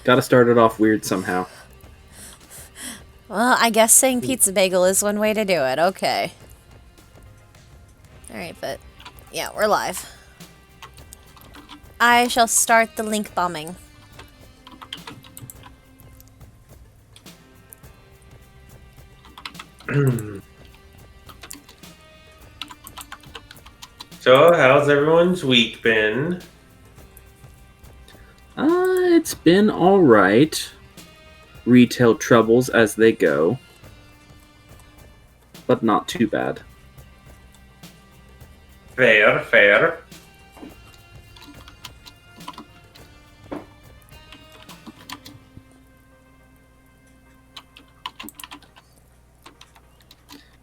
Gotta start it off weird somehow. Well, I guess saying pizza bagel is one way to do it. Okay. Alright, but yeah, we're live. I shall start the link bombing. So, how's everyone's week been? It's been alright. Retail troubles as they go. But not too bad. Fair.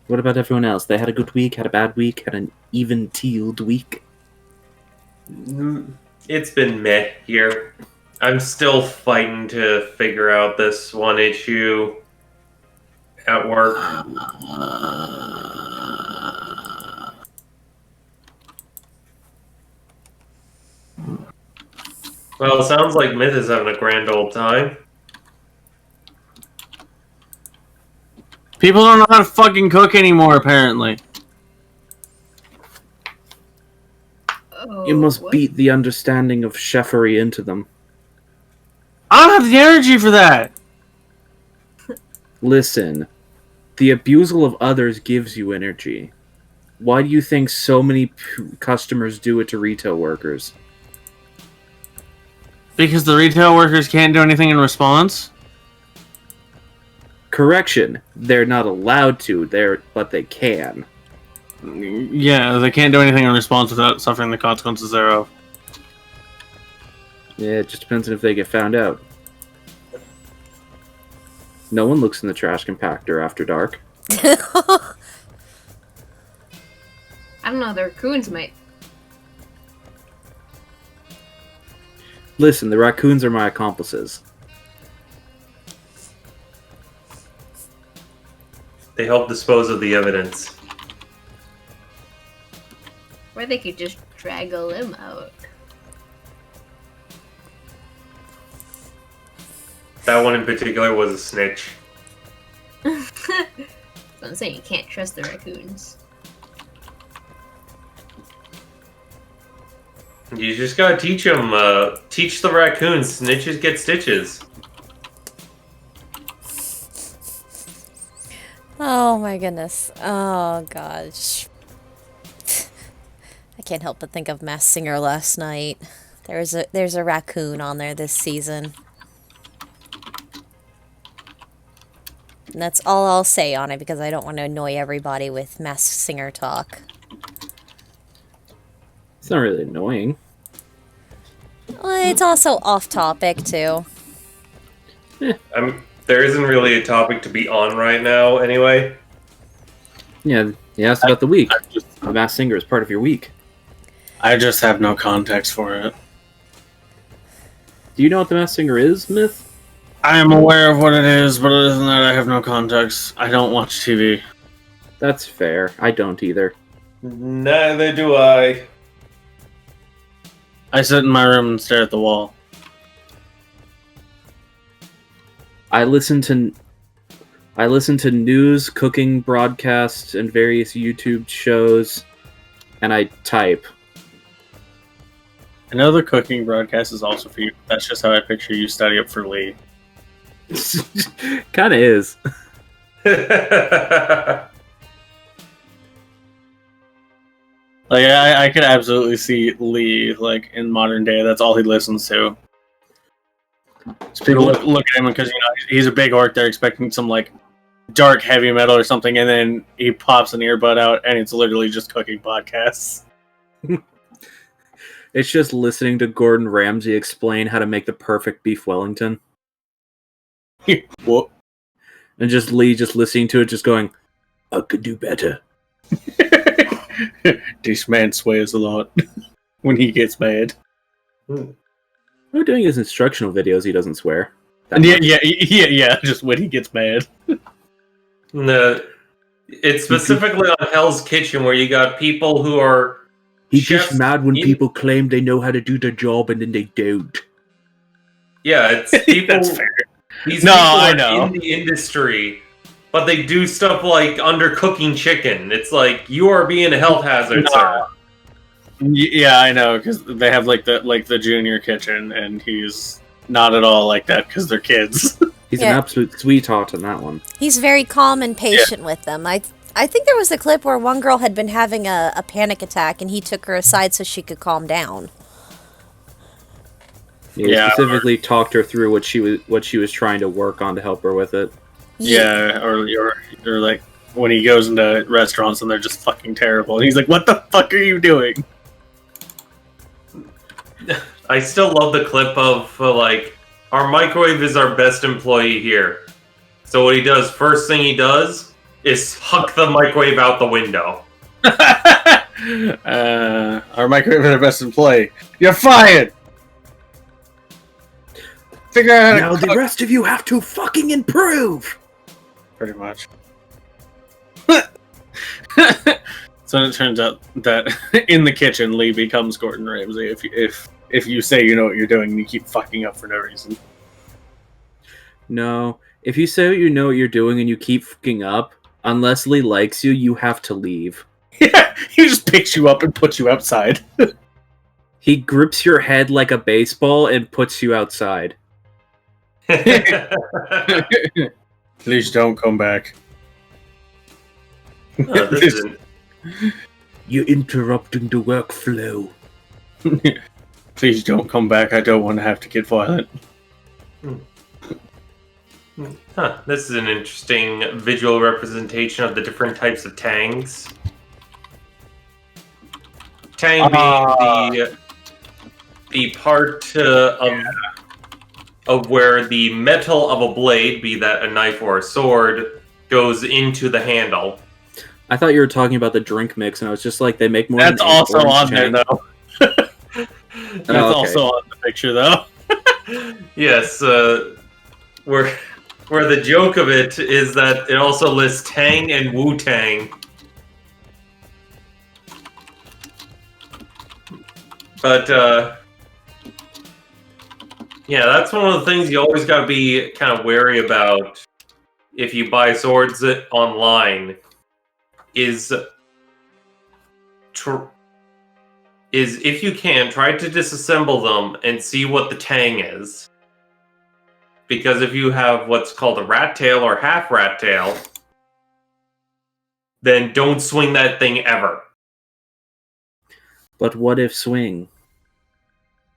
What about everyone else? They had a good week, had a bad week, had an even-keeled week? It's been meh here. I'm still fighting to figure out this one issue at work. Well, it sounds like Myth is having a grand old time. People don't know how to fucking cook anymore, apparently. Oh, You must what? beat the understanding of chefery into them. I don't have the energy for that! Listen, the abusal of others gives you energy. Why do you think so many customers do it to retail workers? Because the retail workers can't do anything in response? Correction, they're not allowed to, but they can. Yeah, they can't do anything in response without suffering the consequences thereof. Yeah, it just depends on if they get found out. No one looks in the trash compactor after dark. I don't know, the raccoons might. Listen, the raccoons are my accomplices. They help dispose of the evidence. Or they could just drag a limb out. That one in particular was a snitch. So I'm saying you can't trust the raccoons. You just gotta teach them, teach the raccoons, snitches get stitches. Oh my goodness. Oh gosh. I can't help but think of Masked Singer last night. There's a raccoon on there this season. And that's all I'll say on it because I don't want to annoy everybody with Masked Singer talk. It's not really annoying. Well, it's also off topic too. There isn't really a topic to be on right now, anyway. Yeah, you asked about the week. I just, The Masked Singer is part of your week. I just have no context for it. Do you know what the Masked Singer is, Myth? I am aware of what it is, but other than that, I have no context. I don't watch TV. That's fair. I don't either. Neither do I. I sit in my room and stare at the wall. I listen to news, cooking broadcasts, and various YouTube shows, and I type. I know the cooking broadcast is also for you. That's just how I picture you study up for Lee. Kinda is. Like, I could absolutely see Lee, like, in modern day, that's all he listens to. So people look at him because, you know, he's a big orc, they're expecting some, like, dark heavy metal or something, and then he pops an earbud out, and it's literally just cooking podcasts. It's just listening to Gordon Ramsay explain how to make the perfect beef Wellington. Whoop. And just Lee just listening to it, just going, I could do better. This man swears a lot when he gets mad. When doing his instructional videos, he doesn't swear. Yeah, just when he gets mad. No, it's specifically on Hell's Kitchen where you got people who are He's chefs just mad when in- people claim they know how to do their job and then they don't. Yeah, it's people. That's fair. These No, people I are know. in the industry, but they do stuff like undercooking chicken. It's like you are being a health hazard, No. sir. Yeah, I know, because they have like the junior kitchen, and he's not at all like that because they're kids. He's Yeah. an absolute sweetheart in that one. He's very calm and patient with them. I think there was a clip where one girl had been having a panic attack, and he took her aside so she could calm down. He Yeah. specifically talked her through what she was trying to work on to help her with it. Yeah, or like when he goes into restaurants and they're just fucking terrible, and he's like, "What the fuck are you doing?" I still love the clip of like our microwave is our best employee here. So what he does, first thing he does is huck the microwave out the window. Our microwave is our best employee. You're fired. Figure out how Now to the cook. rest of you have to fucking improve. Pretty much. So it turns out that in the kitchen, Lee becomes Gordon Ramsay. If you say you know what you're doing and you keep fucking up for no reason. No, if you say you know what you're doing and you keep fucking up, unless Lee likes you, you have to leave. Yeah, he just picks you up and puts you outside. He grips your head like a baseball and puts you outside. Please don't come back. Oh, this isn't- You're interrupting the workflow. Please don't come back. I don't want to have to get violent. Huh, this is an interesting visual representation of the different types of tangs. Tang being the part of where the metal of a blade, be that a knife or a sword, goes into the handle. I thought you were talking about the drink mix, and I was just like, they make more. That's than also orange on there, Chang. though. That's okay. also on the picture, though. Yes, where the joke of it is that it also lists Tang and Wu-Tang. But, yeah, that's one of the things you always got to be kind of wary about if you buy swords online, is if you can, try to disassemble them and see what the tang is. Because if you have what's called a rat tail or half rat tail, then don't swing that thing ever. But what if swing?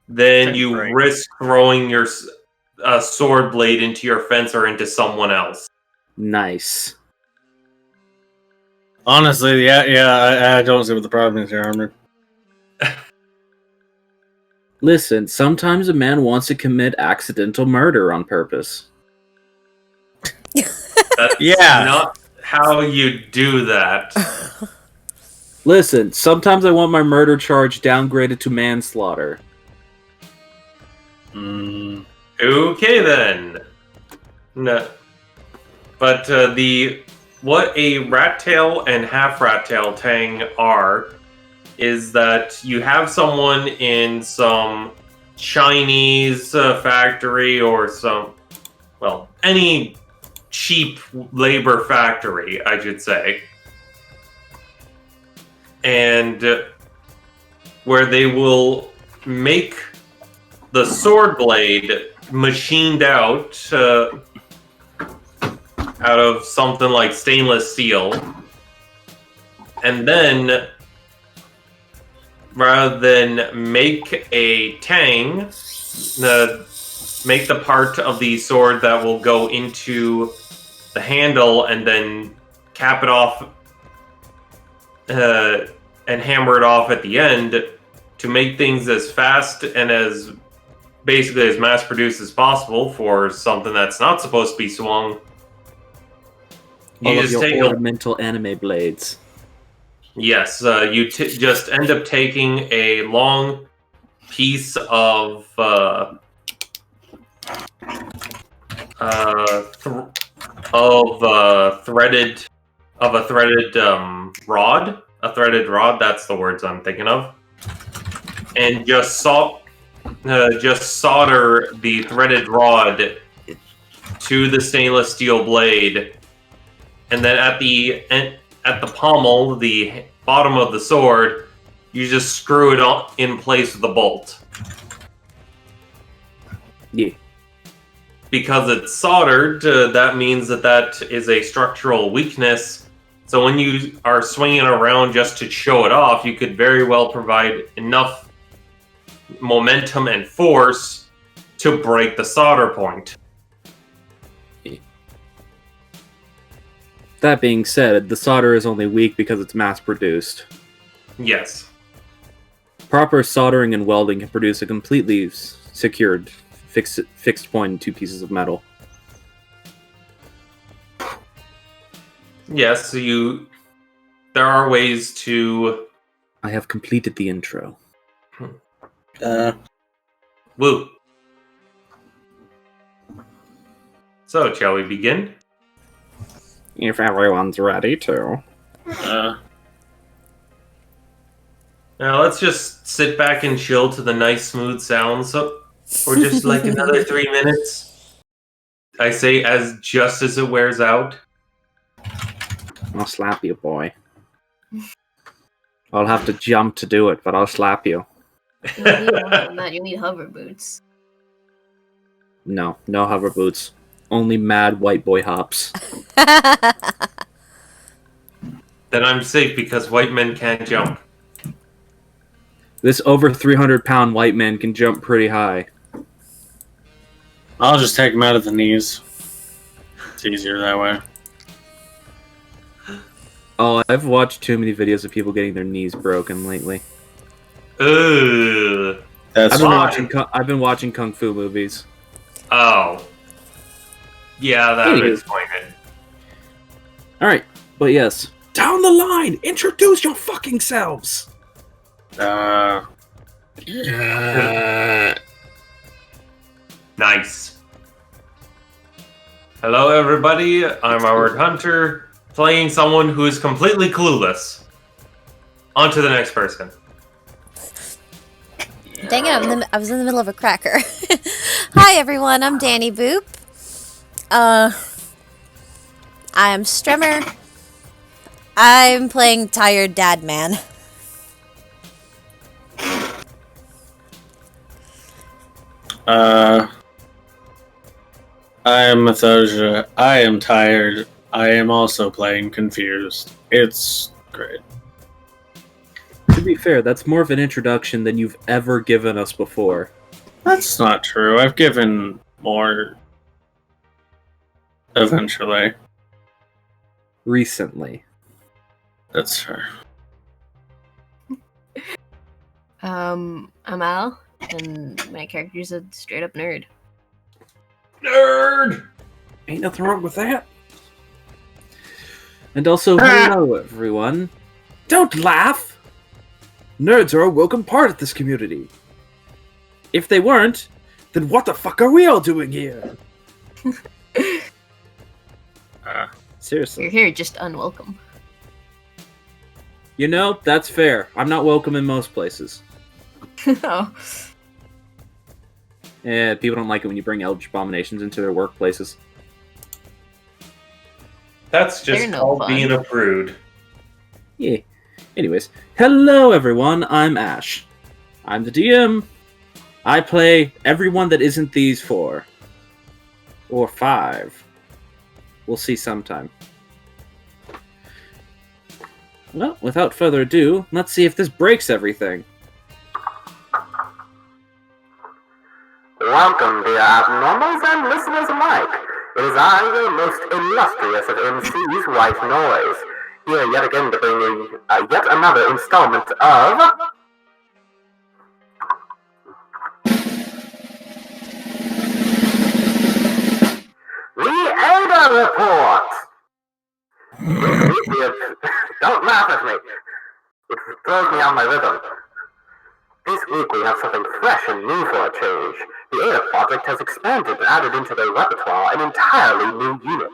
Then you Right. risk throwing your sword blade into your fence or into someone else. Nice. Honestly, yeah, I don't see what the problem is here, Armor. Listen, sometimes a man wants to commit accidental murder on purpose. That's Yeah. not how you do that. Listen, sometimes I want my murder charge downgraded to manslaughter. Okay then. No. But what a rat tail and half rat tail tang are is that you have someone in some Chinese factory or any cheap labor factory, I should say. And where they will make the sword blade machined out of something like stainless steel, and then rather than make a tang, make the part of the sword that will go into the handle and then cap it off and hammer it off at the end to make things as fast and as basically as mass produced as possible for something that's not supposed to be swung. You All of just your take ornamental anime blades. Yes, you just end up taking a long piece of threaded rod. A threaded rod. That's the words I'm thinking of. and just solder the threaded rod to the stainless steel blade, and then at the pommel, the bottom of the sword, you just screw it in place with the bolt. Yeah. Because it's soldered, that means that is a structural weakness. So when you are swinging around just to show it off, you could very well provide enough momentum and force to break the solder point. That being said, the solder is only weak because it's mass-produced. Yes. Proper soldering and welding can produce a completely secured fixed point in two pieces of metal. Yes, there are ways to... I have completed the intro. Woo. So, shall we begin? If everyone's ready to. Now, let's just sit back and chill to the nice, smooth sounds for just like another 3 minutes. I say just as it wears out. I'll slap you, boy. I'll have to jump to do it, but I'll slap you. You don't need more than that. You need hover boots. No hover boots. Only mad white boy hops. Then I'm safe because white men can't jump. This over 300-pound white man can jump pretty high. I'll just take him out of the knees. It's easier that way. Oh, I've watched too many videos of people getting their knees broken lately. Ugh. That's I've been watching kung fu movies. Oh. Yeah, that would Anywho. explain it. Alright, but yes. Down the line! Introduce your fucking selves! Nice. Hello, everybody. I'm Howard Hunter, playing someone who is completely clueless. On to the next person. Dang it, I was in the middle of a cracker. Hi everyone, I'm Danny Boop. I am Stremmer. I'm playing Tired Dad Man. I am Methosia. I am tired. I am also playing confused. It's great. To be fair, that's more of an introduction than you've ever given us before. That's not true. I've given more eventually. Recently. That's fair. I'm Al, and my character's a straight up nerd. Nerd! Ain't nothing wrong with that. And also, hello everyone. Don't laugh! Nerds are a welcome part of this community. If they weren't, then what the fuck are we all doing here? Seriously. You're here just unwelcome. You know, that's fair. I'm not welcome in most places. Oh. Yeah, people don't like it when you bring Eldritch Abominations into their workplaces. That's just They're no called fun. being a prude. Yeah. Anyways, hello everyone, I'm Ash. I'm the DM. I play everyone that isn't these 4. Or 5. We'll see sometime. Well, without further ado, let's see if this breaks everything. Welcome, dear abnormals and listeners alike. It is I, your most illustrious of MCs, White Noise, here yet again to bring you yet another installment of... The Ada Report! Don't laugh at me. It throws me on my rhythm. This week we have something fresh and new for a change. The Ada Project has expanded and added into their repertoire an entirely new unit.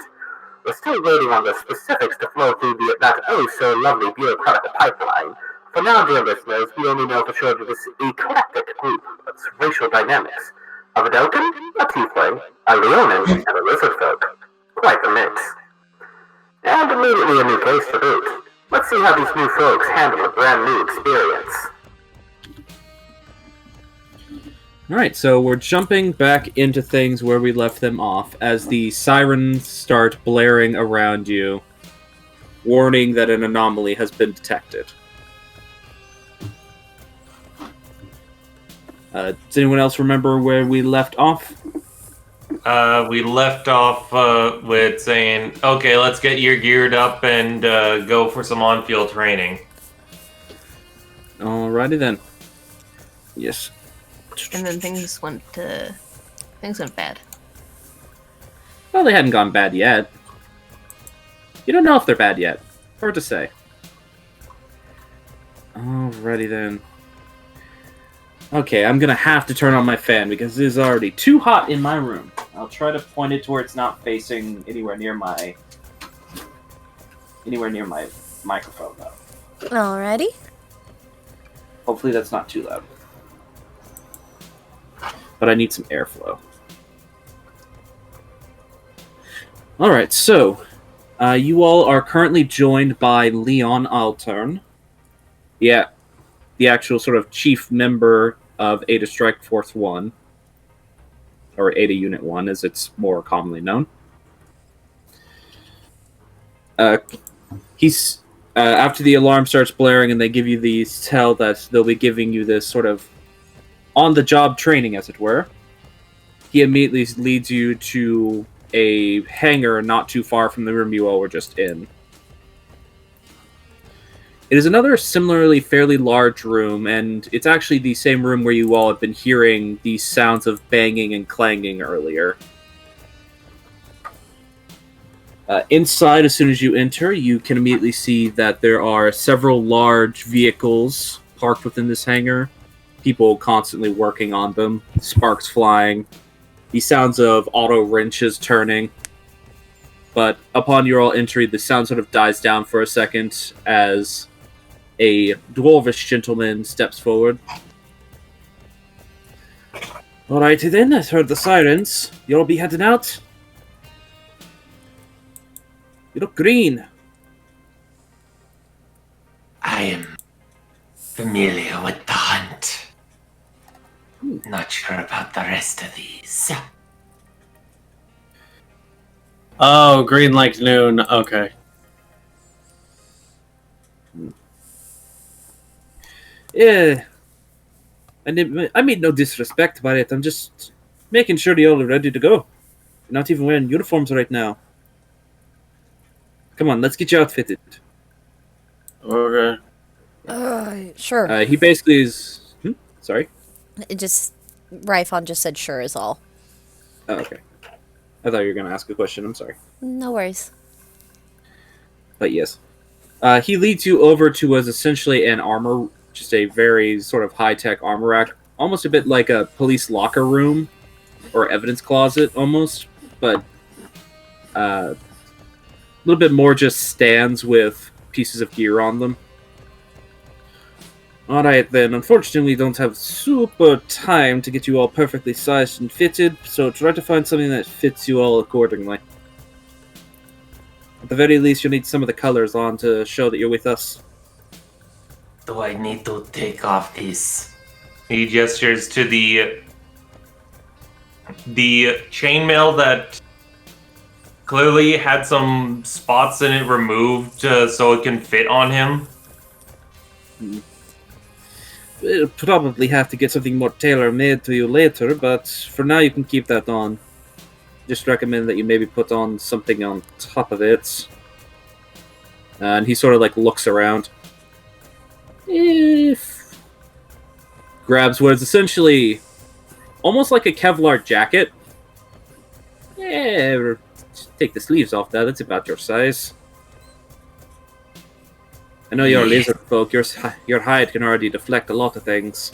We're still waiting on the specifics to flow through that oh-so-lovely bureaucratic pipeline. For now, dear listeners, we only know for sure that this eclectic group of racial dynamics of a Delkin, a Tiefling, a Leonin, and a Lizard Folk. Quite the mix. And immediately a new case to boot. Let's see how these new folks handle a brand new experience. Alright, so we're jumping back into things where we left them off as the sirens start blaring around you, warning that an anomaly has been detected. Does anyone else remember where we left off? We left off with saying, okay, let's get you geared up and go for some on-field training. Alrighty then. Yes. And then things went bad. Well, they hadn't gone bad yet. You don't know if they're bad yet. Hard to say. Alrighty then. Okay, I'm gonna have to turn on my fan because it is already too hot in my room. I'll try to point it to where it's not facing anywhere near my microphone though. Alrighty. Hopefully that's not too loud. But I need some airflow. Alright, so you all are currently joined by Leon Altern. Yeah, the actual sort of chief member of Ada Strike Force 1. Or Ada Unit 1, as it's more commonly known. He's after the alarm starts blaring and they give you these tell that they'll be giving you this sort of on-the-job training, as it were. He immediately leads you to a hangar not too far from the room you all were just in. It is another similarly fairly large room, and it's actually the same room where you all have been hearing these sounds of banging and clanging earlier. Inside, as soon as you enter, you can immediately see that there are several large vehicles parked within this hangar. People constantly working on them, sparks flying, the sounds of auto wrenches turning. But upon your all entry, the sound sort of dies down for a second as a dwarvish gentleman steps forward. Alrighty then, I've heard the sirens. You'll be heading out? You look green. I am familiar with the hunt. Not sure about the rest of these. Oh, green like noon. Okay. Yeah. I mean no disrespect by it. I'm just making sure you all are ready to go. You're not even wearing uniforms right now. Come on, let's get you outfitted. Okay. Sure. He basically is... Sorry? It just... Ryphon just said sure is all. Oh, okay. I thought you were going to ask a question. I'm sorry. No worries. But yes. He leads you over to what's essentially an armor... Just a very sort of high-tech armor rack. Almost a bit like a police locker room. Or evidence closet, almost. But... a little bit more just stands with pieces of gear on them. Alright then, unfortunately we don't have super time to get you all perfectly sized and fitted, so try to find something that fits you all accordingly. At the very least, you'll need some of the colors on to show that you're with us. Do I need to take off this? He gestures to the chainmail that clearly had some spots in it removed so it can fit on him. We'll probably have to get something more tailor-made to you later, but for now you can keep that on. Just recommend that you maybe put on something on top of it. And he sort of like looks around. Grabs what is essentially almost like a Kevlar jacket. Yeah, take the sleeves off that. That's about your size. I know you're a lizard folk. Your hide can already deflect a lot of things.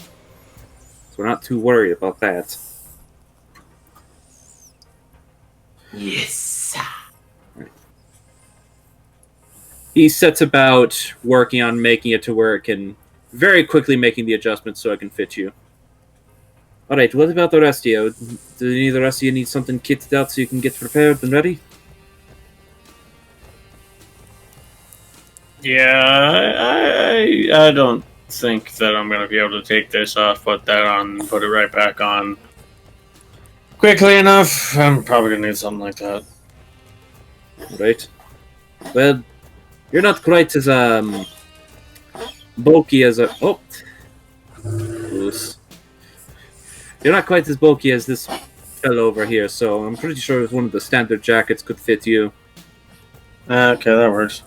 So we're not too worried about that. Yes. He sets about working on making it to where it can very quickly making the adjustments so I can fit you. Alright, what about the rest of you? Do any of the rest of you need something kitted out so you can get prepared and ready? Yeah, I don't think that I'm going to be able to take this off, put that on, put it right back on quickly enough. I'm probably going to need something like that. Right. Well, you're not quite as, bulky as a... Oh! Loose. You're not quite as bulky as this fellow over here, so I'm pretty sure one of the standard jackets could fit you. Okay, that works.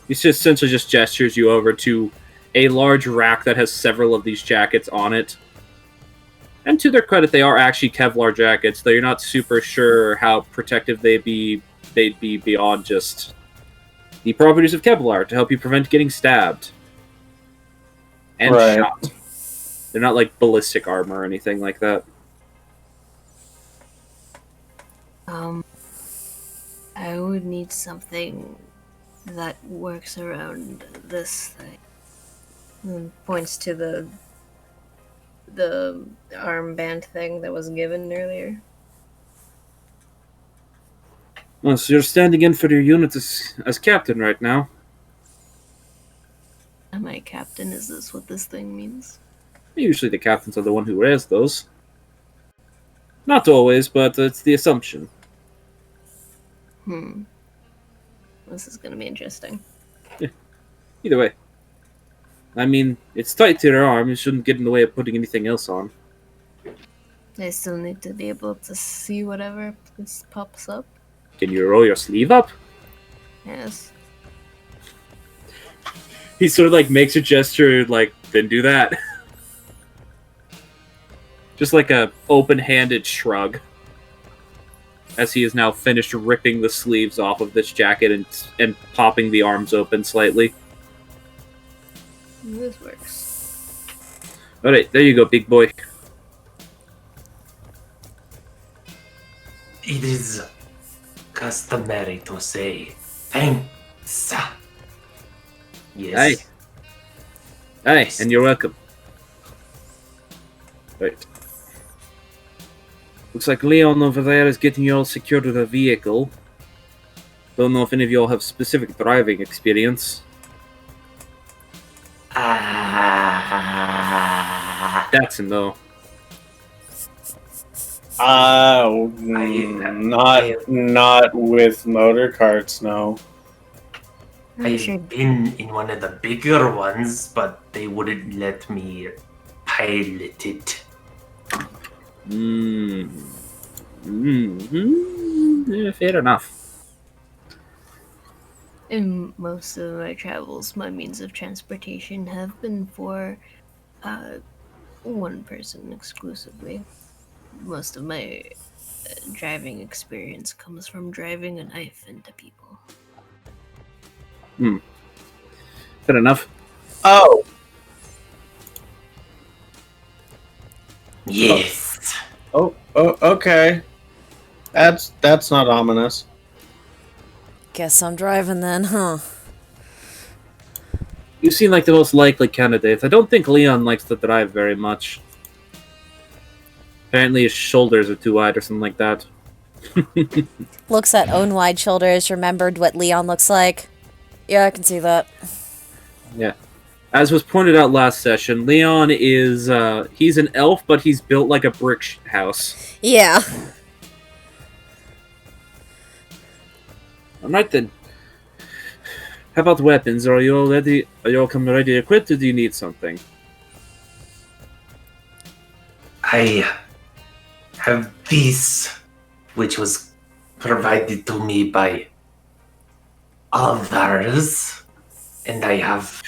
He just essentially just gestures you over to a large rack that has several of these jackets on it. And to their credit, they are actually Kevlar jackets, though you're not super sure how protective they'd be beyond just the properties of Kevlar to help you prevent getting stabbed. And Right. shot. They're not like ballistic armor or anything like that. I would need something that works around this thing. And points to the armband thing that was given earlier. Well, so you're standing in for your unit as captain right now. Am I captain? Is this what this thing means? Usually the captains are the one who wears those. Not always, but it's the assumption. This is gonna be interesting. Either way. I mean, it's tight to your arm. You shouldn't get in the way of putting anything else on. I still need to be able to see whatever pops up. Can you roll your sleeve up? Yes. He sort of like makes a gesture like, then do that. Just like a open-handed shrug. As he is now finished ripping the sleeves off of this jacket and popping the arms open slightly. This works. Alright, there you go, big boy. It is customary to say thanks. Yes. Hey, and you're welcome. Right. Looks like Leon over there is getting you all secured with a vehicle. Don't know if any of you all have specific driving experience. That's a no. Not with motor carts, no. I've been in one of the bigger ones, but they wouldn't let me pilot it. Yeah, fair enough. In most of my travels, my means of transportation have been for one person exclusively. Most of my driving experience comes from driving a knife into people. Fair enough. Oh, Yes. oh, okay. That's not ominous. Guess I'm driving then, huh? You seem like the most likely candidate. I don't think Leon likes to drive very much. Apparently his shoulders are too wide or something like that. Looks at own wide shoulders, remembered what Leon looks like. Yeah, I can see that. Yeah. As was pointed out last session, Leon is, he's an elf, but he's built like a brick house. Yeah. Alright then. How about weapons? Are you all ready? Are you all coming ready equipped, or do you need something? I have this, which was provided to me by others, and I have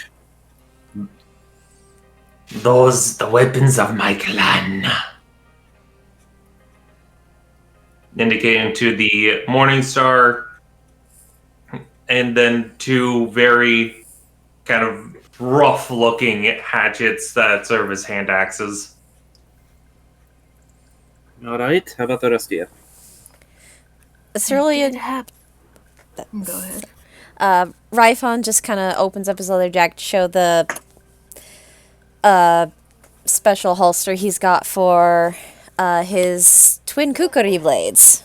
those, the weapons of my clan. Indicating to the Morning Star, and then two very kind of rough-looking hatchets that serve as hand axes. Alright, how about the rest of you? Cerulean, Go ahead. Rifon just kind of opens up his leather jacket to show the special holster he's got for his twin kukuri blades.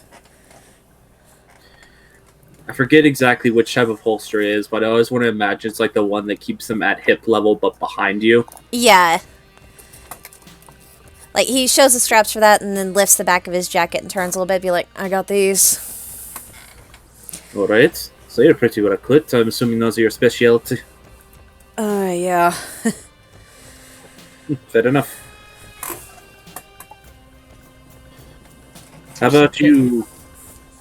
I forget exactly which type of holster it is, but I always want to imagine it's like the one that keeps them at hip level but behind you. Yeah. Like, he shows the straps for that and then lifts the back of his jacket and turns a little bit, be like, I got these. Alright, so you're pretty well equipped. I'm assuming those are your specialty. Yeah. Fair enough. How about you,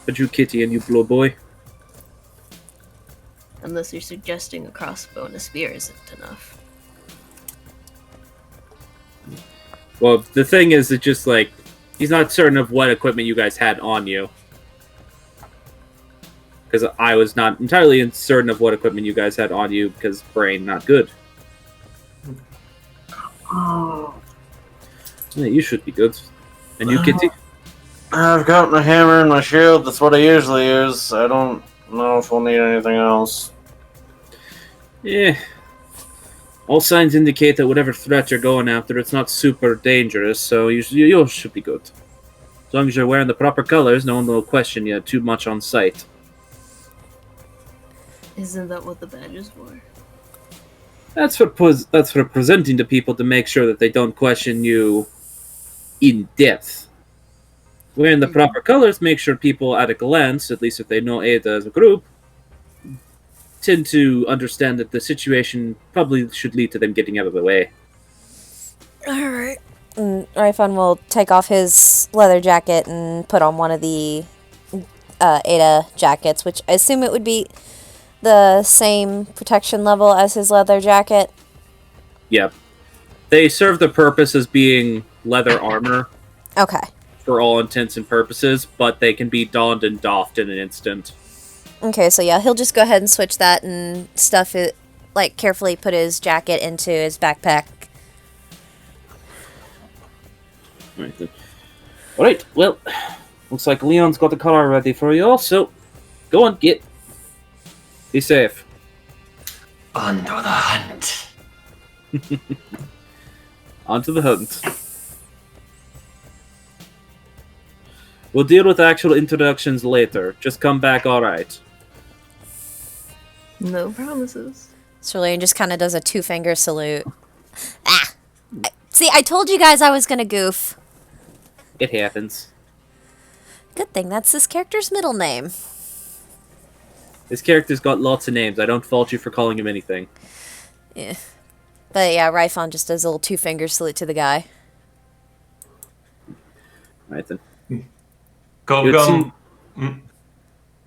Kitty, and you, Blow Boy? Unless you're suggesting a crossbow and a spear isn't enough. Well, the thing is, it's just like, he's not certain of what equipment you guys had on you. Because I was not entirely certain of what equipment you guys had on you, because brain not good. Oh. Yeah, you should be good. And you, Kitty? I've got my hammer and my shield. That's what I usually use. I don't know if we'll need anything else. Yeah. All signs indicate that whatever threat you're going after, it's not super dangerous, so you should be good. As long as you're wearing the proper colors, no one will question you too much on sight. Isn't that what the badge is for? That's for presenting to people to make sure that they don't question you in depth. Wearing the proper colors make sure people at a glance, at least if they know Ada as a group, tend to understand that the situation probably should lead to them getting out of the way. Alright. Rifon will take off his leather jacket and put on one of the Ada jackets, which I assume it would be the same protection level as his leather jacket. Yep. They serve the purpose as being leather armor. Okay. For all intents and purposes, but they can be donned and doffed in an instant. Okay, so yeah, he'll just go ahead and switch that and stuff it, like, carefully put his jacket into his backpack. Alright then. Alright, well, looks like Leon's got the car ready for you all, so go on, get. Be safe. On to the hunt. On to the hunt. We'll deal with actual introductions later. Just come back alright. No promises. Cerulean just kind of does a two-finger salute. Ah! See, I told you guys I was gonna goof. It happens. Good thing that's this character's middle name. This character's got lots of names. I don't fault you for calling him anything. Yeah. But yeah, Rifon just does a little two-finger salute to the guy. Alright then. Kovgum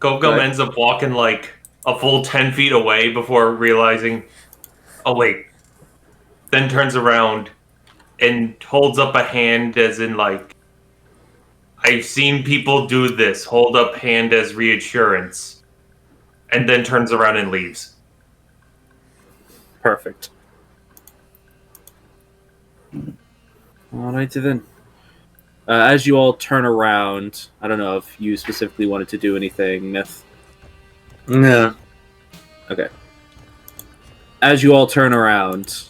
Right. ends up walking like a full 10 feet away before realizing, oh wait, then turns around and holds up a hand as in like, I've seen people do this, hold up hand as reassurance, and then turns around and leaves. Perfect. Alrighty then. As you all turn around, I don't know if you specifically wanted to do anything, Myth. Yeah. Okay. As you all turn around...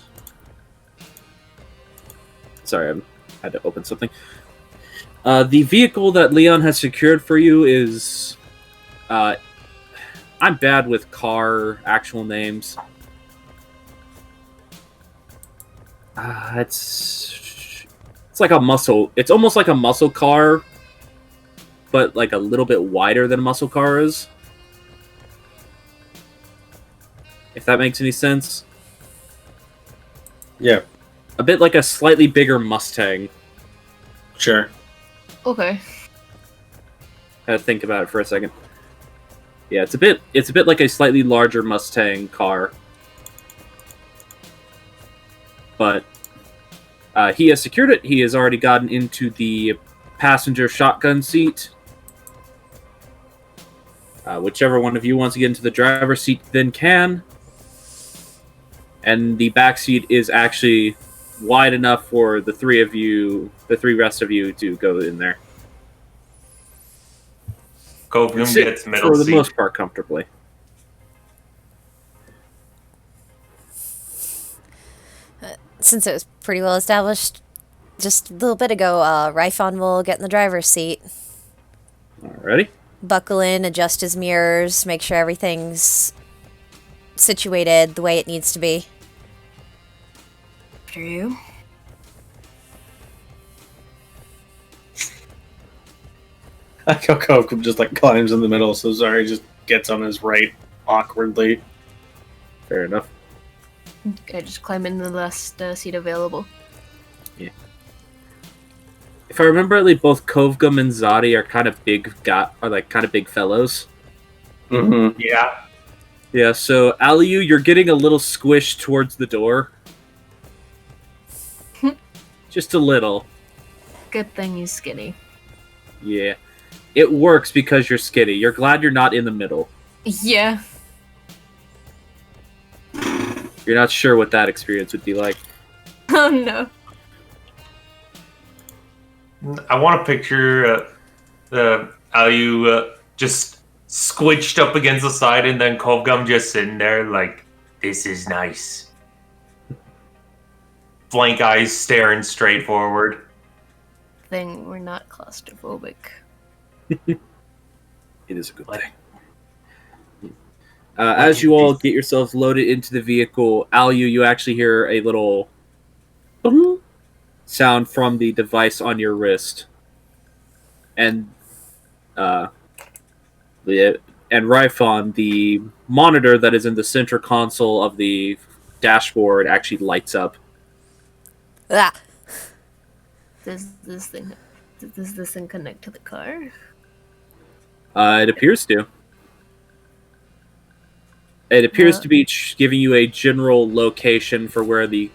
Sorry, I had to open something. The vehicle that Leon has secured for you is... I'm bad with car actual names. It's like a muscle... It's almost like a muscle car, but like a little bit wider than a muscle car is. If that makes any sense. Yeah. A bit like a slightly bigger Mustang. Sure. Okay. I had to think about it for a second. Yeah, it's a bit like a slightly larger Mustang car. But he has secured it. He has already gotten into the passenger shotgun seat. Whichever one of you wants to get into the driver's seat then can. And the back seat is actually wide enough for the three rest of you to go in there. Kovgum Sit gets middle for the seat. most part comfortably. since it was pretty well established just a little bit ago, Ryphon will get in the driver's seat. Alrighty. Buckle in, adjust his mirrors, make sure everything's situated the way it needs to be. After you. Like how Coke just like climbs in the middle, so Zari just gets on his right awkwardly. Fair enough. I just climb in the last seat available. If I remember rightly, both Kovgum and Zadi are kind of big big fellows. Mm-hmm. Yeah. Yeah, so Aliu, you're getting a little squished towards the door. Just a little. Good thing he's skinny. Yeah. It works because you're skinny. You're glad you're not in the middle. Yeah. You're not sure what that experience would be like. Oh no. I want to picture Aliu just squished up against the side, and then Kovgum just sitting there like, this is nice. Blank eyes staring straight forward. Thing we're not claustrophobic. It is a good thing. As you all get yourselves loaded into the vehicle, Aliu, you actually hear a little sound from the device on your wrist. And Ryphon, the monitor that is in the center console of the dashboard actually lights up. Ah, Does this thing connect to the car? It appears to. It appears to be giving you a general location for where the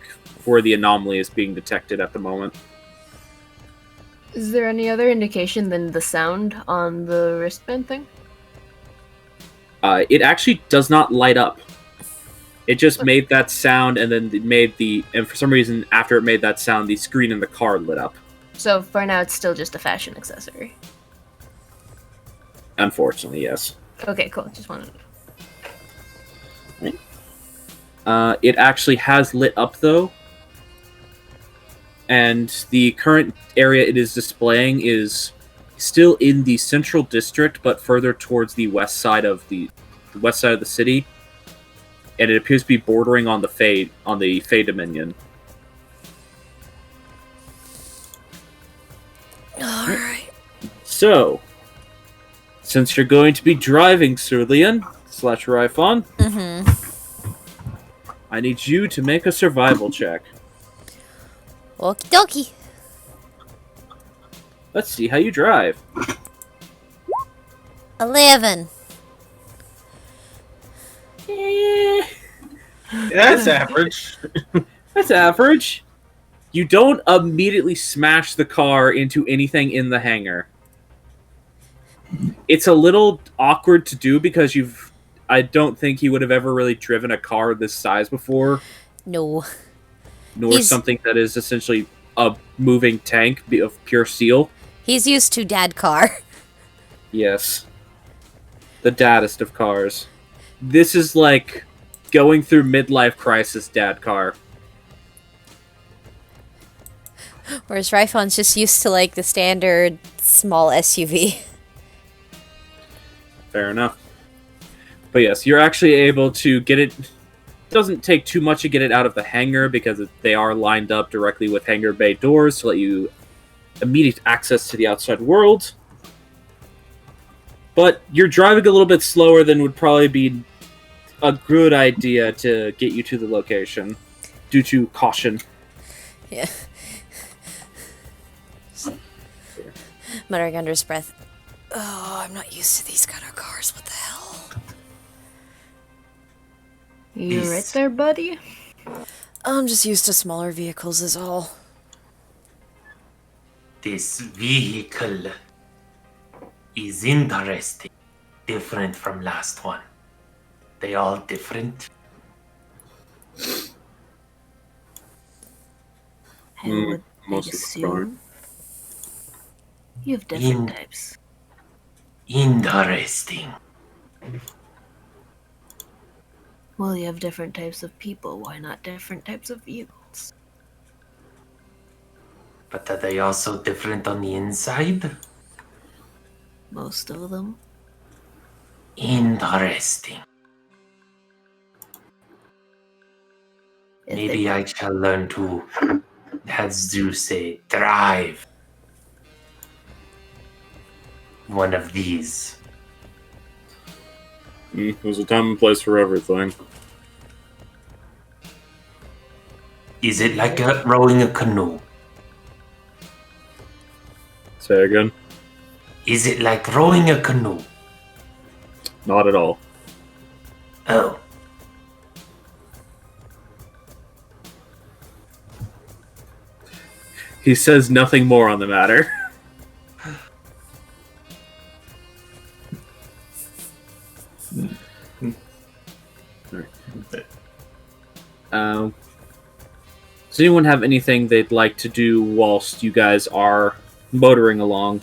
anomaly is being detected at the moment. Is there any other indication than the sound on the wristband thing? It actually does not light up. It just made that sound, and then and for some reason, after it made that sound, the screen in the car lit up. So for now, it's still just a fashion accessory. Unfortunately, yes. Okay, cool. Just wanted. It actually has lit up, though. And the current area it is displaying is still in the central district, but further towards the west side of the city. And it appears to be bordering on the Fey Dominion. alright. So, since you're going to be driving, Cerulean / Ryphon, I need you to make a survival check. Okie dokie. Let's see how you drive. 11. That's average. That's average. You don't immediately smash the car into anything in the hangar. It's a little awkward to do because I don't think you would have ever really driven a car this size before. No. Nor something that is essentially a moving tank of pure steel. He's used to dad car. Yes. The daddest of cars. This is like going through midlife crisis dad car. Whereas Ryphon's just used to like the standard small SUV. Fair enough. But yes, you're actually able to get it. It doesn't take too much to get it out of the hangar because they are lined up directly with hangar bay doors to let you immediate access to the outside world. But you're driving a little bit slower than would probably be a good idea to get you to the location due to caution. Yeah. Muttering under his breath. Oh, I'm not used to these kind of cars. What the hell? You right there, buddy? I'm just used to smaller vehicles is all. This vehicle is interesting. Different from last one. They all different. I would most assume. You have different types. Interesting. Well, you have different types of people. Why not different types of vehicles? But are they also different on the inside? Most of them. Interesting. If Maybe they- I shall learn to, as you say, drive one of these. There's a time and place for everything. Is it like rowing a canoe? Say again. Is it like rowing a canoe? Not at all. Oh. He says nothing more on the matter. Does anyone have anything they'd like to do whilst you guys are motoring along?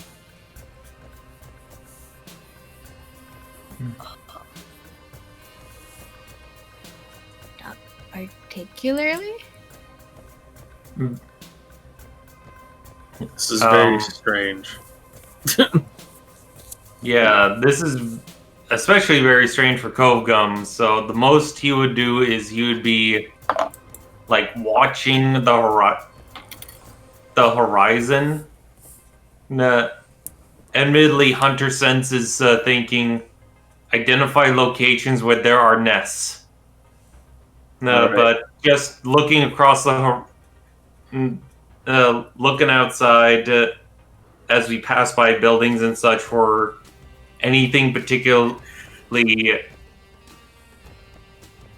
Not particularly. This is very strange. Yeah, this is especially very strange for Cove Gum. So the most he would do is he would be like watching the horizon. Admittedly, Hunter Sense is thinking identify locations where there are nests. Alright. But just looking across the looking outside as we pass by buildings and such for anything particularly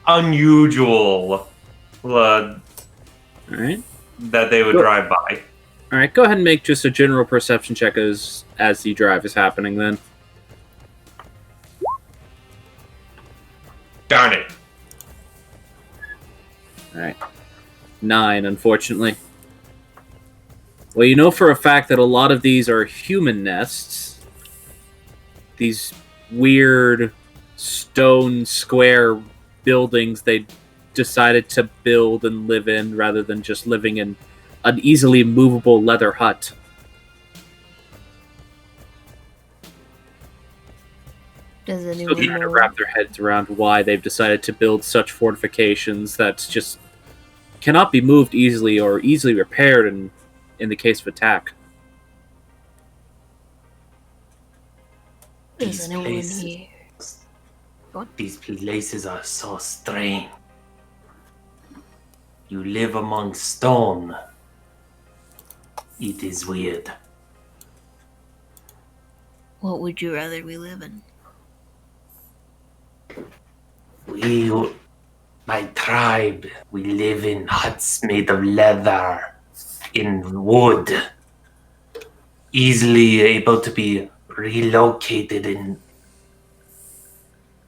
unusual Alright. that they would Go- drive by. Alright, go ahead and make just a general perception check as the drive is happening then. Darn it. Alright. 9, unfortunately. Well, you know for a fact that a lot of these are human nests. These weird stone square buildings they decided to build and live in rather than just living in an easily movable leather hut. Does Still anyone trying to know? wrap their heads around why they've decided to build such fortifications that just cannot be moved easily or easily repaired in the case of attack. Does These anyone places- here? These places are so strange. You live among stone. It is weird. What would you rather we live in? My tribe, we live in huts made of leather, in wood, easily able to be relocated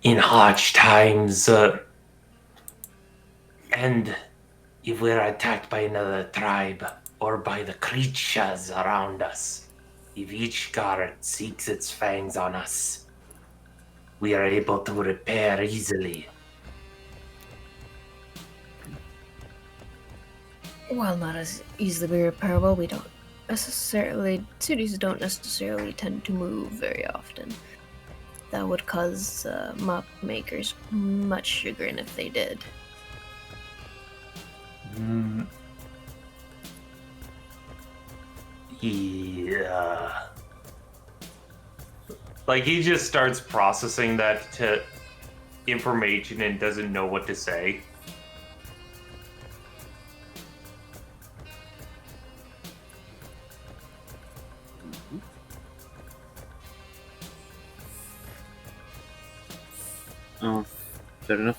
in harsh times. And if we're attacked by another tribe or by the creatures around us, if each guard seeks its fangs on us, we are able to repair easily. While not as easily repairable, cities don't necessarily tend to move very often. That would cause mop makers much chagrin if they did. Yeah. Like he just starts processing that information and doesn't know what to say. Oh, is that enough?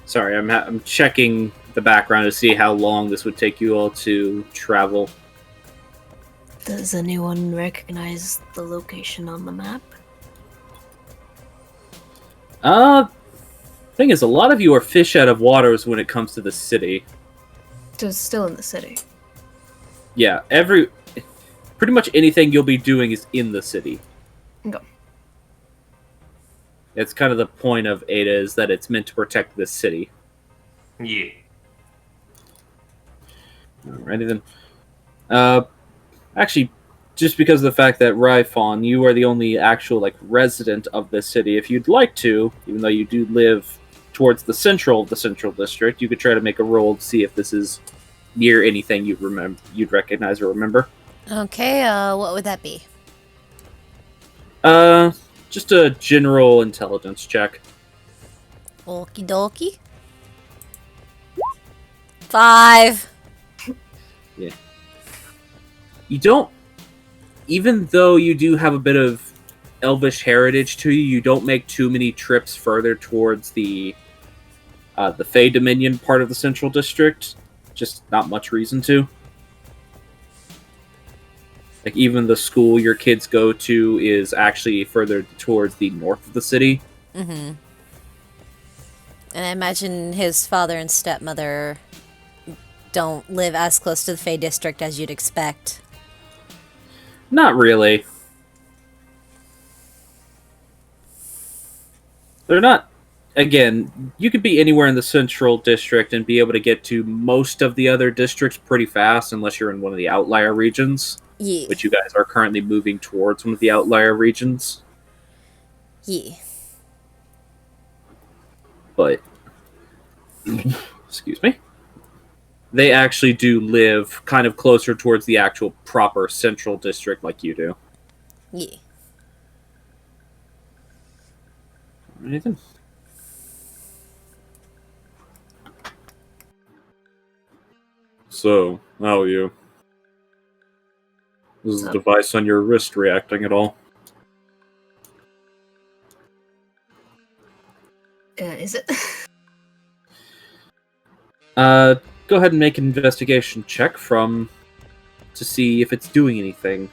Sorry, I'm checking the background to see how long this would take you all to travel. Does anyone recognize the location on the map? Thing is, a lot of you are fish out of waters when it comes to the city. So it's still in the city. Yeah, pretty much anything you'll be doing is in the city. Okay. It's kind of the point of Ada is that it's meant to protect this city. Yeah. Alrighty then. Actually, just because of the fact that Ryfon, you are the only actual resident of this city. If you'd like to, even though you do live towards the central of the central district, you could try to make a roll to see if this is near anything you'd recognize or remember. Okay, what would that be? Just a general intelligence check. Okie dokie. 5. You don't, even though you do have a bit of elvish heritage to you, you don't make too many trips further towards the Fey Dominion part of the Central District. Just not much reason to. Even the school your kids go to is actually further towards the north of the city. Mm-hmm. And I imagine his father and stepmother don't live as close to the Fey District as you'd expect. Not really. They're not... Again, you could be anywhere in the Central District and be able to get to most of the other districts pretty fast, unless you're in one of the outlier regions. Yeah. Which you guys are currently moving towards one of the outlier regions. Yeah. But... excuse me. They actually do live kind of closer towards the actual proper Central District like you do. Yeah. Anything? So, how are you? Is the device on your wrist reacting at all? Is it? Go ahead and make an investigation check to see if it's doing anything.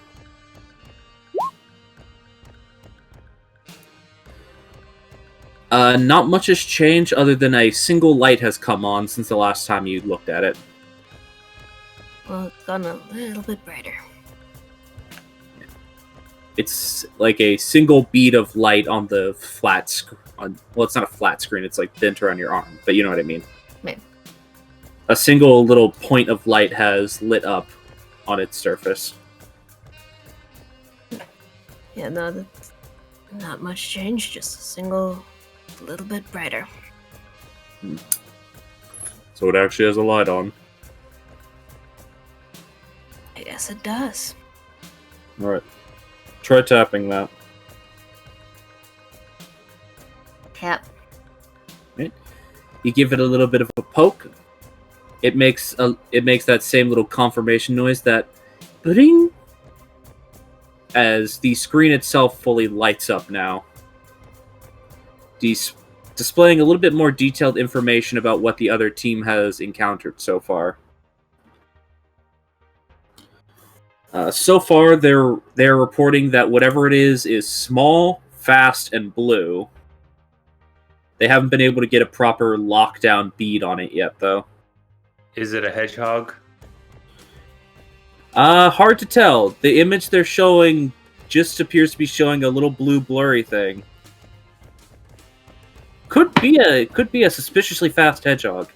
Not much has changed other than a single light has come on since the last time you looked at it. Well, it's gone a little bit brighter. It's like a single bead of light on the flat screen. Well, it's not a flat screen, it's like bent around your arm, but you know what I mean. Right. A single little point of light has lit up on its surface. Yeah, no, that's not much change, just a single little bit brighter. So it actually has a light on. I guess it does. Alright. Try tapping that. Tap. You give it a little bit of a poke. It makes that same little confirmation noise, that bling, as the screen itself fully lights up now. Displaying a little bit more detailed information about what the other team has encountered so far. So far, they're reporting that whatever it is small, fast, and blue. They haven't been able to get a proper lockdown bead on it yet, though. Is it a hedgehog? Hard to tell. The image they're showing just appears to be showing a little blue blurry thing. Could be a suspiciously fast hedgehog.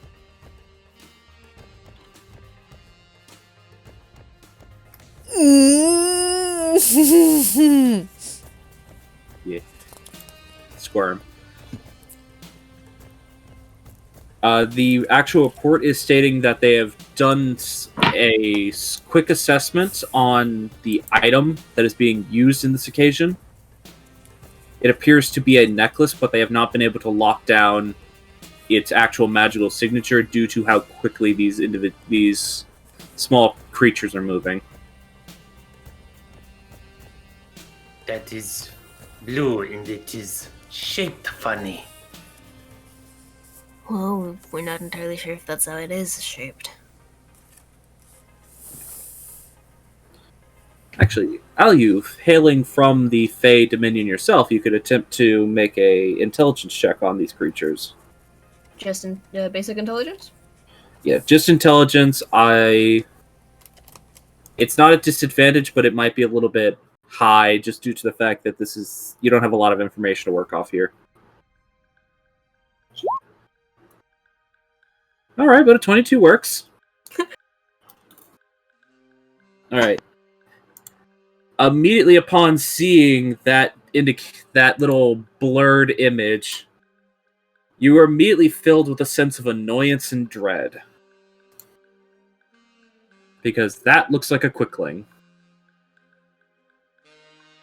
Yeah. Squirm. The actual report is stating that they have done a quick assessment on the item that is being used in this occasion. It appears to be a necklace, but they have not been able to lock down its actual magical signature due to how quickly these small creatures are moving. That is blue and it is shaped funny. Well, we're not entirely sure if that's how it is shaped. Actually, Alyuf, hailing from the Fey Dominion yourself, you could attempt to make a intelligence check on these creatures. Just in basic intelligence? Yeah, just intelligence. It's not a disadvantage, but it might be a little bit high just due to the fact that you don't have a lot of information to work off here. Alright, but a 22 works. All right. Immediately upon seeing that that little blurred image, you are immediately filled with a sense of annoyance and dread. Because that looks like a Quickling.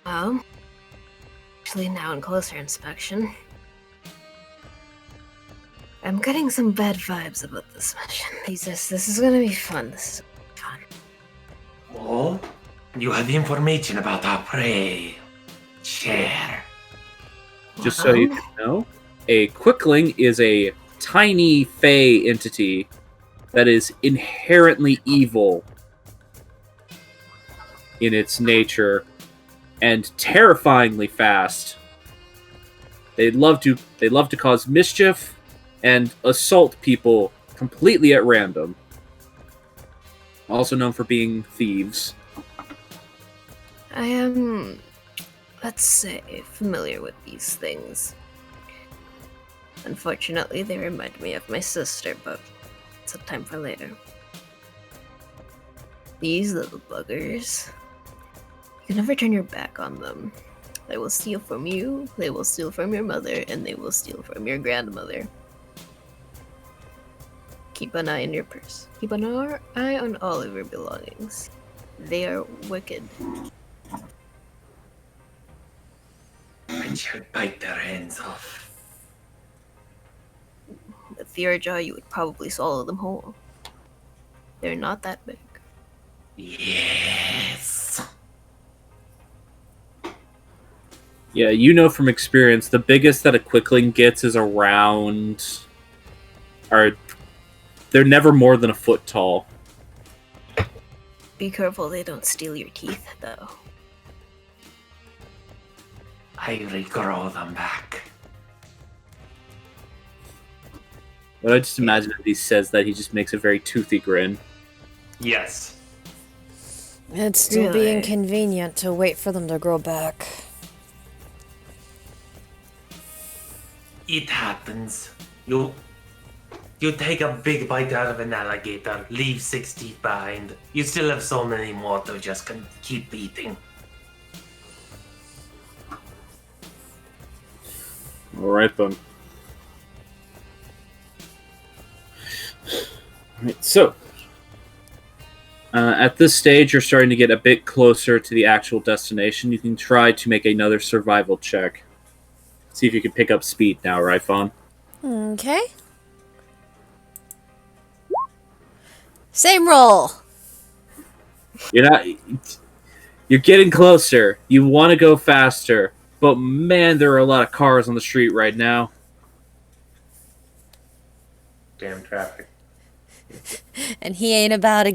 Actually, now on closer inspection, I'm getting some bad vibes about this mission. This is gonna be fun. This is fun. Oh, you have information about our prey. Share. Just so you know, a Quickling is a tiny fey entity that is inherently evil in its nature and terrifyingly fast. They love to cause mischief and assault people completely at random. Also known for being thieves. I am, let's say, familiar with these things. Unfortunately, they remind me of my sister, but it's a time for later. These little buggers, you can never turn your back on them. They will steal from you, they will steal from your mother, and they will steal from your grandmother. Keep an eye on your purse. Keep an eye on all of your belongings. They are wicked. I shall bite their hands off. With your jaw, you would probably swallow them whole. They're not that big. Yes. Yeah, you know from experience, the biggest that a Quickling gets is around... They're never more than a foot tall. Be careful they don't steal your teeth, though. I regrow them back. But I just imagine that he says that, he just makes a very toothy grin. Yes. It'd still be Really? inconvenient to wait for them to grow back. It happens. You take a big bite out of an alligator, leave 6 teeth behind. You still have so many more to just keep eating. Alright then. Alright, so... at this stage, you're starting to get a bit closer to the actual destination. You can try to make another survival check. See if you can pick up speed now, right, Fawn? Okay. Same roll. You're getting closer. You want to go faster. But man, there are a lot of cars on the street right now. Damn traffic. And he ain't about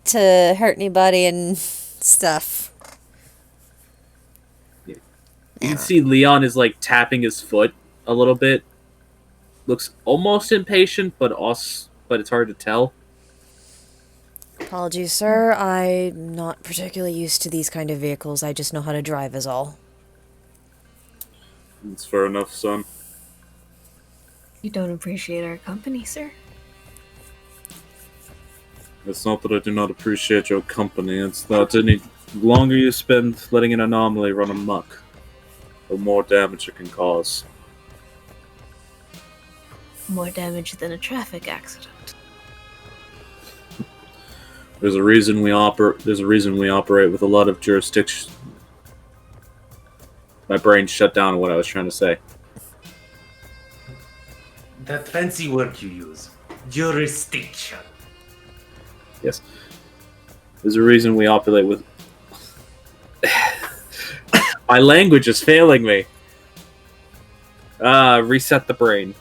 to hurt anybody and stuff. You can see Leon is like tapping his foot a little bit. Looks almost impatient, but it's hard to tell. Apologies, sir. I'm not particularly used to these kind of vehicles. I just know how to drive is all. That's fair enough, son. You don't appreciate our company, sir? It's not that I do not appreciate your company. It's that any longer you spend letting an anomaly run amok, the more damage it can cause. More damage than a traffic accident. There's a reason we operate with a lot of jurisdiction. My brain shut down on what I was trying to say. That fancy word you use. Jurisdiction. Yes. There's a reason we operate with... My language is failing me. Reset the brain.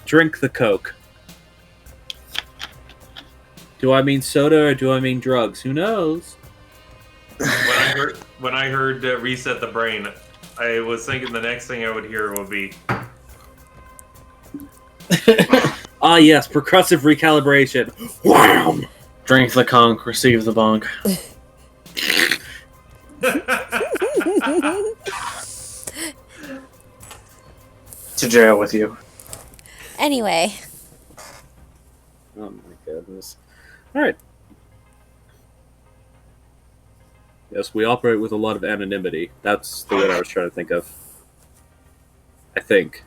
Drink the Coke. Do I mean soda or do I mean drugs? Who knows? When I heard reset the brain, I was thinking the next thing I would hear would be Ah, yes, progressive recalibration. Wow! Drink the conch, receive the bonk. To jail with you. Anyway, Oh my goodness. Alright. Yes, we operate with a lot of anonymity. That's the word I was trying to think of. I think.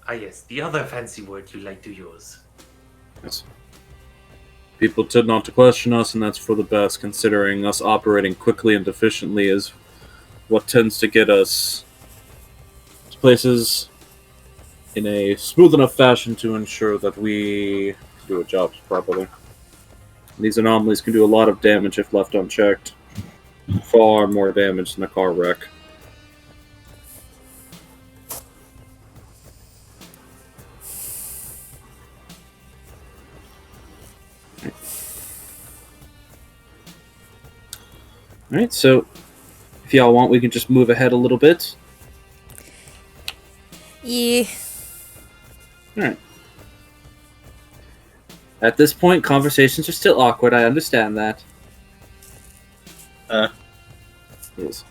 Ah, yes, the other fancy word you like to use. Yes. People tend not to question us, and that's for the best, considering us operating quickly and efficiently is what tends to get us to places in a smooth enough fashion to ensure that we do our jobs properly. These anomalies can do a lot of damage if left unchecked. Far more damage than a car wreck. Alright, so if y'all want, we can just move ahead a little bit. Yeah. Alright. At this point, conversations are still awkward. I understand that. Yes.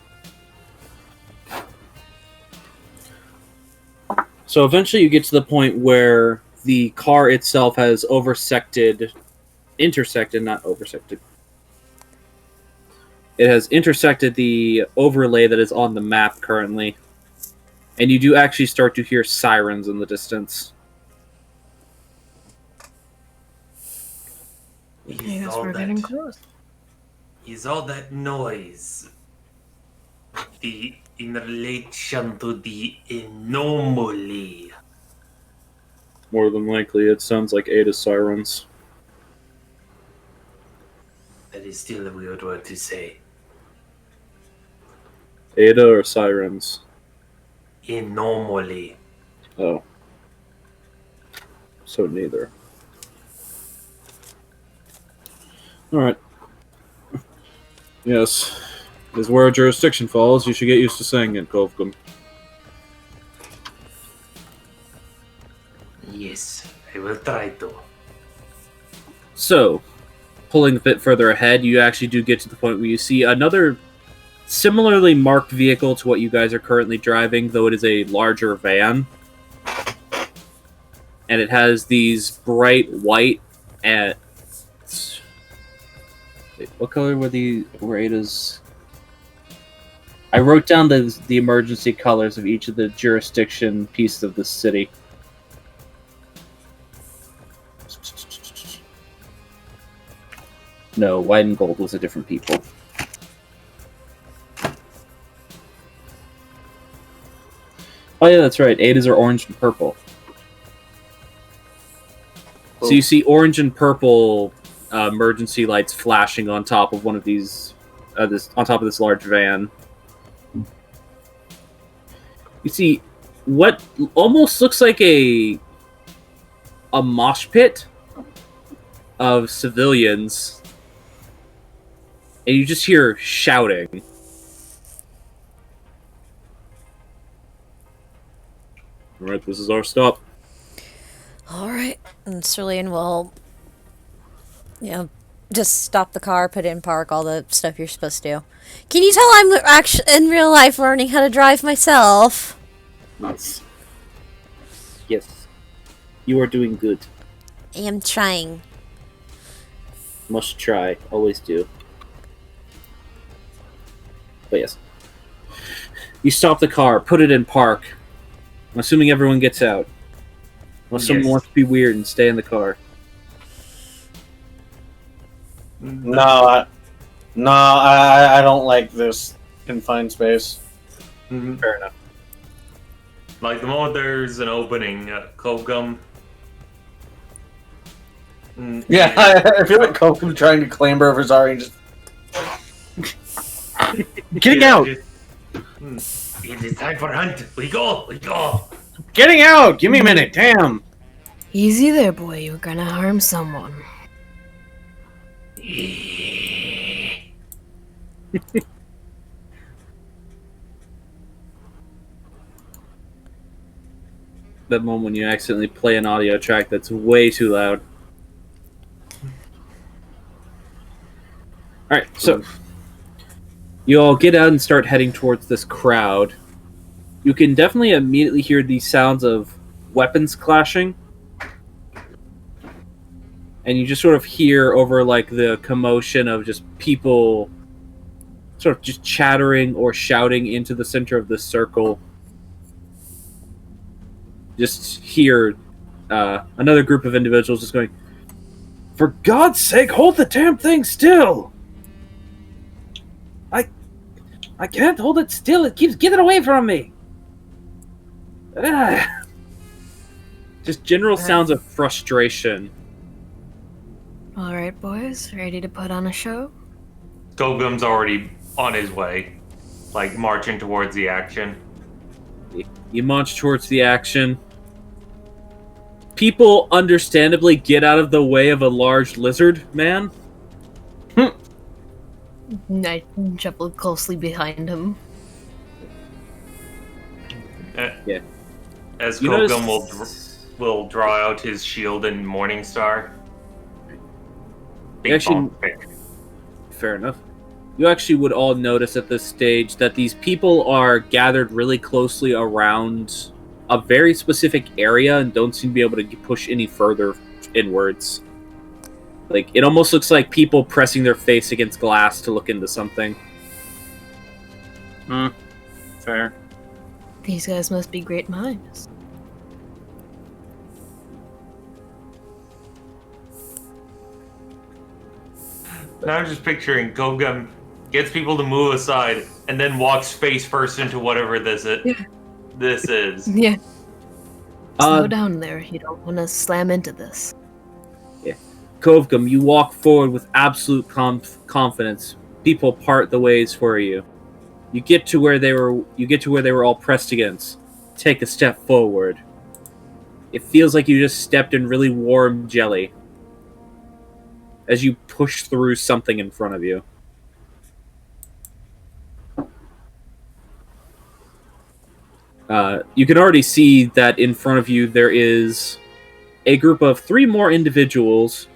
So eventually you get to the point where the car itself has intersected, not oversected. It has intersected the overlay that is on the map currently. And you do actually start to hear sirens in the distance. I guess we're getting close. Is all that noise in relation to the anomaly? More than likely, it sounds like Ada sirens. That is still a weird word to say. Ada or sirens? Anomaly. Oh. So neither. Alright. Yes. Is where jurisdiction falls. You should get used to saying it, Kovgum. Yes, I will try to. So, pulling a bit further ahead, you actually do get to the point where you see another similarly marked vehicle to what you guys are currently driving, though it is a larger van. And it has these bright white and... Wait, what color were Ada's? I wrote down the emergency colors of each of the jurisdiction pieces of the city. No, white and gold was a different people. Oh yeah, that's right. Ada's are orange and purple. So you see orange and purple emergency lights flashing on top of one of these, on top of this large van. You see what almost looks like a mosh pit of civilians, and you just hear shouting. All right, this is our stop. All right. And Cerulean will, just stop the car, put it in park, all the stuff you're supposed to do. Can you tell I'm actually in real life learning how to drive myself? Yes. Yes. You are doing good. I am trying. Must try. Always do. But yes. You stop the car, put it in park. I'm assuming everyone gets out. Unless someone wants to be weird and stay in the car. No, I don't like this confined space. Mm-hmm. Fair enough. Like the moment there's an opening, Kovgum. Yeah, I feel like Koku's trying to clamber over Zari and just... Getting out! It is time for hunt. We go. Getting out! Give me a minute, damn! Easy there, boy. You're gonna harm someone. That moment when you accidentally play an audio track that's way too loud. Alright, so you all get out and start heading towards this crowd. You can definitely immediately hear the sounds of weapons clashing. And you just sort of hear over like the commotion of just people sort of just chattering or shouting into the center of the circle. Just hear another group of individuals just going, "For God's sake, hold the damn thing still! I can't hold it still. It keeps getting away from me." Just general sounds of frustration. All right, boys, ready to put on a show? Gogum's already on his way, like marching towards the action. You march towards the action. People understandably get out of the way of a large lizard man. I shuffled closely behind him. Yeah. As You Gogum notice- will draw out his shield and Morningstar. You actually- Fair enough. You actually would all notice at this stage that these people are gathered really closely around a very specific area and don't seem to be able to push any further inwards. Like, it almost looks like people pressing their face against glass to look into something. Fair. These guys must be great minds. Now I'm just picturing Gogum gets people to move aside and then walks face first into whatever this is. Yeah. This is. Yeah. Slow Uh, down there. You don't want to slam into this. Kovgum, you walk forward with absolute confidence. People part the ways for you. You get to where they were all pressed against. Take a step forward. It feels like you just stepped in really warm jelly as you push through something in front of you. You can already see that in front of you there is a group of 3 more individuals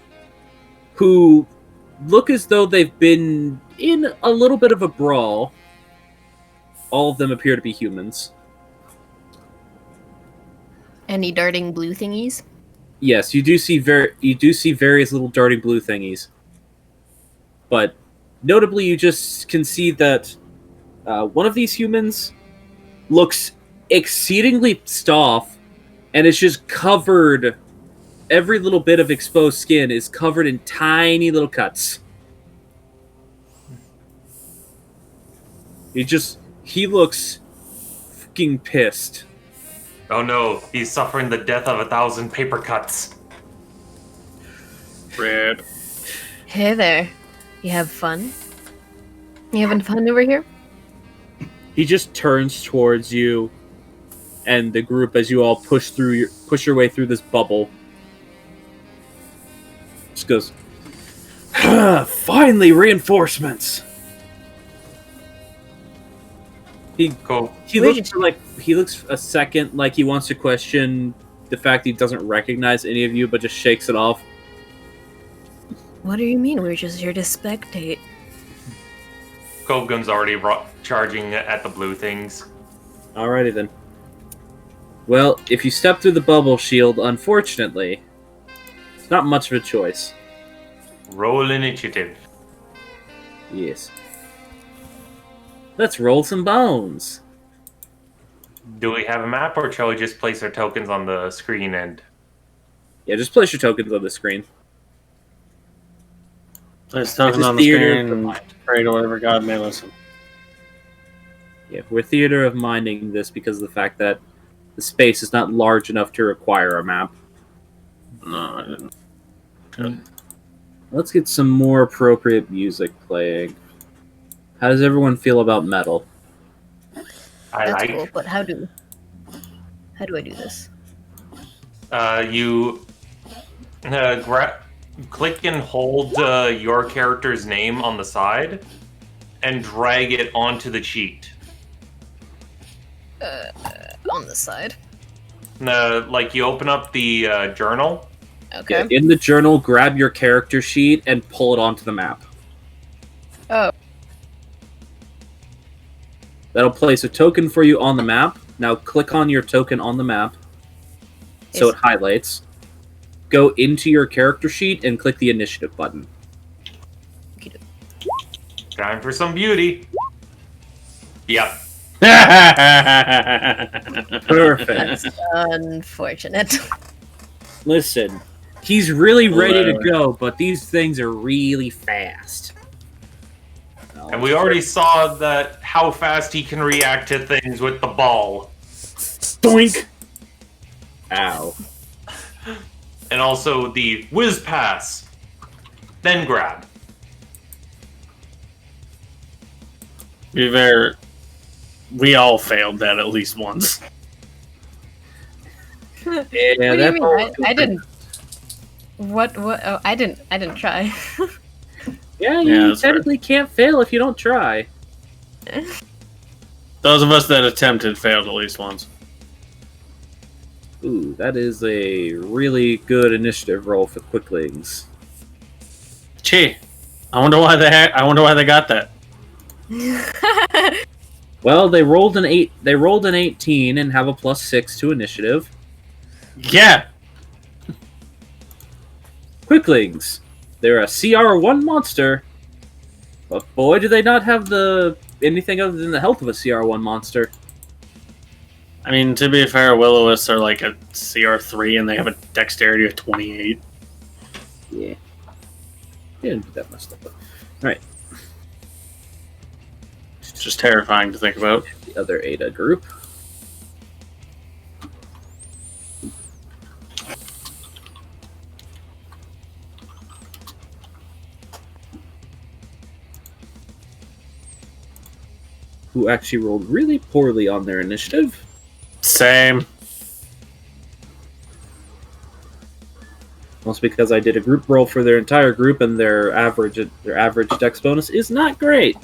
who look as though they've been in a little bit of a brawl. All of them appear to be humans. Any darting blue thingies? Yes, you do see various little darting blue thingies. But notably, you just can see that one of these humans looks exceedingly pissed off, and it's just covered. Every little bit of exposed skin is covered in tiny little cuts. He looks fucking pissed. Oh no, he's suffering the death of 1,000 paper cuts. Red. Hey there. You have fun? You having fun over here? He just turns towards you and the group as you all push your way through this bubble. Just goes, "Finally, reinforcements." Cool. He looks a second like he wants to question the fact he doesn't recognize any of you, but just shakes it off. What do you mean? We're just here to spectate. Gogum's already charging at the blue things. Alrighty then. Well, if you step through the bubble shield, unfortunately, it's not much of a choice. Roll initiative. Yes. Let's roll some bones. Do we have a map, or shall we just place our tokens on the screen and... Yeah, just place your tokens on the screen. There's something This is on the theater screen of the and mind. pray to whatever God may listen. Yeah, we're theater of minding this because of the fact that the space is not large enough to require a map. No, I didn't. Let's get some more appropriate music playing. How does everyone feel about metal? I That's like. cool, but how do I do this? You click and hold your character's name on the side and drag it onto the cheat. On the side. Like you open up the journal. Okay. Yeah, in the journal, grab your character sheet and pull it onto the map. Oh. That'll place a token for you on the map. Now click on your token on the map so Yes. it highlights. Go into your character sheet and click the initiative button. Time for some beauty. Yep. Perfect. That's unfortunate. Listen, he's really ready to Whatever. go, but these things are really fast. And we already saw that how fast he can react to things with the ball. Doink! Ow. And also the whiz pass. Then grab. Be fair, we all failed that at least once. Yeah, What do you that's mean? all- I didn't. What? Oh, I didn't try. Yeah, Yeah, you that's fair. technically can't fail if you don't try. Those of us that attempted failed at least once. Ooh, that is a really good initiative roll for Quicklings. Gee, I wonder why they got that. Well, they rolled an 8. They rolled an 18 and have a +6 to initiative. Yeah, Quicklings. They're a CR1 monster, but boy, do they not have anything other than the health of a CR1 monster. I mean, to be fair, Will-O-Wisps are like a CR3 and they have a dexterity of 28. Yeah. Didn't do that messed up. Alright, It's just terrifying to think about. the other Ada group. Who actually rolled really poorly on their initiative. Same. Mostly because I did a group roll for their entire group, and their average dex bonus is not great.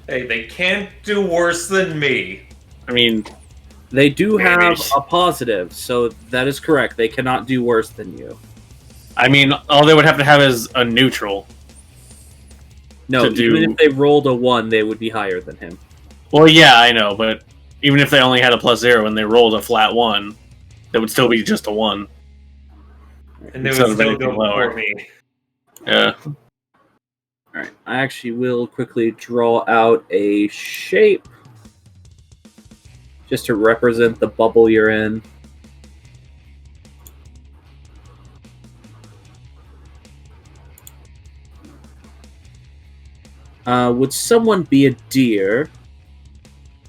Hey, they can't do worse than me. I mean, They do Maybe. have a positive, so that is correct. They cannot do worse than you. all they would have to have is a neutral. No, To do- even if they rolled a 1, they would be higher than him. Well, yeah, I know, but even if they only had a +0 and they rolled a flat 1, that would still be just a 1. And they Instead would of still anything go lower. before me. Yeah. Alright, I actually will quickly draw out a shape just to represent the bubble you're in. Would someone be a deer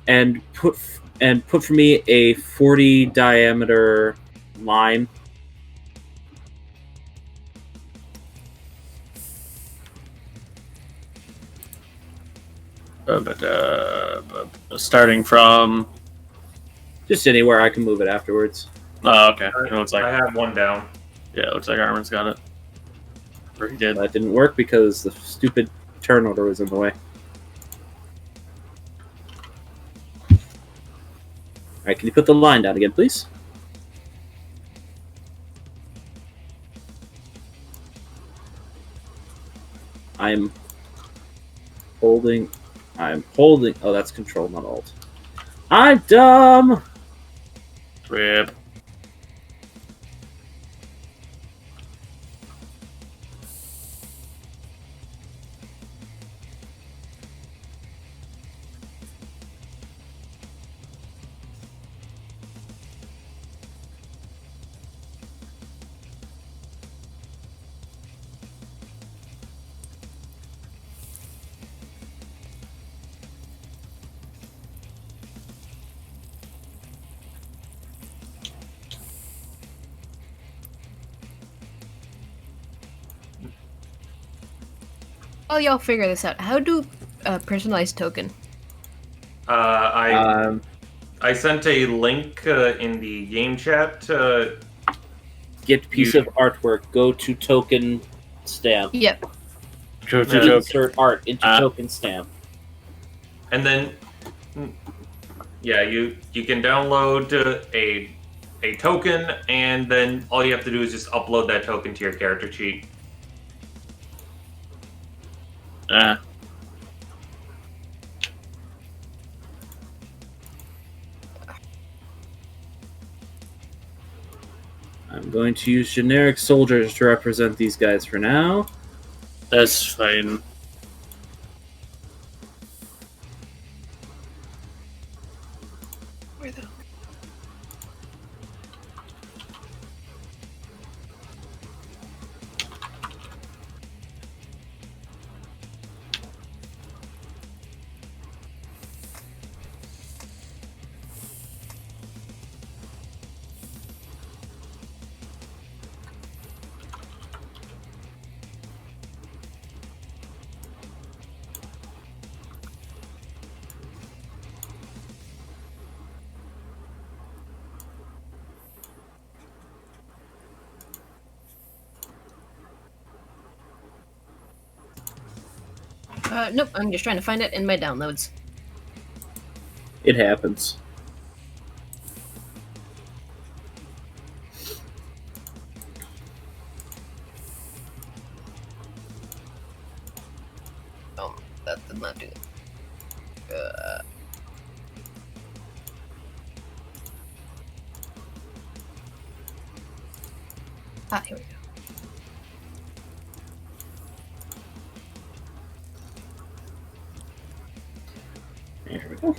and put for me a 40 diameter line? Starting from. Just anywhere I can move it afterwards. Oh, okay. It looks I like have one down. it looks like Armin's got it. Or he did. That didn't work because the stupid turn order was in the way. Alright, can you put the line down again, please? I'm holding. Oh, that's control, not alt. I'm dumb! Rip. Oh, y'all figure this out. How do personalized token? I sent a link in the game chat. Get piece of artwork. Go to token stamp. Yep. Go to Yeah. joke. Insert art into token stamp. And then, yeah, you can download a token, and then all you have to do is just upload that token to your character sheet. I'm going to use generic soldiers to represent these guys for now. That's fine. Nope, I'm just trying to find it in my downloads. It happens. That did not do it. Here we go. There we go.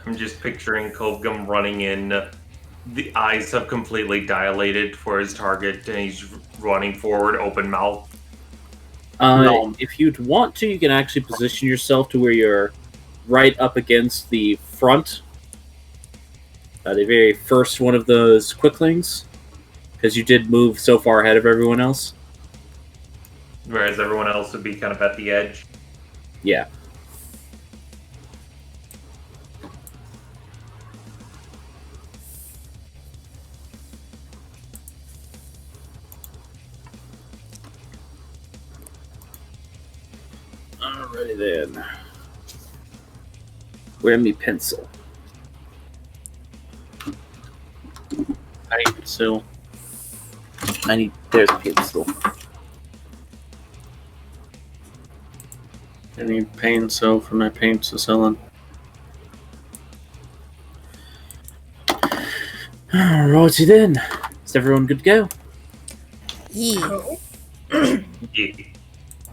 I'm just picturing Kovgum running in. The eyes have completely dilated for his target, and he's running forward, open mouth. If you'd want to, you can actually position yourself to where you're right up against the front, the very first one of those quicklings, because you did move so far ahead of everyone else. Whereas everyone else would be kind of at the edge. Yeah. Alrighty then. Where me pencil? I need pencil. There's a pencil. I need paint so for my paint to selling. Alrighty then. Is everyone good to go? Yeah. Yeah.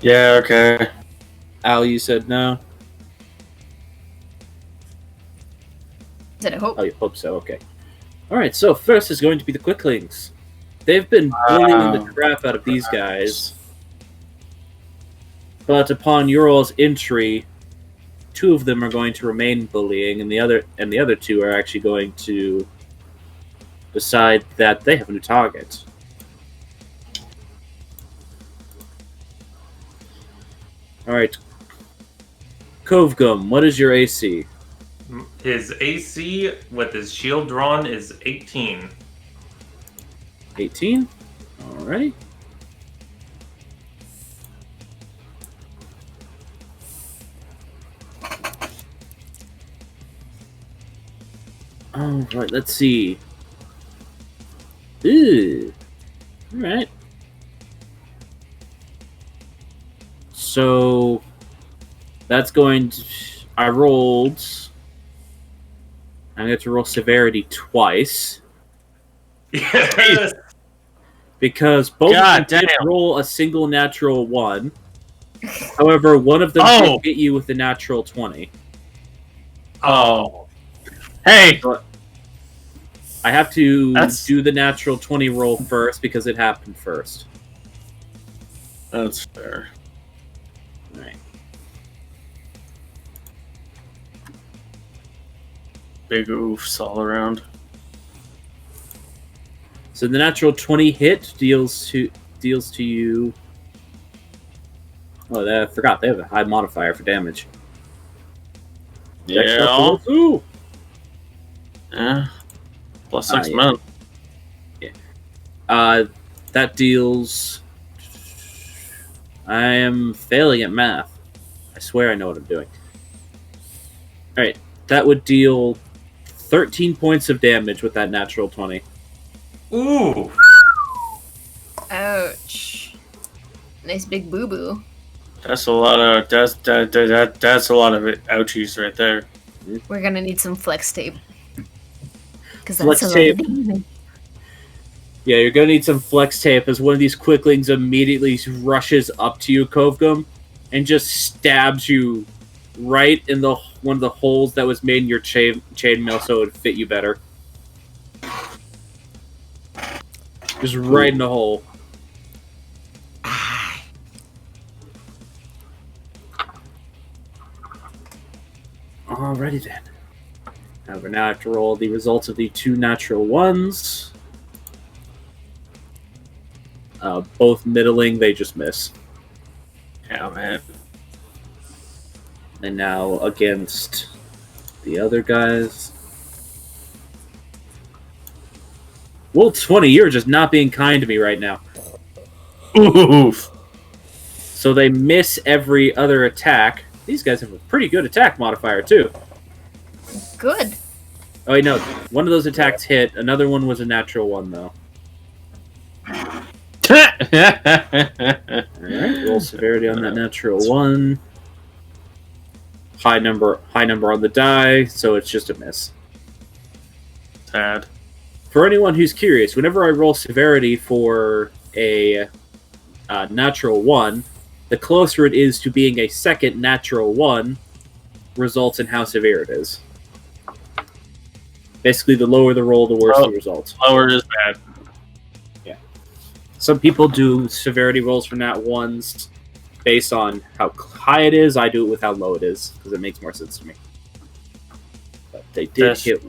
Yeah, okay. Al, you said no? Did I hope? Oh, you hope so, okay. Alright, so first is going to be the quicklings. They've been bullying the crap out of these guys. But upon your all's entry, 2 of them are going to remain bullying, and the other 2 are actually going to decide that they have a new target. Alright. Kovgum, what is your AC? His AC with his shield drawn is 18. 18? Alrighty. Alright, let's see. Ooh. Alright. So that's going to... I rolled... I'm going to roll severity twice. Yes. Because both God of them did damn. roll a single natural 1. However, one of them did hit you with a natural 20. Oh. Hey! I have to That's- do the natural 20 roll first because it happened first. That's fair. Alright. Big oofs all around. So the natural 20 hit deals to you. Oh, I forgot they have a high modifier for damage. Yeah. Ooh. Yeah. Plus 6 yeah. men. That deals. I am failing at math. I swear I know what I'm doing. Alright, that would deal 13 points of damage with that natural 20. Ooh. Ouch. Nice big boo boo. That's a lot of that's a lot of ouchies right there. We're gonna need some flex tape. Because Flex that's a tape. lot of damage. Yeah, you're gonna need some flex tape as one of these quicklings immediately rushes up to you, Kovgum, and just stabs you right in the one of the holes that was made in your chainmail so it would fit you better. Just right in the hole. Alrighty then. However, now I have to roll the results of the 2 natural 1s. Both middling, they just miss. Yeah, man. And now against the other guys. Well, 20, you're just not being kind to me right now. Oof. So they miss every other attack. These guys have a pretty good attack modifier, too. Good. Oh, wait, no. One of those attacks hit. Another one was a natural one, though. Alright, roll severity on that natural one. High number on the die, so it's just a miss. Sad. For anyone who's curious, whenever I roll severity for a natural one, the closer it is to being a second natural one results in how severe it is. Basically, the lower the roll, the worse the result. Lower is bad. Yeah. Some people do severity rolls for nat ones based on how high it is. I do it with how low it is, because it makes more sense to me. But they did hit...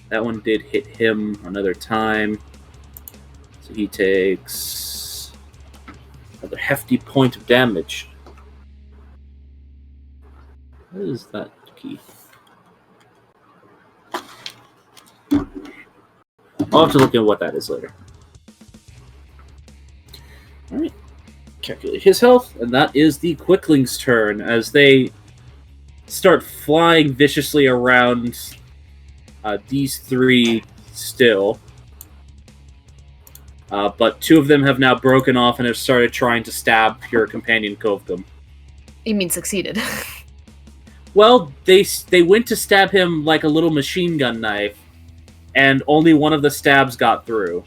That one did hit him another time. So he takes another hefty point of damage. What is that key? I'll have to look at what that is later. Alright. Calculate his health, and that is the Quickling's turn as they start flying viciously around these three still. But two of them have now broken off and have started trying to stab your companion Kovgum. You mean succeeded? Well, they went to stab him like a little machine gun knife, and only one of the stabs got through.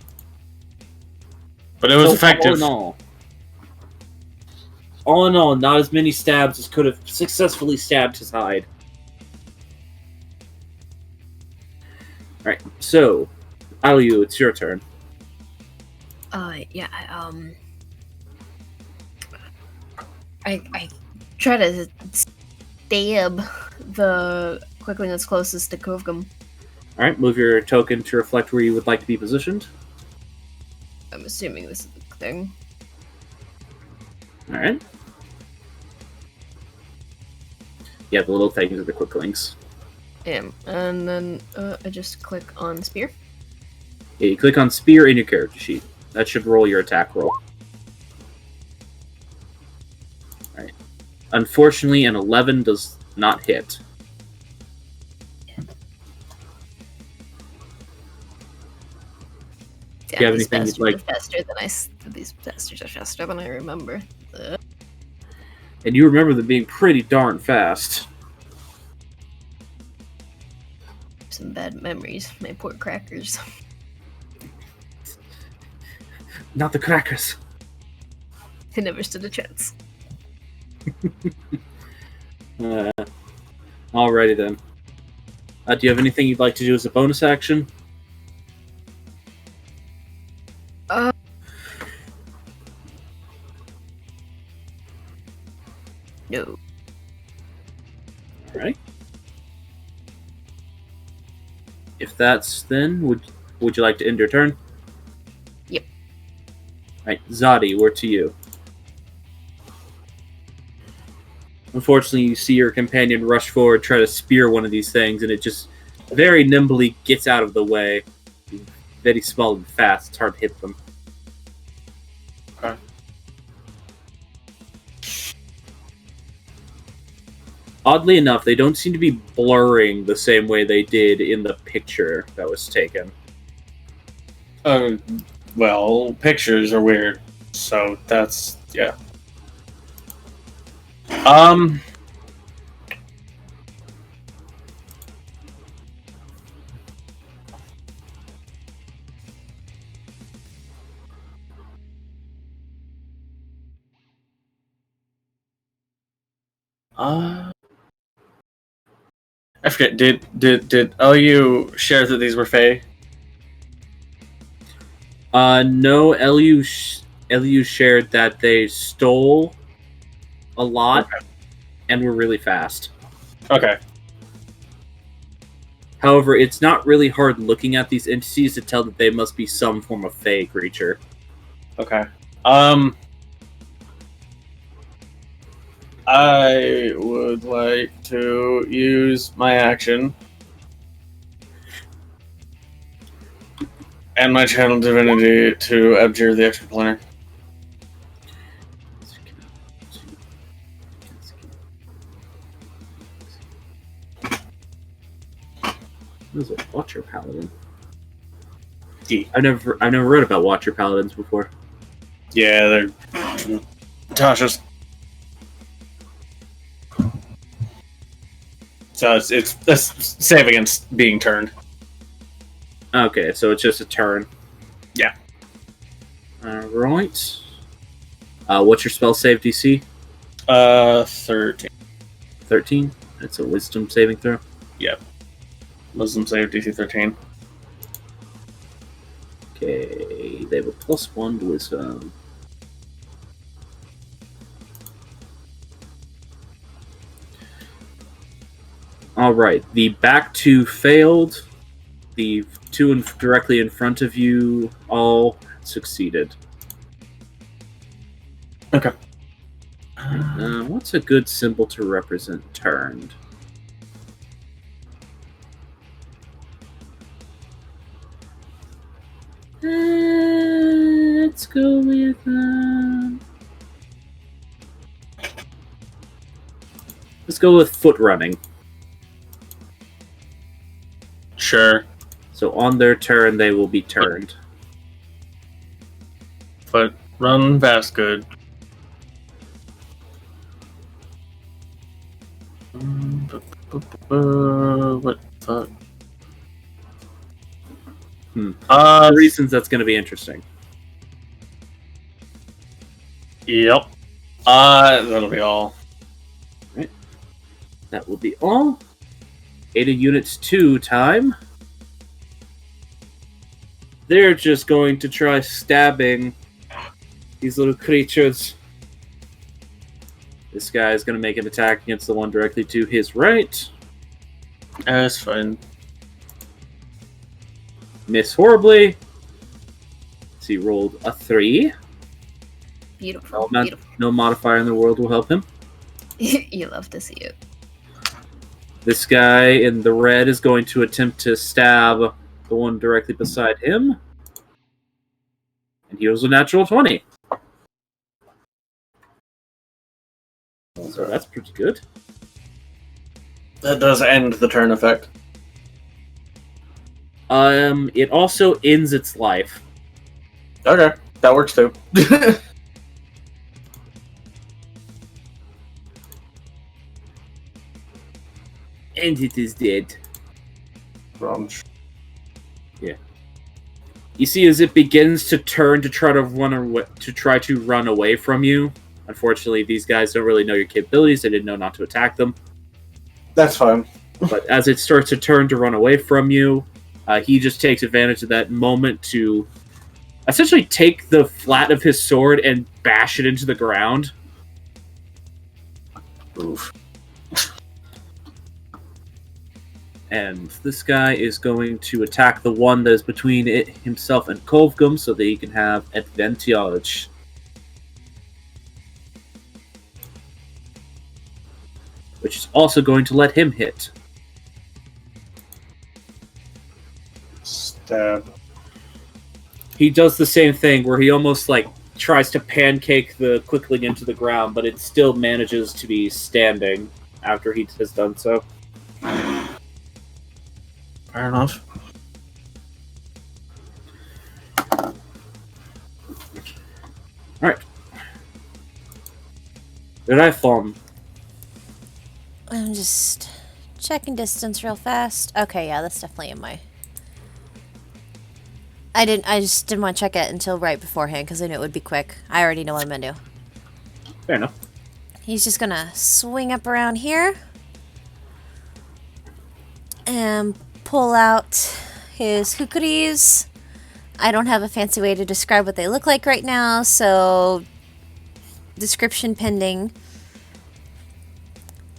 But it was effective. All in all, not as many stabs as could have successfully stabbed his hide. Alright, so, Aliu, it's your turn. Yeah, I try to stab the Quickling that's closest to Kovgum. Alright, move your token to reflect where you would like to be positioned. I'm assuming this is the thing. Alright. Yeah, the little things are the Quicklings. And then I just click on Spear. Yeah, you click on Spear in your character sheet. That should roll your attack roll. Alright. Unfortunately, an 11 does not hit. Yeah, Do you have these anything you'd bastards like? are faster than these bastards are faster than I remember. And you remember them being pretty darn fast. Some bad memories. My poor crackers. Not the crackers. I never stood a chance. Alrighty then. Do you have anything you'd like to do as a bonus action? No. Alright. If that's then, would you like to end your turn? Yep. Alright, Zadi, we're to you. Unfortunately, you see your companion rush forward, try to spear one of these things, and it just very nimbly gets out of the way. Very small and fast, it's hard to hit them. Okay. Oddly enough, they don't seem to be blurring the same way they did in the picture that was taken. Well, pictures are weird, so that's yeah. I forget. Did LU share that these were Fae? No, LU shared that they stole a lot and were really fast. Okay. However, it's not really hard looking at these entities to tell that they must be some form of Fae creature. Okay. I would like to use my action and my channel divinity to abjure the extraplanar. What is it? Watcher Paladin. D. I've never read about Watcher Paladins before. Yeah, they're Tasha's. So it's save against being turned. Okay, so it's just a turn. Yeah. Alright. What's your spell save DC? 13. 13? That's a wisdom saving throw. Yep. Wisdom save DC 13. Okay, they have a +1 to wisdom. Alright, the back two failed. The two directly in front of you all succeeded. Okay. What's a good symbol to represent turned? Let's go with let's go with foot running. Sure. So on their turn, they will be turned. But run fast good. What the fuck? For reasons that's going to be interesting. Yep. That'll be all. That will be all. Ada Units 2 time. They're just going to try stabbing these little creatures. This guy is going to make an attack against the one directly to his right. That's fine. Miss horribly. So he rolled a 3. Beautiful. Beautiful. No modifier in the world will help him. You love to see it. This guy in the red is going to attempt to stab the one directly beside him. And he was a natural 20. So that's pretty good. That does end the turn effect. It also ends its life. Okay, that works too. And it is dead. Crunch. Yeah. You see, as it begins to turn to try to run away from you. Unfortunately, these guys don't really know your capabilities. They didn't know not to attack them. That's fine. But as it starts to turn to run away from you, he just takes advantage of that moment to essentially take the flat of his sword and bash it into the ground. Oof. And this guy is going to attack the one that is between himself and Kovgum so that he can have advantage. Which is also going to let him hit. Stab. He does the same thing where he almost tries to pancake the Quickling into the ground, but it still manages to be standing after he has done so. Fair enough. Alright. Did I fall? I'm just checking distance real fast. Okay, yeah, that's definitely in my... I just didn't want to check it until right beforehand because I knew it would be quick. I already know what I'm gonna do. Fair enough. He's just gonna swing up around here and pull out his kukris. I don't have a fancy way to describe what they look like right now, so description pending.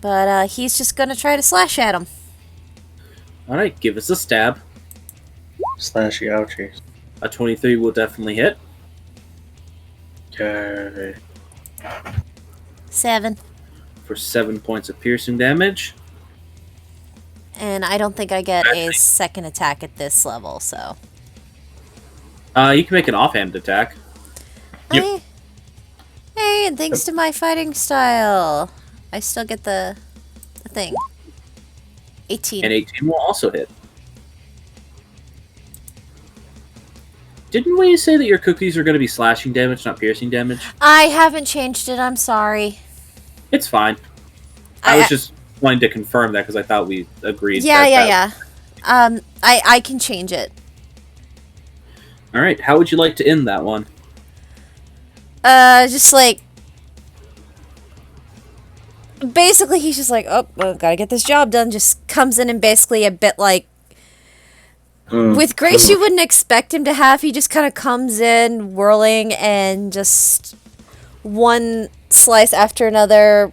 But he's just gonna try to slash at him. Alright, give us a stab. Slashy ouchies. A 23 will definitely hit. Okay. 7. for 7 points of piercing damage. And I don't think I get a second attack at this level, so. You can make an offhand attack. Yep. Hey, and thanks to my fighting style, I still get the thing. 18. And 18 will also hit. Didn't we say that your cookies are going to be slashing damage, not piercing damage? I haven't changed it, I'm sorry. It's fine. I was just wanting to confirm that because I thought we agreed. Yeah. I can change it. All right. How would you like to end that one? Just like. Basically, he's just like, oh, well, gotta get this job done. Just comes in and basically a bit like. With grace, you wouldn't expect him to have. He just kind of comes in, whirling, and just one slice after another,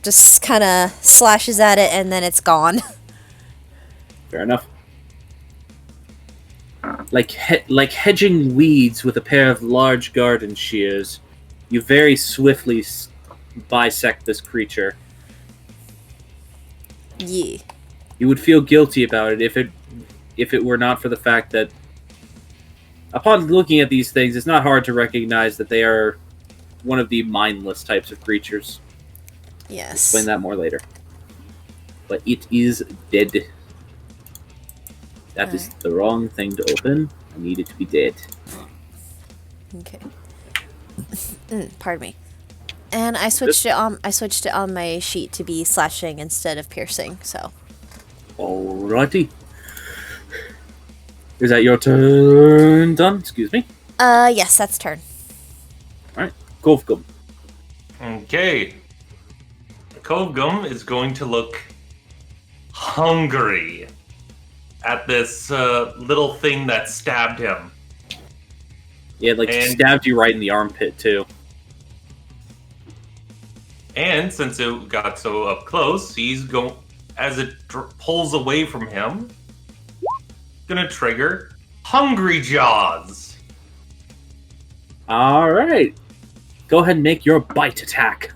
just kind of slashes at it, and then it's gone. Fair enough. Like hedging weeds with a pair of large garden shears, you very swiftly bisect this creature. Yeah. You would feel guilty about it if it were not for the fact that, upon looking at these things, it's not hard to recognize that they are one of the mindless types of creatures. Yes. Explain that more later. But it is dead. That is the wrong thing to open. I need it to be dead. Okay. Pardon me. And I switched it on. I switched it on my sheet to be slashing instead of piercing. So. Alrighty. Is that your turn done? Excuse me. Yes, that's turn. Alright. Kovgum. Okay. Kovgum is going to look hungry at this little thing that stabbed him. Yeah, stabbed you right in the armpit, too. And since it got so up close, he's going, as it pulls away from him, gonna trigger Hungry Jaws. Alright. Go ahead and make your bite attack.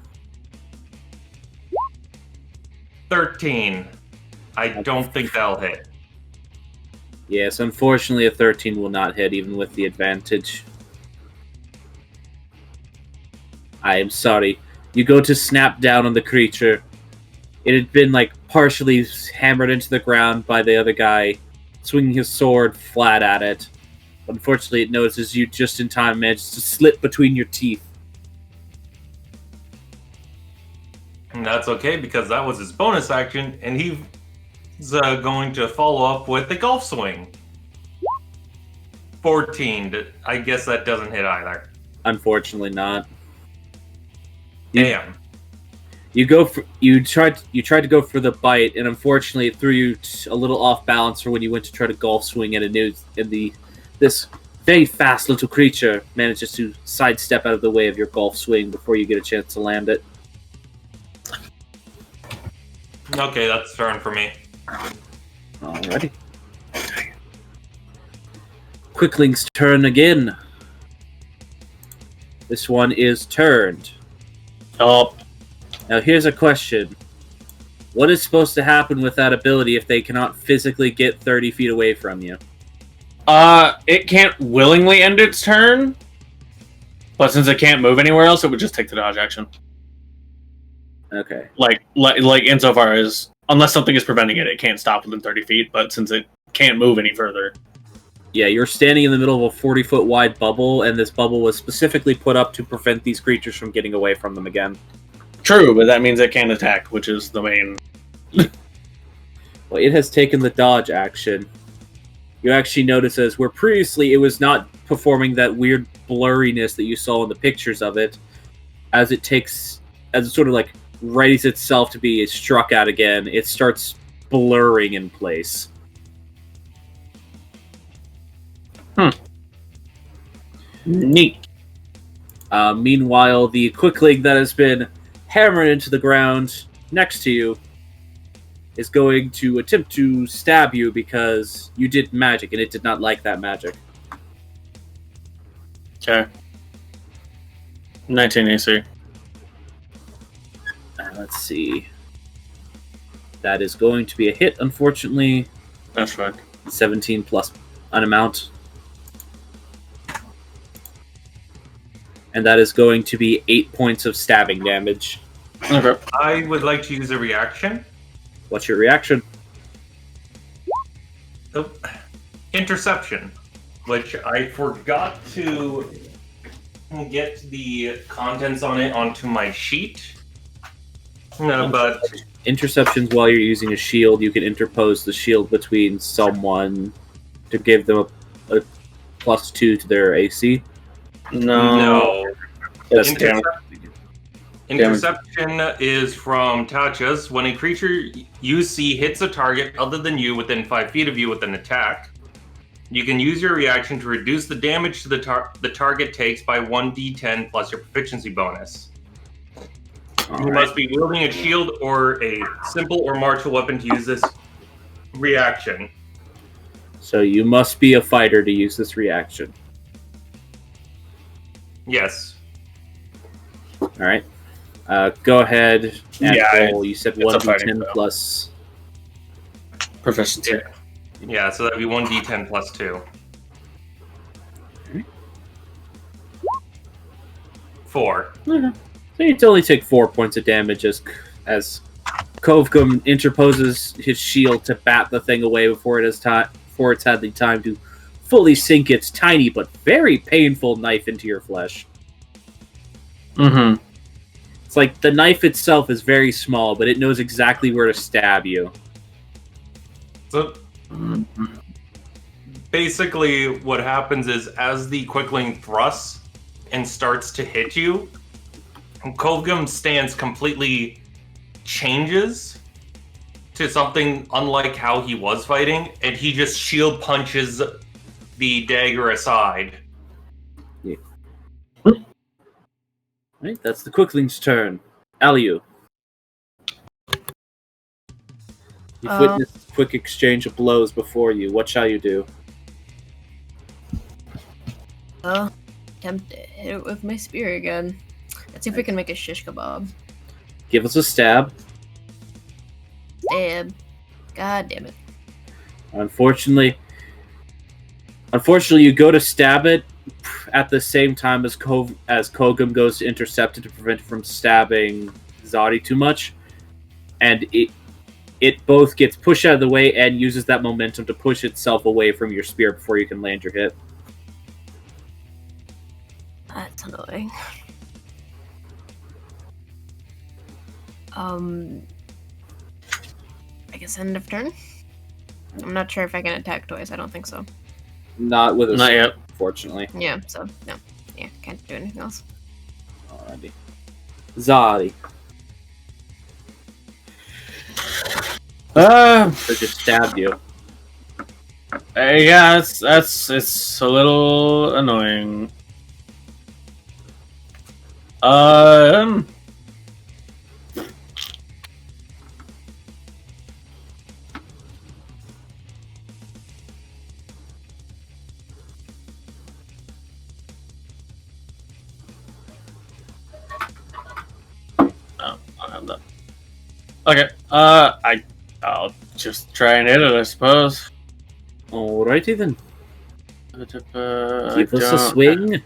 13. I don't think that'll hit. Yes, unfortunately a 13 will not hit, even with the advantage. I am sorry. You go to snap down on the creature. It had been, partially hammered into the ground by the other guy, swinging his sword flat at it. Unfortunately, it notices you just in time, manages to slip between your teeth. And that's okay, because that was his bonus action, and he's going to follow up with the golf swing. 14. I guess that doesn't hit either. Unfortunately not. Damn. You tried to go for the bite, and unfortunately it threw you a little off balance for when you went to try to golf swing at this very fast little creature manages to sidestep out of the way of your golf swing before you get a chance to land it. Okay, that's turn for me. Alrighty. Quickling's turn again. This one is turned. Oh. Now here's a question. What is supposed to happen with that ability if they cannot physically get 30 feet away from you? It can't willingly end its turn, but since it can't move anywhere else, it would just take the dodge action. Okay. Like insofar as, unless something is preventing it, it can't stop within 30 feet, but since it can't move any further. Yeah, you're standing in the middle of a 40-foot wide bubble, and this bubble was specifically put up to prevent these creatures from getting away from them again. True, but that means it can't attack, which is the main... Well, it has taken the dodge action. You actually notice as where previously it was not performing that weird blurriness that you saw in the pictures of it, as it sort of readies itself to be struck at again, it starts blurring in place. Neat. Meanwhile, the Quickling that has been hammered into the ground next to you is going to attempt to stab you because you did magic and it did not like that magic. Okay. 19 AC. Let's see. That is going to be a hit, unfortunately. That's fine. 17 plus an amount. And that is going to be 8 points of stabbing damage. Okay. I would like to use a reaction. What's your reaction? Oh, interception, which I forgot to get the contents on it onto my sheet. No, but Interceptions, while you're using a shield, you can interpose the shield between someone to give them a +2 to their AC. no. That's Intercept- damage. Interception is from Tachas. When a creature you see hits a target other than you within 5 feet of you with an attack, you can use your reaction to reduce the damage to the target takes by 1d10 plus your proficiency bonus. You must be wielding a shield or a simple or martial weapon to use this reaction. So you must be a fighter to use this reaction. Yes. All right. Go ahead and Yeah, roll. You said it's a fighting 1d10 spell. plus. Proficiency. Yeah, so that'd be 1d10 plus 2. 4. So you only take 4 points of damage as Kovgum interposes his shield to bat the thing away before it's had the time to fully sink its tiny but very painful knife into your flesh. Mm-hmm. It's like the knife itself is very small, but it knows exactly where to stab you. So basically what happens is as the Quickling thrusts and starts to hit you, Kovgum's stance completely changes to something unlike how he was fighting, and he just shield punches the dagger aside. Right, that's the Quickling's turn. Aliu. You've witnessed a quick exchange of blows before you. What shall you do? Attempt to hit it with my spear again. Let's see if we can make a shish kebab. Give us a stab. Stab. God damn it. Unfortunately, you go to stab it at the same time as Kogum goes to intercept it to prevent it from stabbing Zadi too much, and it both gets pushed out of the way and uses that momentum to push itself away from your spear before you can land your hit. That's annoying. I guess end of turn. I'm not sure if I can attack twice. I don't think so. Not with a Not yet. Fortunately. Yeah, so no. Yeah, can't do anything else. Alrighty. Zadi. They just stabbed you. Yeah, it's a little annoying. I don't have that. Okay. I'll just try and hit it, I suppose. Alrighty then. I Give us a don't- swing.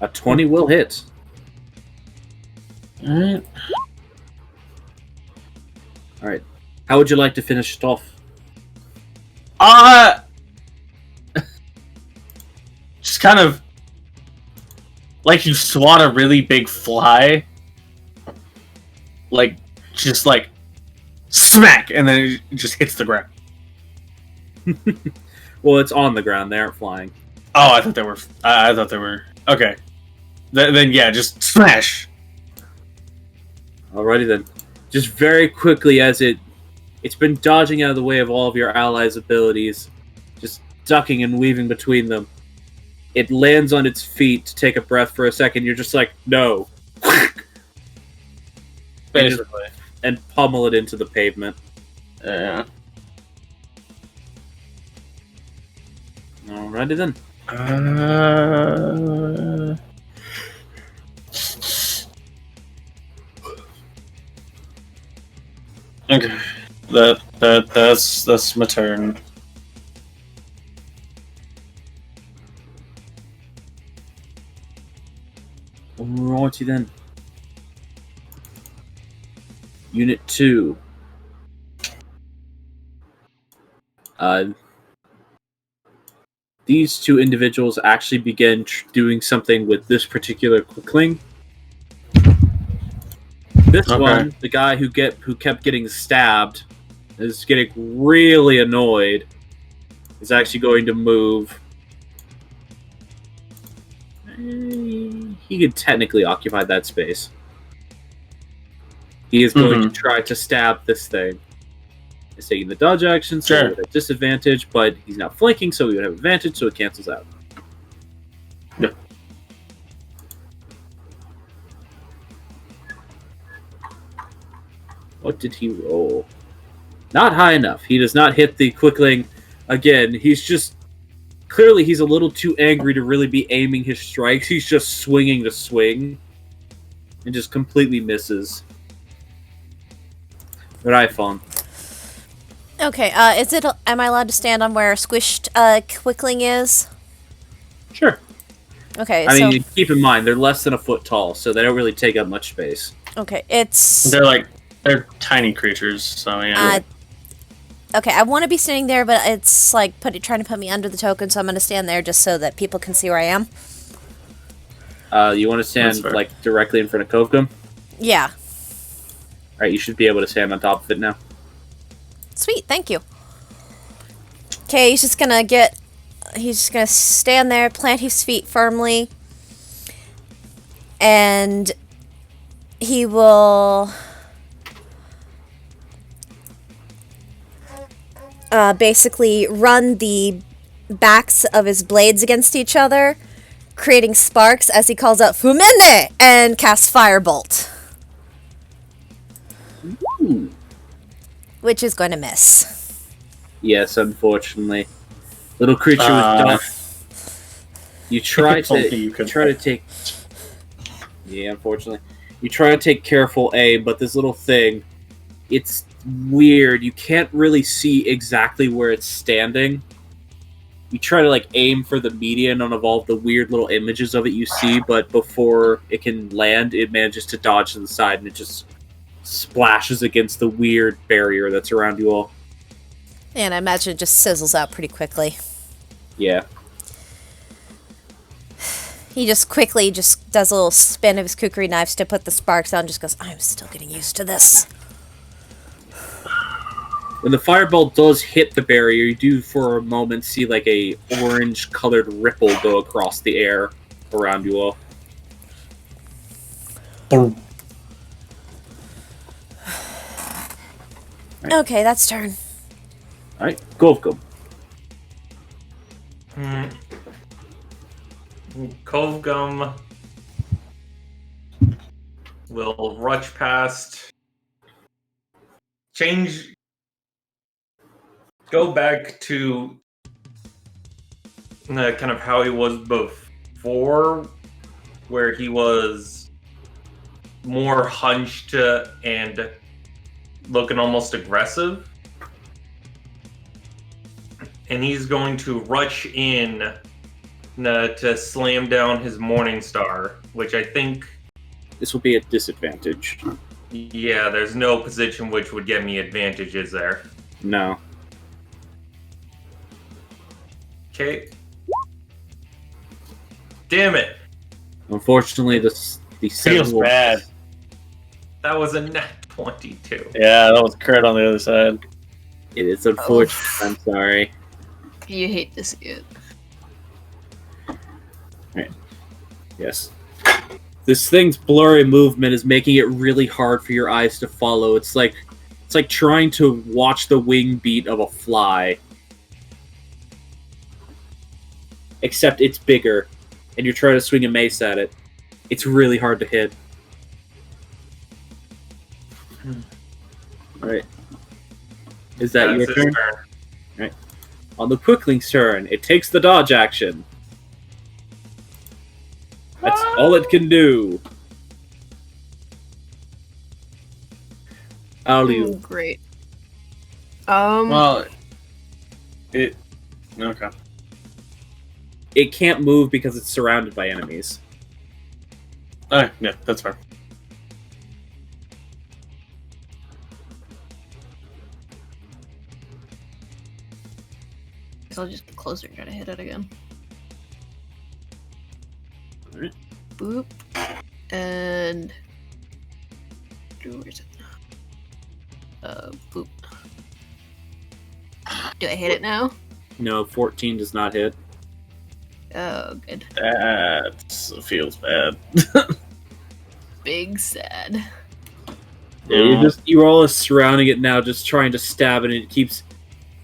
A 20 will hit. Alright. Alright. How would you like to finish it off? Just kind of like you swat a really big fly, like just like smack, and then it just hits the ground. Well, it's on the ground. They aren't flying. Oh, I thought they were. I thought they were. Okay. Then yeah, just smash. Alrighty then. Just very quickly, as it's been dodging out of the way of all of your allies' abilities, just ducking and weaving between them. It lands on its feet to take a breath for a second. You're just like, no. Basically. And pummel it into the pavement. Yeah. Alrighty then. Okay. That's my turn. Alrighty then. Unit 2. These two individuals actually begin doing something with this particular quickling. This one, the guy who kept getting stabbed, is getting really annoyed. Is actually going to move. He could technically occupy that space. He is going to try to stab this thing. He's taking the dodge action, so he would have disadvantage, but he's not flanking, so he would have advantage, so it cancels out. Yeah. What did he roll? Not high enough. He does not hit the quickling. Again, he's just... Clearly, he's a little too angry to really be aiming his strikes. He's just swinging to swing. And just completely misses. Raifon. Okay, am I allowed to stand on where Squished Quickling is? Sure. Okay, I mean, keep in mind, they're less than a foot tall, so they don't really take up much space. Okay, it's... They're tiny creatures, so yeah. Okay, I want to be standing there, but it's like trying to put me under the token, so I'm going to stand there just so that people can see where I am. You want to stand, like, directly in front of Kovgum? Yeah. Alright, you should be able to stand on top of it now. Sweet, thank you. Okay, he's just gonna stand there, plant his feet firmly, and he will basically run the backs of his blades against each other, creating sparks as he calls out Fumene and casts Firebolt. Ooh. Which is going to miss. Yes, unfortunately. Little creature with dust. You try to take... Yeah, unfortunately. You try to take careful aim, but this little thing, it's weird. You can't really see exactly where it's standing. You try to, like, aim for the median on of all the weird little images of it you see, but before it can land, it manages to dodge to the side, and it just splashes against the weird barrier that's around you all. And I imagine it just sizzles out pretty quickly. Yeah. He just quickly does a little spin of his kukri knives to put the sparks on and just goes, I'm still getting used to this. When the fireball does hit the barrier, you do for a moment see like a orange-colored ripple go across the air around you all. Boom. Right. Okay, that's turn. Alright, Kovgum. Kovgum will rush past. Go back to kind of how he was before, where he was more hunched and looking almost aggressive. And he's going to rush in to slam down his Morningstar, which I think... This will be a disadvantage. Yeah, there's no position which would get me advantages there. No. Okay. Damn it! Unfortunately, the Feels bad. That was a net 22. Yeah, that was crit on the other side. It is unfortunate. I'm sorry. You hate to see it. Right. Yes. This thing's blurry movement is making it really hard for your eyes to follow. It's like trying to watch the wing beat of a fly. Except it's bigger, and you're trying to swing a mace at it. It's really hard to hit. Alright. Is that your turn? Right. On the Quickling's turn, it takes the dodge action. That's all it can do. I'll you. Great. Well, it. Okay. It can't move because it's surrounded by enemies. Yeah, that's fair. I'll just get closer and try to hit it again. Alright. Boop. And... Where is it? Boop. Do I hit it now? No, 14 does not hit. Oh, good. That feels bad. Big sad. Yeah, you're all surrounding it now, just trying to stab it, and it keeps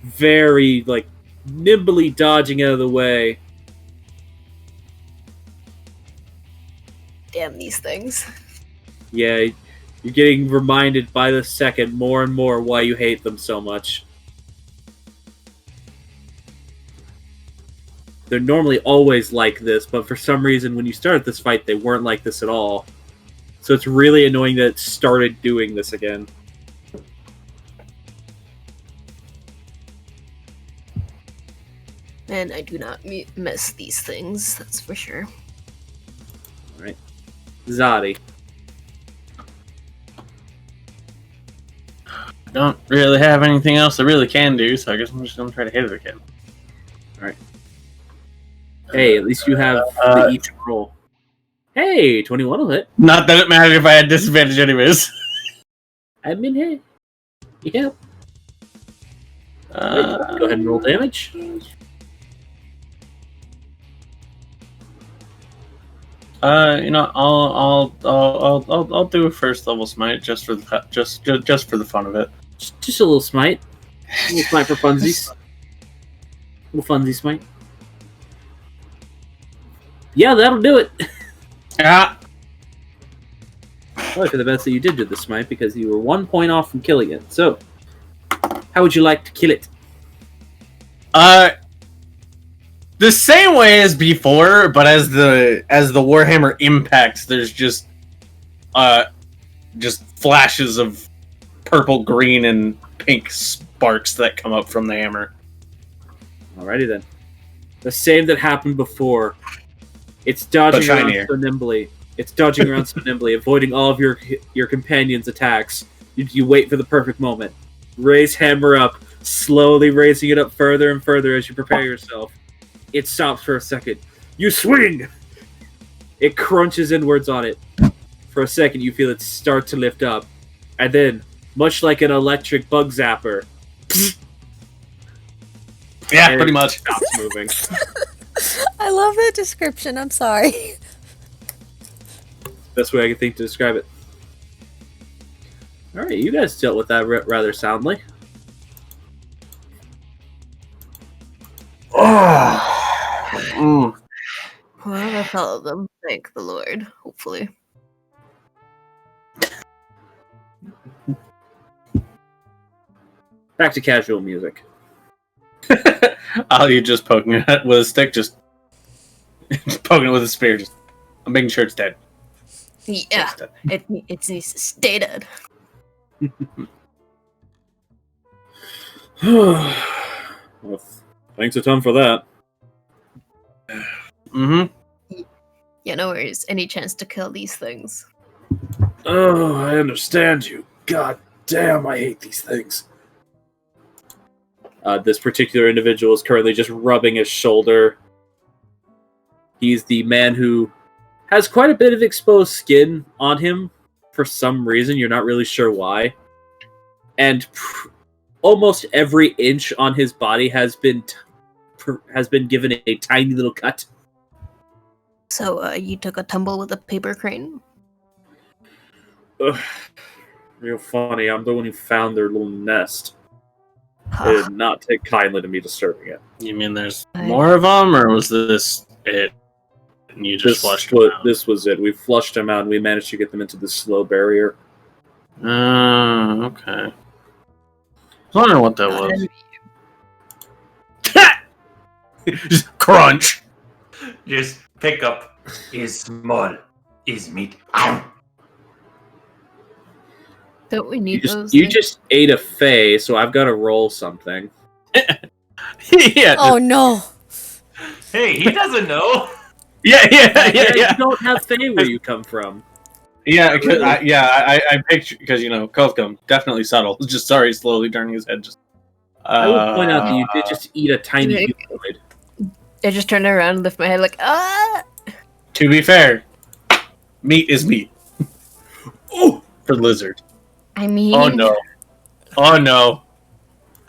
very, like, nimbly dodging out of the way. Damn these things. Yeah, you're getting reminded by the second more and more why you hate them so much. They're normally always like this, but for some reason when you started this fight, they weren't like this at all. So it's really annoying that it started doing this again. And I do not miss these things, that's for sure. Alright. Zadi. Don't really have anything else I really can do, so I guess I'm just gonna try to hit it again. Alright. Hey, at least you have the each roll. Hey, 21 will hit. Not that it mattered if I had disadvantage anyways. I mean, hey. Yeah. Go ahead and roll damage. I'll do a first level smite just for the fun of it. Just a little smite. A little smite for funsies. A little funsy smite. Yeah, that'll do it. Yeah. Probably for the best that you did do the smite because you were 1 point off from killing it. So, how would you like to kill it? The same way as before, but as the Warhammer impacts, there's just flashes of purple, green, and pink sparks that come up from the hammer. Alrighty then. The same that happened before. It's dodging around so nimbly. It's dodging around so nimbly, avoiding all of your companions' attacks. You wait for the perfect moment. Raise hammer up, slowly raising it up further and further as you prepare yourself. It stops for a second. You swing! It crunches inwards on it. For a second, you feel it start to lift up. And then, much like an electric bug zapper, yeah, pretty much. Stops moving. I love that description. I'm sorry. Best way I can think to describe it. Alright, you guys dealt with that rather soundly. Well, that's all of them. Thank the Lord, hopefully. Back to casual music. Ali just poking it with a stick, just poking it with a spear. Just, I'm making sure it's dead. Yeah, it needs to stay dead. Well, thanks a ton for that. Mm-hmm. Yeah, no worries. Any chance to kill these things? Oh, I understand you. God damn, I hate these things. This particular individual is currently just rubbing his shoulder. He's the man who has quite a bit of exposed skin on him for some reason. You're not really sure why. And almost every inch on his body has been given a tiny little cut. So, you took a tumble with a paper crane? Ugh, real funny. I'm the one who found their little nest. They did not take kindly to me disturbing it. You mean there's more of them, or was this it? And you just flushed them out? This was it. We flushed them out, and we managed to get them into the slow barrier. Okay. I was wondering what that was. Just crunch. Just pick up. Is small. Is meat. Don't we need those? You things? just ate a Fey, so I've got to roll something. Yeah. Oh no. Hey, he doesn't know. Yeah. You don't have Fey where you come from. Yeah, I picture because Kovkum definitely subtle. Just sorry, slowly turning his head. Just I would point out that you did just eat a tiny Nick. humanoid. I just turn around and lift my head like, ah! to be fair, meat is meat. Oh, For lizard. I mean... Oh no. Oh no.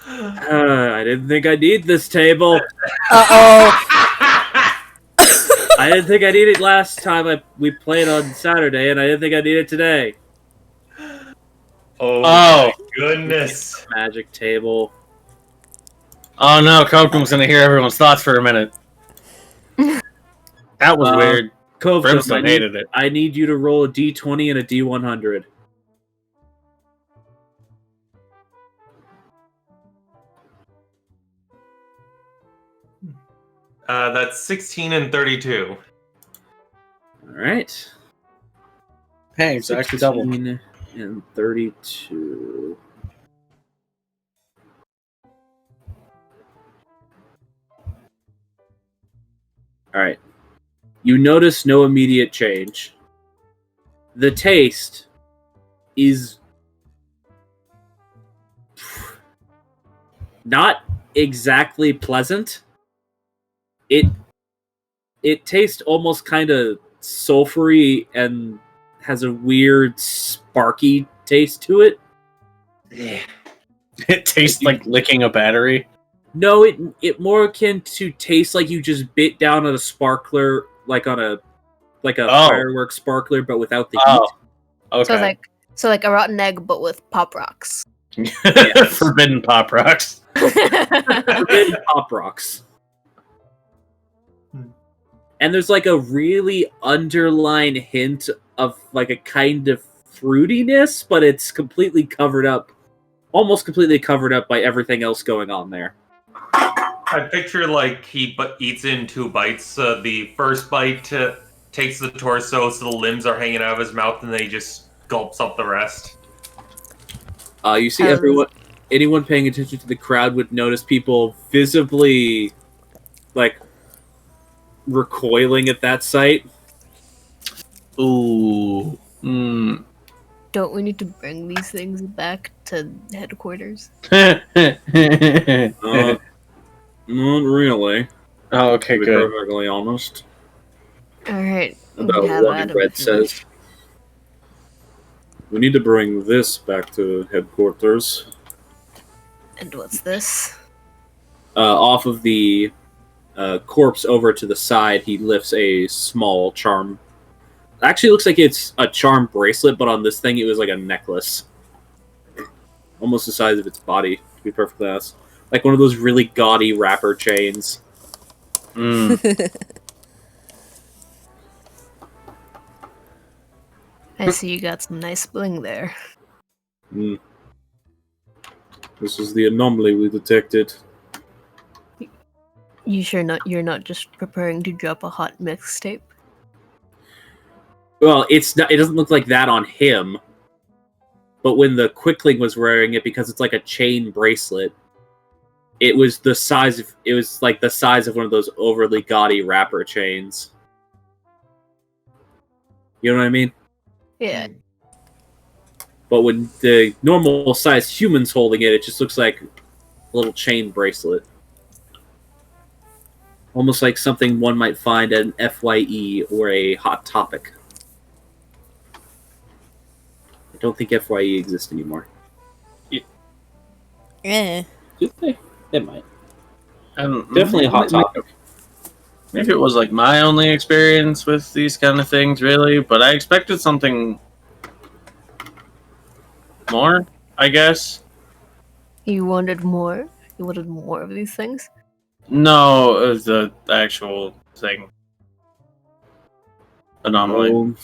I didn't think I'd need this table. Uh-oh. I didn't think I'd eat it last time we played on Saturday, and I didn't think I'd eat it today. Oh, Oh. my goodness. Magic table. Oh no, Kovkum's gonna hear everyone's thoughts for a minute. That was weird. Kovkum, Brimstone hated it. I need you to roll a D20 and a D100. That's 16 and 32. All right. Hey, it's actually double. 16 and 32. All right. You notice no immediate change. The taste is not exactly pleasant. It tastes almost kind of sulfury and has a weird sparky taste to it. It tastes like licking a battery. No, it more akin to taste like you just bit down on a sparkler, like on a fireworks sparkler, but without the heat. Oh, okay. So like a rotten egg, but with Pop Rocks. Forbidden Pop Rocks. Forbidden Pop Rocks. And there's like a really underlying hint of like a kind of fruitiness, but it's completely covered up, almost completely covered up by everything else going on there. I picture like he eats in 2 bites. The first bite takes the torso, so the limbs are hanging out of his mouth, and then he just gulps up the rest. You see anyone paying attention to the crowd would notice people visibly, like, recoiling at that sight. Ooh. Don't we need to bring these things back to headquarters? Not really. Oh, okay, To be good. perfectly honest. Alright. About what Red says. We need to bring this back to headquarters. And what's this? Off of the corpse over to the side, he lifts a small charm. Actually, looks like it's a charm bracelet, but on this thing, it was like a necklace. Almost the size of its body, to be perfectly honest. Like one of those really gaudy wrapper chains. I see you got some nice bling there. This is the anomaly we detected. You sure you're not just preparing to drop a hot mixtape? Well, it doesn't look like that on him. But when the Quickling was wearing it, because it's like a chain bracelet, it was like the size of one of those overly gaudy wrapper chains. You know what I mean? Yeah. But when the normal sized human's holding it, it just looks like a little chain bracelet. Almost like something one might find at an FYE or a Hot Topic. I don't think FYE exists anymore. Eh. Do they? It might. Definitely Definitely a Hot Topic. Maybe it was like my only experience with these kind of things, really, but I expected something more, I guess. You wanted more? You wanted more of these things? No, the actual thing. Anomaly.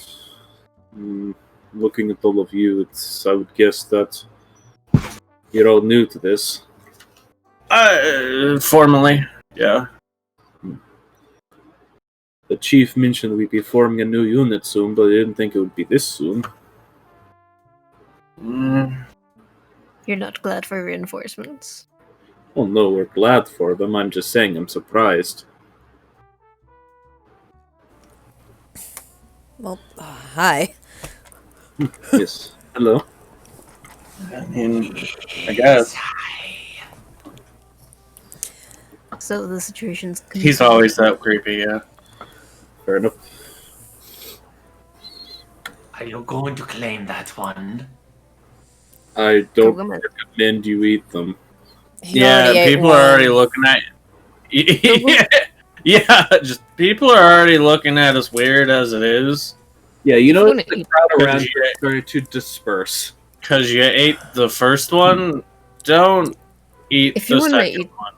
Looking at all of you, I would guess that you're all new to this. Formally, yeah. The chief mentioned we'd be forming a new unit soon, but I didn't think it would be this soon. You're not glad for reinforcements? Well, no, we're glad for them. I'm just saying I'm surprised. Well, hi. Yes. Hello. I mean, I guess. So the situation's... He's always that creepy, yeah. Fair enough. Are you going to claim that one? I don't Government. recommend you eat them. He Yeah, already ate people are already one. looking at. Yeah, just people are already looking at us weird as it is Yeah, you know, Wanna the eat- crowd around Because you is starting to disperse. because you ate the first one. Don't eat If you the wanna second eat- one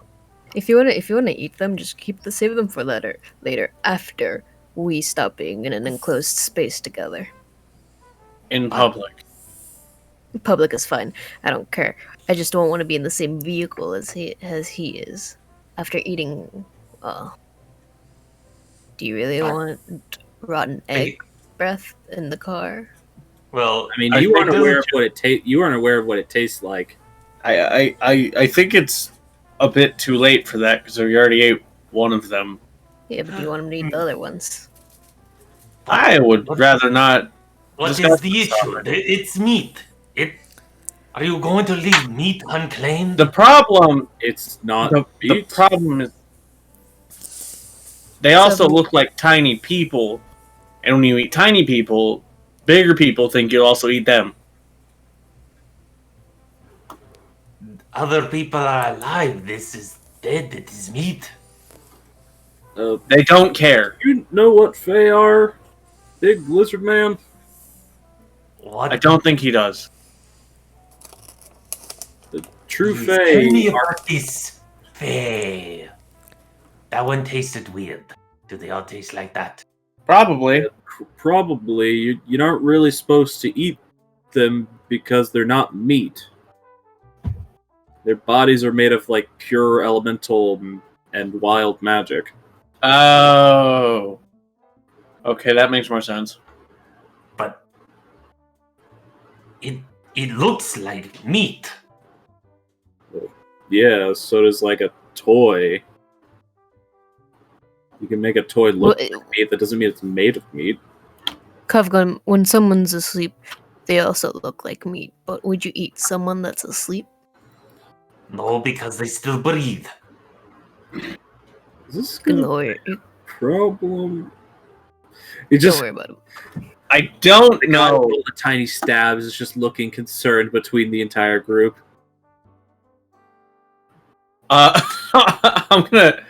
If you wanna eat them, just save them for later after we stop being in an enclosed space together. in public. Public is fine. I don't care. I just don't want to be in the same vehicle as he is after eating. Do you really want rotten egg breath in the car? Well, I mean, I you think aren't this aware is of what it You aren't aware of what it tastes like. I think it's a bit too late for that because we already ate one of them. Yeah, but do you want him to eat the other ones? I would rather not. What Discuss is the this issue? already. It's meat. Are you going to leave meat unclaimed? The problem. It's not The meat. problem is they also So- look like tiny people, and when you eat tiny people, bigger people think you'll also eat them. Other people are alive. This is dead. It is meat. They don't care. You know what Fae are? Big lizard man? What? I don't think he does. True Please Fae Tell me are about this Fae. That one tasted weird. Do they all taste like that? Probably. probably you aren't really supposed to eat them because they're not meat. Their bodies are made of like pure elemental and wild magic. Oh. Okay, that makes more sense. But it looks like meat. Yeah, so does like a toy. You can make a toy look Well, like meat. That doesn't mean it's made of meat. Kavgun, when someone's asleep, they also look like meat. But would you eat someone that's asleep? No, because they still breathe. Is this Good gonna lord, be a problem? You don't just worry about it. I don't the guy know. with all the tiny stabs is just looking concerned between the entire group. I'm gonna.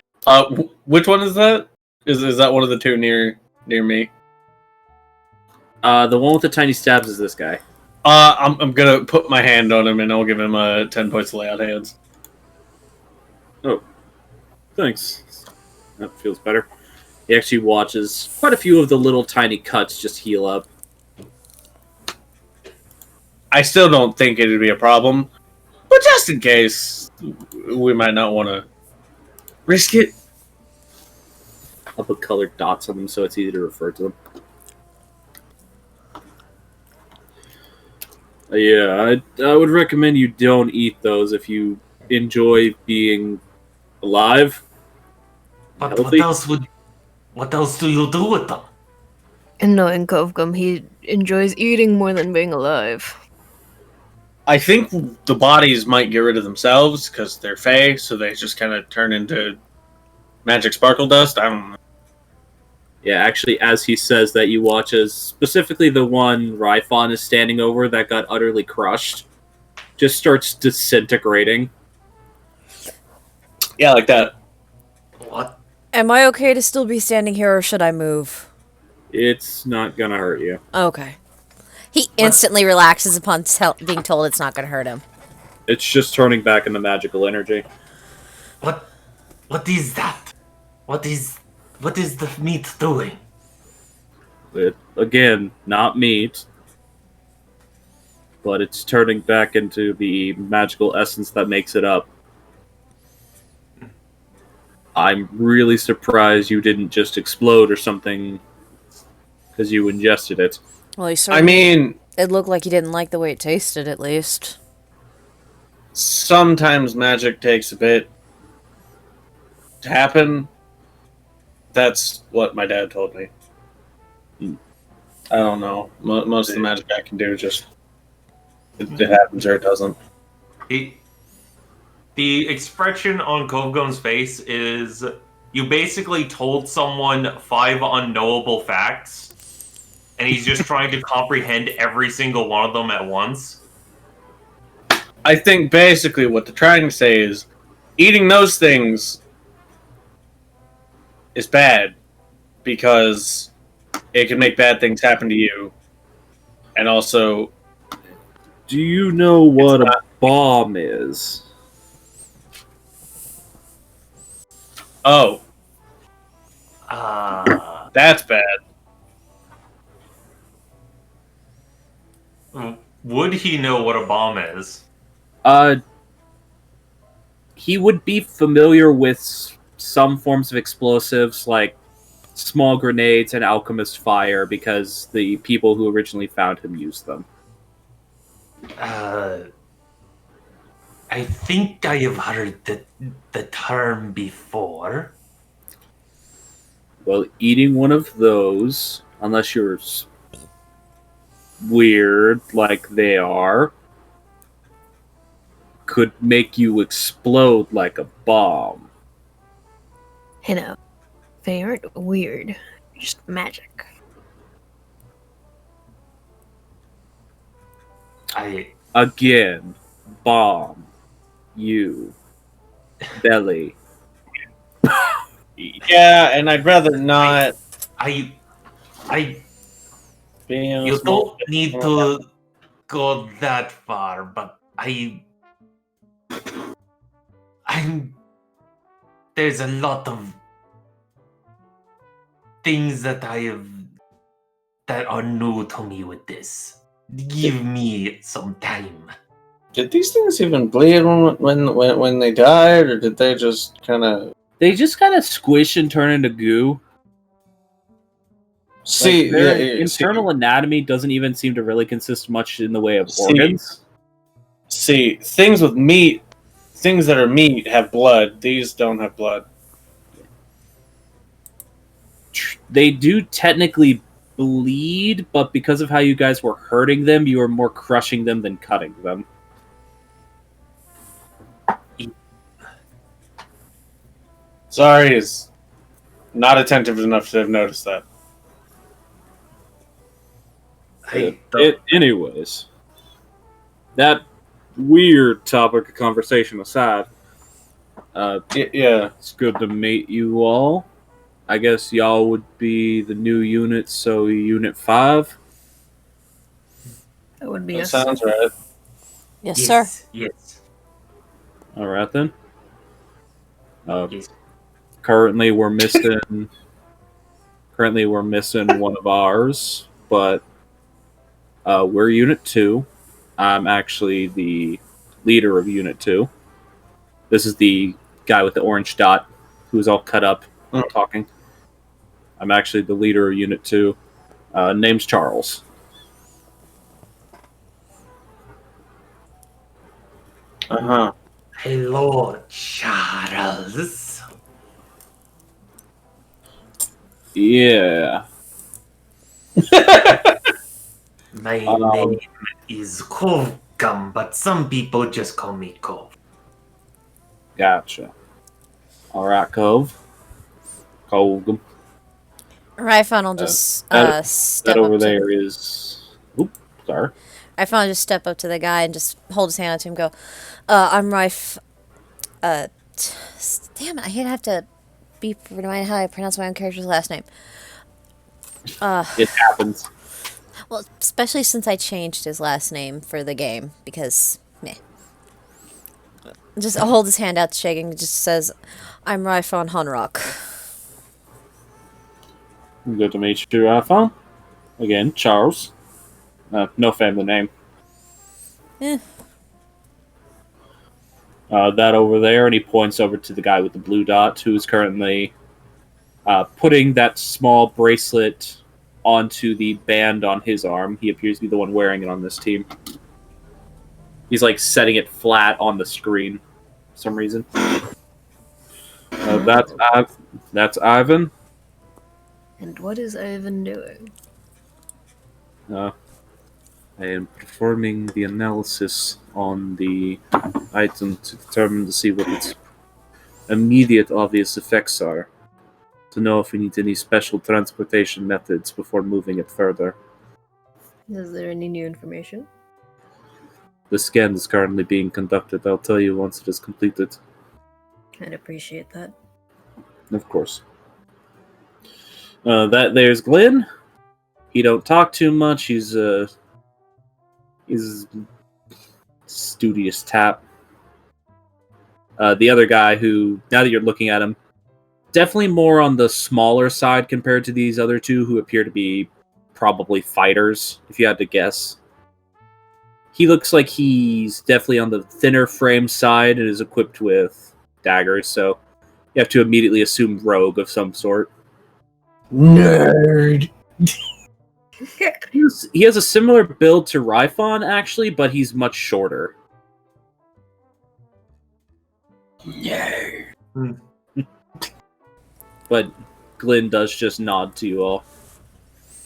Which one is that? Is that one of the two near me? The one with the tiny stabs is this guy. I'm gonna put my hand on him and I'll give him 10 points to lay out hands. Thanks. That feels better. He actually watches quite a few of the little tiny cuts just heal up. I still don't think it'd be a problem, but just in case, we might not want to risk it. I'll put colored dots on them so it's easy to refer to them. Yeah, I would recommend you don't eat those if you enjoy being alive. But Healthy? what else do you do with them? And knowing Kovgum, he enjoys eating more than being alive. I think the bodies might get rid of themselves because they're fey, so they just kind of turn into magic sparkle dust. I don't know. Yeah, actually, as he says that, you watch as specifically the one Ryphon is standing over that got utterly crushed just starts disintegrating. Yeah, like that. What? Am I okay to still be standing here, or should I move? It's not gonna hurt you. Okay. He instantly relaxes upon being told it's not going to hurt him. It's just turning back into magical energy. What is that? What is the meat doing? It, again, not meat, but it's turning back into the magical essence that makes it up. I'm really surprised you didn't just explode or something because you ingested it. Well, he I certainly, mean, It looked like he didn't like the way it tasted, at least. Sometimes magic takes a bit to happen. That's what my dad told me. I don't know. Most of the magic I can do just it happens or it doesn't. The expression on Kovgum's face is you basically told someone 5 unknowable facts, and he's just trying to comprehend every single one of them at once. I think basically what they're trying to say is eating those things is bad because it can make bad things happen to you. And also, Do you know what a bomb is? oh, Uh, that's bad. would he know what a bomb is? He would be familiar with some forms of explosives, like small grenades and alchemist fire, because the people who originally found him used them. I think I have heard the term before. Well, eating one of those, unless you're weird like they are, could make you explode like a bomb. You know, they aren't weird. They're just magic. Again, bomb. You. Belly. Yeah, and I'd rather not I be in a you small don't need to go that far, but I'm there's a lot of things that that are new to me with this. Give me some time. Did these things even bleed when they died, or did they just kind of They just kind of squish and turn into goo. see? Like, their yeah, internal anatomy doesn't even seem to really consist much in the way of See. organs. see things with meat, things that are meat have blood. These don't have blood. They do technically bleed, but because of how you guys were hurting them, you were more crushing them than cutting them. Sorry, is not attentive enough to have noticed that. Anyways, that weird topic of conversation aside, Yeah. it's good to meet you all. I guess y'all would be the new unit, so Unit 5. That would be That us. sounds right. Yes, sir. Yes. Alright then. Yes. Currently we're missing one of ours, but we're Unit 2. I'm actually the leader of Unit 2. This is the guy with the orange dot who's all cut up talking. I'm actually the leader of Unit 2. Name's Charles. Uh-huh. Hello, Charles. Yeah. My name is Kovgum, but some people just call me Kov. Gotcha. Alright, Cove. Ryphon will just that step over up to there is... Oop, sorry. Ryphon will just step up to the guy and just hold his hand out to him and go, I'm Ryf... damn it, I have to be reminded how I pronounce my own character's last name. It happens. Well, especially since I changed his last name for the game, because, meh. Just hold his hand out, shaking, just says, I'm Ryphon Honrock. Good to meet you, iPhone. Again, Charles. No family name. Eh. That over there, and he points over to the guy with the blue dot, who is currently putting that small bracelet onto the band on his arm. He appears to be the one wearing it on this team. He's like setting it flat on the screen for some reason. That's Ivan. And what is Ivan doing? I am performing the analysis on the item to determine to see what its immediate obvious effects are. To know if we need any special transportation methods before moving it further. Is there any new information? The scan is currently being conducted. I'll tell you once it is completed. I'd appreciate that. Of course. There's Glenn. He don't talk too much. He's studious tap. The other guy who, now that you're looking at him, definitely more on the smaller side compared to these other two who appear to be probably fighters, if you had to guess. He looks like he's definitely on the thinner frame side and is equipped with daggers, so you have to immediately assume rogue of some sort. Nerd. He has a similar build to Ryphon, actually, but he's much shorter. Nerd. But Glenn does just nod to you all.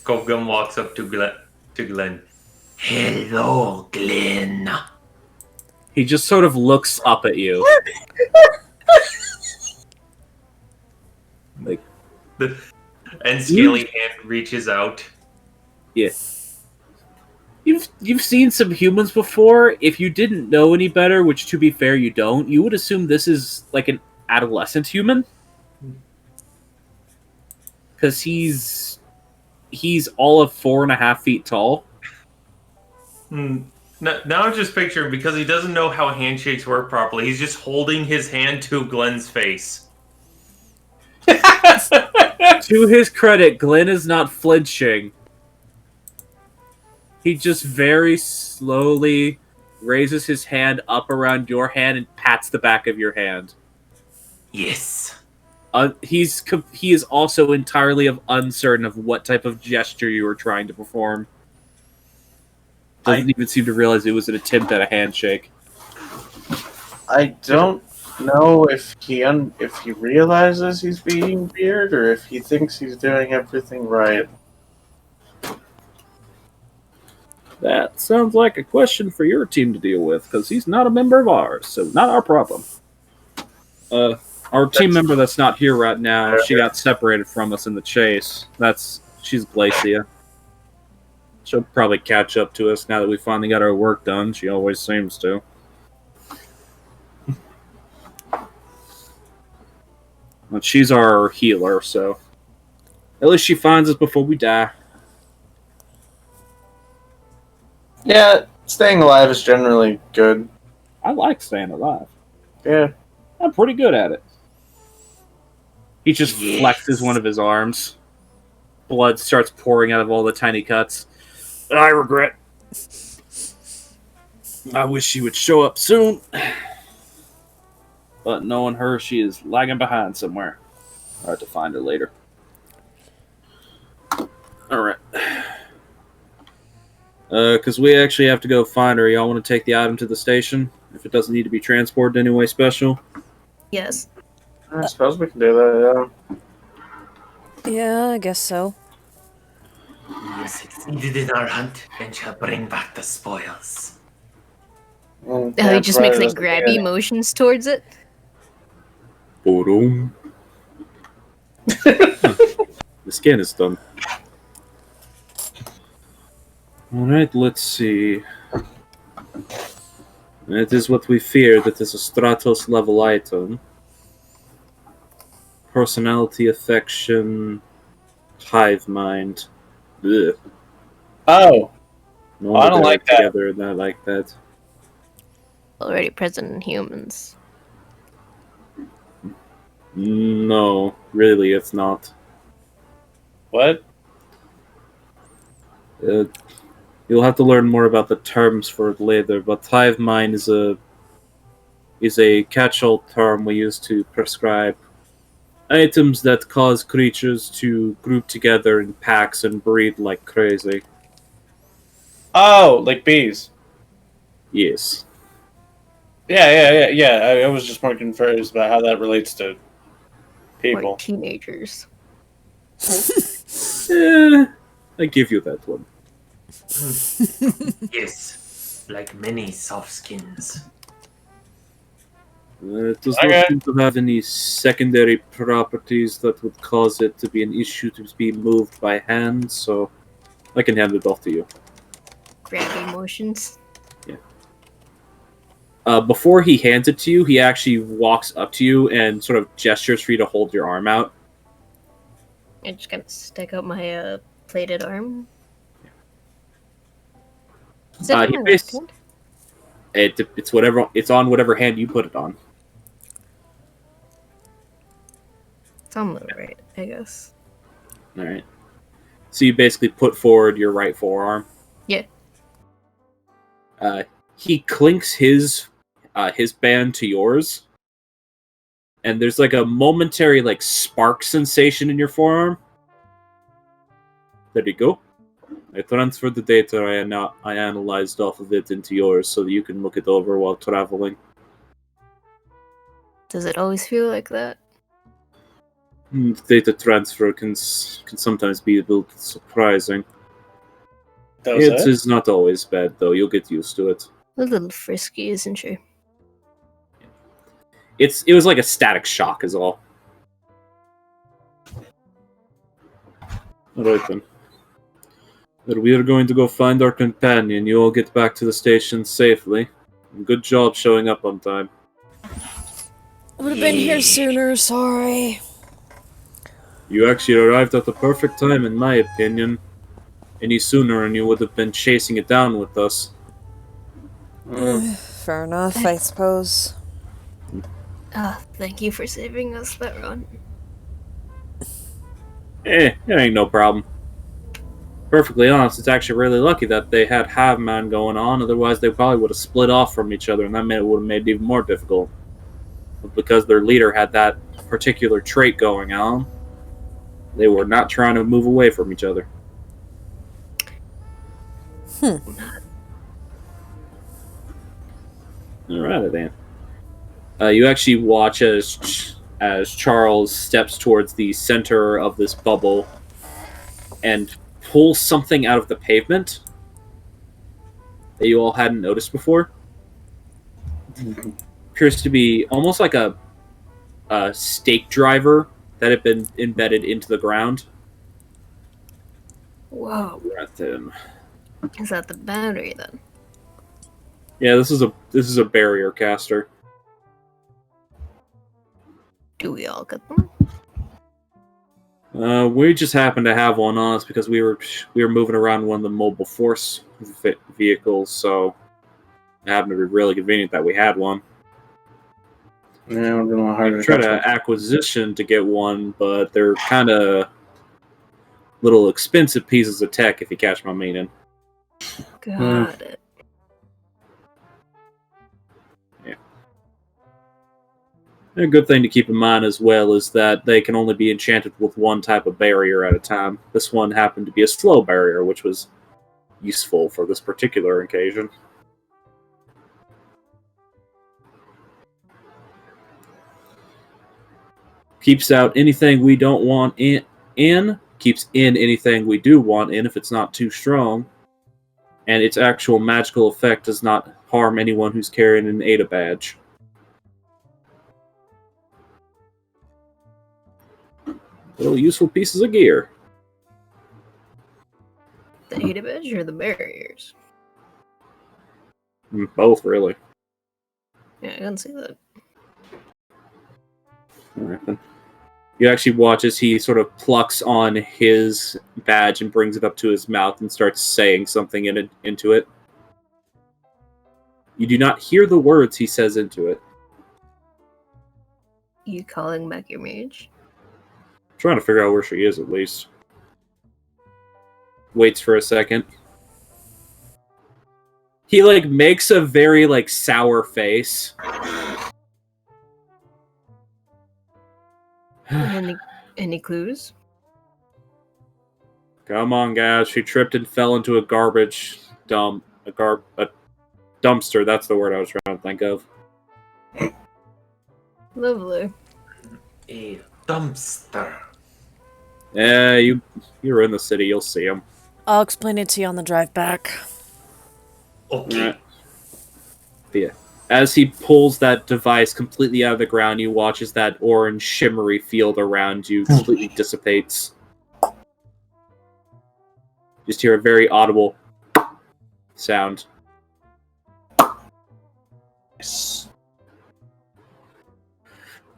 Kovgun walks up to Glenn. Hello, Glenn. He just sort of looks up at you. Like, And Scaly Hand reaches out. yeah. You've seen some humans before. If you didn't know any better, which to be fair you don't, you would assume this is like an adolescent human. Because he's all of 4.5 feet tall. Now I'm just picturing, because he doesn't know how handshakes work properly, he's just holding his hand to Glenn's face. To his credit, Glenn is not flinching. He just very slowly raises his hand up around your hand and pats the back of your hand. Yes. He is also entirely uncertain of what type of gesture you were trying to perform. Doesn't even seem to realize it was an attempt at a handshake. I don't know if he realizes he's being weird or if he thinks he's doing everything right. That sounds like a question for your team to deal with, because he's not a member of ours, so not our problem. Our team member that's not here right now, she got separated from us in the chase. She's Glacia. She'll probably catch up to us now that we finally got our work done. She always seems to. But she's our healer, so at least she finds us before we die. Yeah, staying alive is generally good. I like staying alive. Yeah. I'm pretty good at it. He just Yes. flexes one of his arms. Blood starts pouring out of all the tiny cuts. I regret. I wish she would show up soon. But knowing her, she is lagging behind somewhere. I'll have to find her later. Alright. Because we actually have to go find her. Y'all want to take the item to the station? If it doesn't need to be transported anyway special? Yes. I suppose we can do that, yeah. Yeah, I guess so. We succeeded in our hunt and shall bring back the spoils. And He just makes like right, grabby motions towards it. Boom. The scan is done. Alright, let's see. It is what we feared. It is a Stratos level item. Personality, affection, hive mind. Ugh. Oh, No wonder I don't they're like that. together and not like that. Already present in humans. No, really, it's not. what? You'll have to learn more about the terms for it later, but hive mind is a catch-all term we use to prescribe items that cause creatures to group together in packs and breed like crazy. Oh, like bees. Yes. Yeah. I was just more confused about how that relates to people. Or teenagers. I give you that one. Yes, like many soft skins. It does Okay. not seem to have any secondary properties that would cause it to be an issue to be moved by hand, so I can hand it off to you. Grabby motions. Before he hands it to you, he actually walks up to you and sort of gestures for you to hold your arm out. I just kind of stick out my plated arm. Is it He on my bas- left hand? It's whatever. It's on whatever hand you put it on. It's on the right, I guess. All right. So you basically put forward your right forearm. Yeah. He clinks his band to yours, and there's like a momentary like spark sensation in your forearm. There you go. I transferred the data I analyzed off of it into yours so that you can look it over while traveling. Does it always feel like that? Data transfer can sometimes be a little surprising. That was It it? is not always bad, though. You'll get used to it. A little frisky, isn't she? It was like a static shock, is all. Alright then. But we are going to go find our companion. You all get back to the station safely. Good job showing up on time. Would have been here sooner, sorry. You actually arrived at the perfect time, in my opinion. Any sooner and you would have been chasing it down with us. Fair enough, I suppose. Thank you for saving us that run. It ain't no problem. Perfectly honest, it's actually really lucky that they had Hive Man going on, otherwise they probably would have split off from each other, and that would have made it even more difficult. But because their leader had that particular trait going on, they were not trying to move away from each other. Alright then. You actually watch as Charles steps towards the center of this bubble and pulls something out of the pavement that you all hadn't noticed before. Appears to be almost like a stake driver that had been embedded into the ground. Whoa. Right then. Is that the battery then? Yeah, this is a barrier caster. Do we all get them? We just happened to have one on us because we were moving around one of the mobile force vehicles, so it happened to be really convenient that we had one. Yeah, we're going harder. I tried to acquisition to get one, but they're kind of little expensive pieces of tech, if you catch my meaning. Got it. A good thing to keep in mind as well is that they can only be enchanted with one type of barrier at a time. This one happened to be a slow barrier, which was useful for this particular occasion. Keeps out anything we don't want in, keeps in anything we do want in if it's not too strong, and its actual magical effect does not harm anyone who's carrying an Ada badge. Little useful pieces of gear. The Ada badge or the barriers? Both, really. Yeah, I can see that. Alright, then. You actually watch as he sort of plucks on his badge and brings it up to his mouth and starts saying something into it. You do not hear the words he says into it. You calling back your mage? Trying to figure out where she is, at least. Waits for a second. He, makes a very, sour face. Any clues? Come on, guys. She tripped and fell into a garbage dump. A dumpster. That's the word I was trying to think of. Lovely. A dumpster. Yeah, you're in the city. You'll see them. I'll explain it to you on the drive back. Okay. Right. Yeah. As he pulls that device completely out of the ground, you watch as that orange shimmery field around you completely dissipates. Just hear a very audible sound. Yes.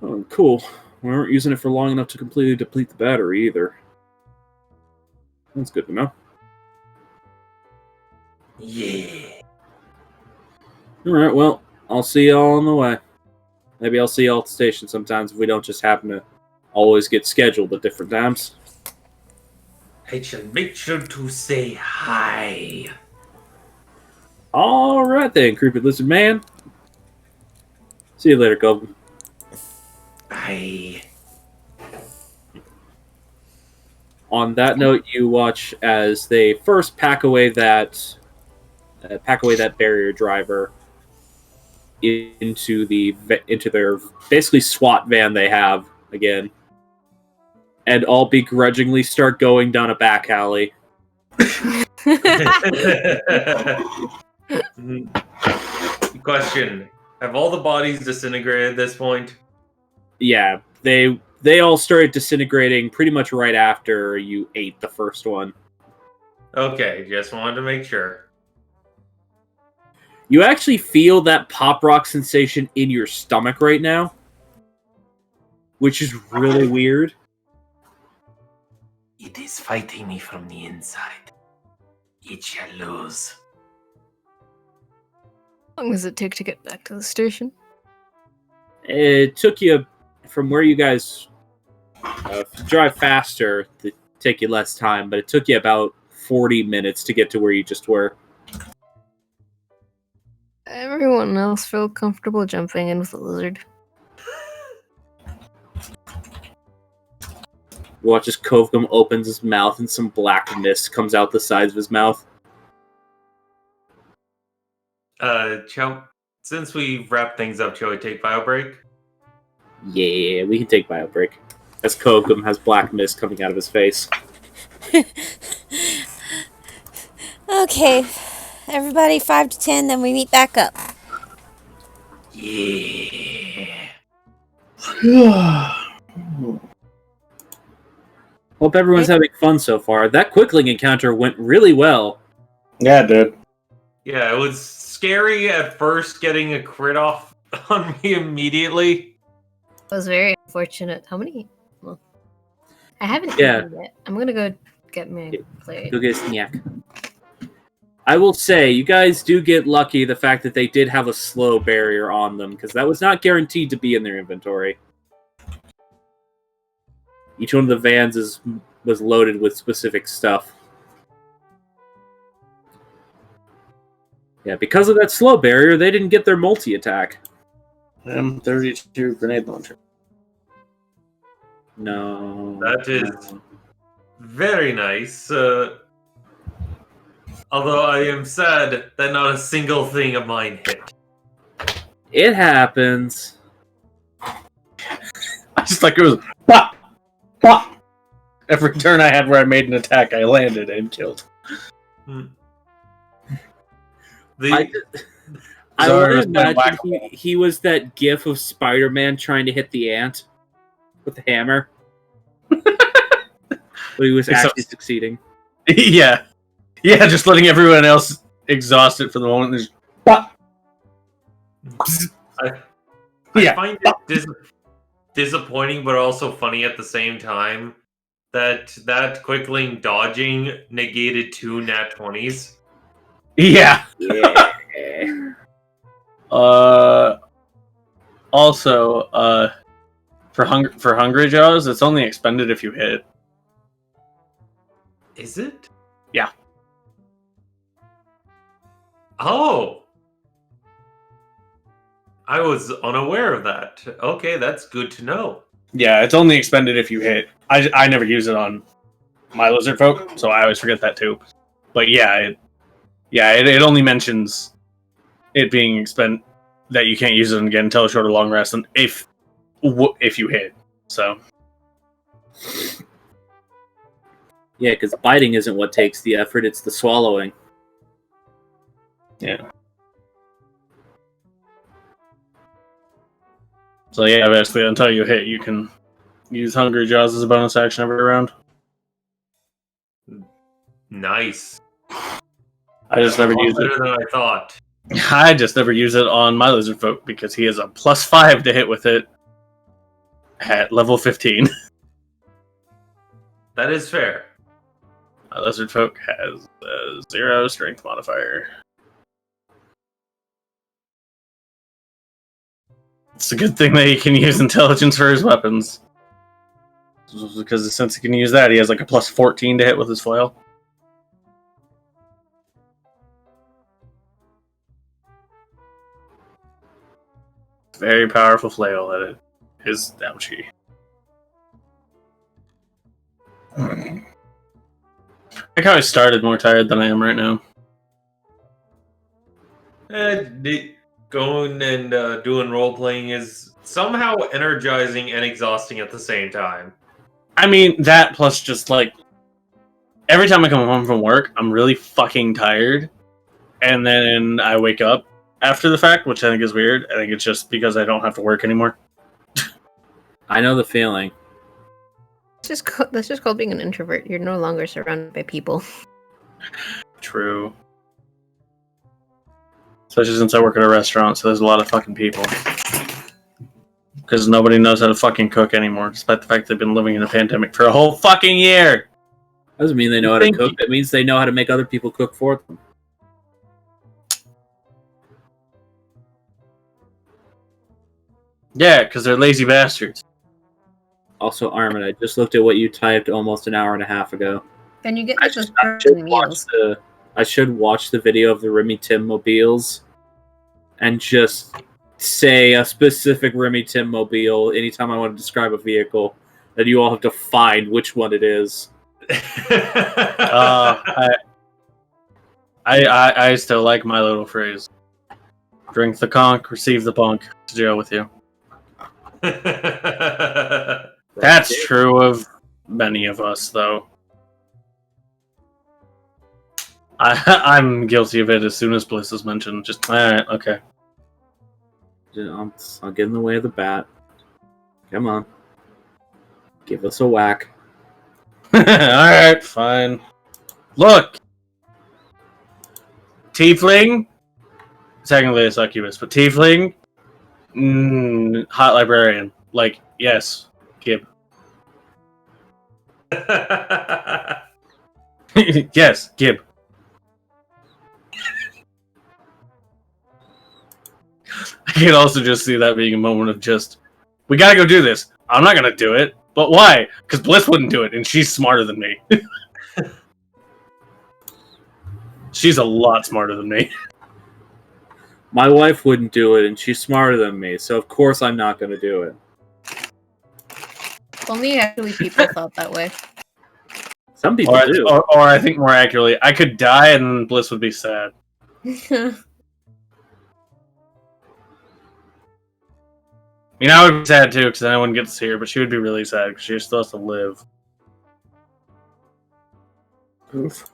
Oh, cool. We weren't using it for long enough to completely deplete the battery either. That's good to know. Yeah. Alright, well, I'll see y'all on the way. Maybe I'll see y'all at the station sometimes if we don't just happen to always get scheduled at different times. I shall make sure to say hi. Alright then, Creepy Lizard Man. See you later, Goblin. Bye. On that note, you watch as they first pack away that barrier driver into their basically SWAT van they have again, and all begrudgingly start going down a back alley. Question: have all the bodies disintegrated at this point? Yeah, they all started disintegrating pretty much right after you ate the first one. Okay, just wanted to make sure. You actually feel that pop rock sensation in your stomach right now, which is really weird. It is fighting me from the inside. It shall lose. How long does it take to get back to the station? It took you from where you guys if you drive faster, it take you less time, but it took you about 40 minutes to get to where you just were. Everyone else feel comfortable jumping in with the lizard. You watch as Kovgum opens his mouth and some black mist comes out the sides of his mouth. Chow, since we wrap things up, shall we take bio break? Yeah, we can take bio break. As Kovgum has black mist coming out of his face. Okay, everybody 5 to 10, then we meet back up. Yeah. Hope everyone's having fun so far. That Quickling encounter went really well. Yeah, it did. Yeah, it was scary at first getting a crit off on me immediately. It was very unfortunate. How many? Well, I haven't Yeah. eaten yet. I'm gonna go get my plate. Go get a snack. I will say, you guys do get lucky the fact that they did have a slow barrier on them, because that was not guaranteed to be in their inventory. Each one of the vans was loaded with specific stuff. Yeah, because of that slow barrier, they didn't get their multi-attack. M32 grenade launcher. No. That is very nice. Although I am sad that not a single thing of mine hit. It happens. I just like it was pop, pop. Every turn I had where I made an attack, I landed and killed. I Zara would is my black imagine he was that gif of Spider-Man trying to hit the ant with the hammer. But he was actually succeeding. Yeah. Yeah, just letting everyone else exhaust it for the moment. There's pop. I Yeah. find it disappointing, but also funny at the same time that Quickling dodging negated 2 nat 20s. Yeah. Yeah. Also, for Hungry Jaws, it's only expended if you hit. Is it? Yeah. Oh! I was unaware of that. Okay, that's good to know. Yeah, it's only expended if you hit. I never use it on my lizard folk, so I always forget that too. But it only mentions it being expend that you can't use it again until a short or long rest, and if you hit. So Yeah, because biting isn't what takes the effort; it's the swallowing. yeah. So yeah, basically until you hit, you can use Hungry Jaws as a bonus action every round. Nice. I just never use Better it. than I thought. I just never use it on my lizard folk because he has a +5 to hit with it at level 15. That is fair. My lizard folk has a 0 strength modifier. It's a good thing that he can use intelligence for his weapons. Because since he can use that, he has like a +14 to hit with his flail. Very powerful flail that it is ouchie. I think how I started more tired than I am right now. Going and doing role playing is somehow energizing and exhausting at the same time. I mean, that plus just like every time I come home from work, I'm really fucking tired. And then I wake up after the fact, which I think is weird. I think it's just because I don't have to work anymore. I know the feeling. That's just called being an introvert. You're no longer surrounded by people. True. Especially since I work at a restaurant, so there's a lot of fucking people. Because nobody knows how to fucking cook anymore, despite the fact they've been living in a pandemic for a whole fucking year! Doesn't mean they know how to cook. It means they know how to make other people cook for them. Yeah, because they're lazy bastards. Also, Armin, I just looked at what you typed almost an hour and a half ago. And you get I those should watch the video of the Remy Tim mobiles and just say a specific Remy Tim mobile anytime I want to describe a vehicle, and you all have to find which one it is. I still like my little phrase. Drink the conch, receive the bunk. To jail with you. That's true of many of us, though. I'm guilty of it as soon as Bliss is mentioned. Just, alright, okay. I'll get in the way of the bat. Come on. Give us a whack. Alright, fine. Look! Tiefling? Technically a succubus, but Tiefling? Hot librarian. Like, yes. Gib. Yes, Gib. I can also just see that being a moment of just, we gotta go do this. I'm not gonna do it. But why? Because Bliss wouldn't do it, and she's smarter than me. She's a lot smarter than me. My wife wouldn't do it, and she's smarter than me, so of course I'm not going to do it. Only actually people thought that way. Some people do. Or I think more accurately, I could die and Bliss would be sad. I mean, I would be sad too, because then I wouldn't get to see her, but she would be really sad, because she still has to live. Oof.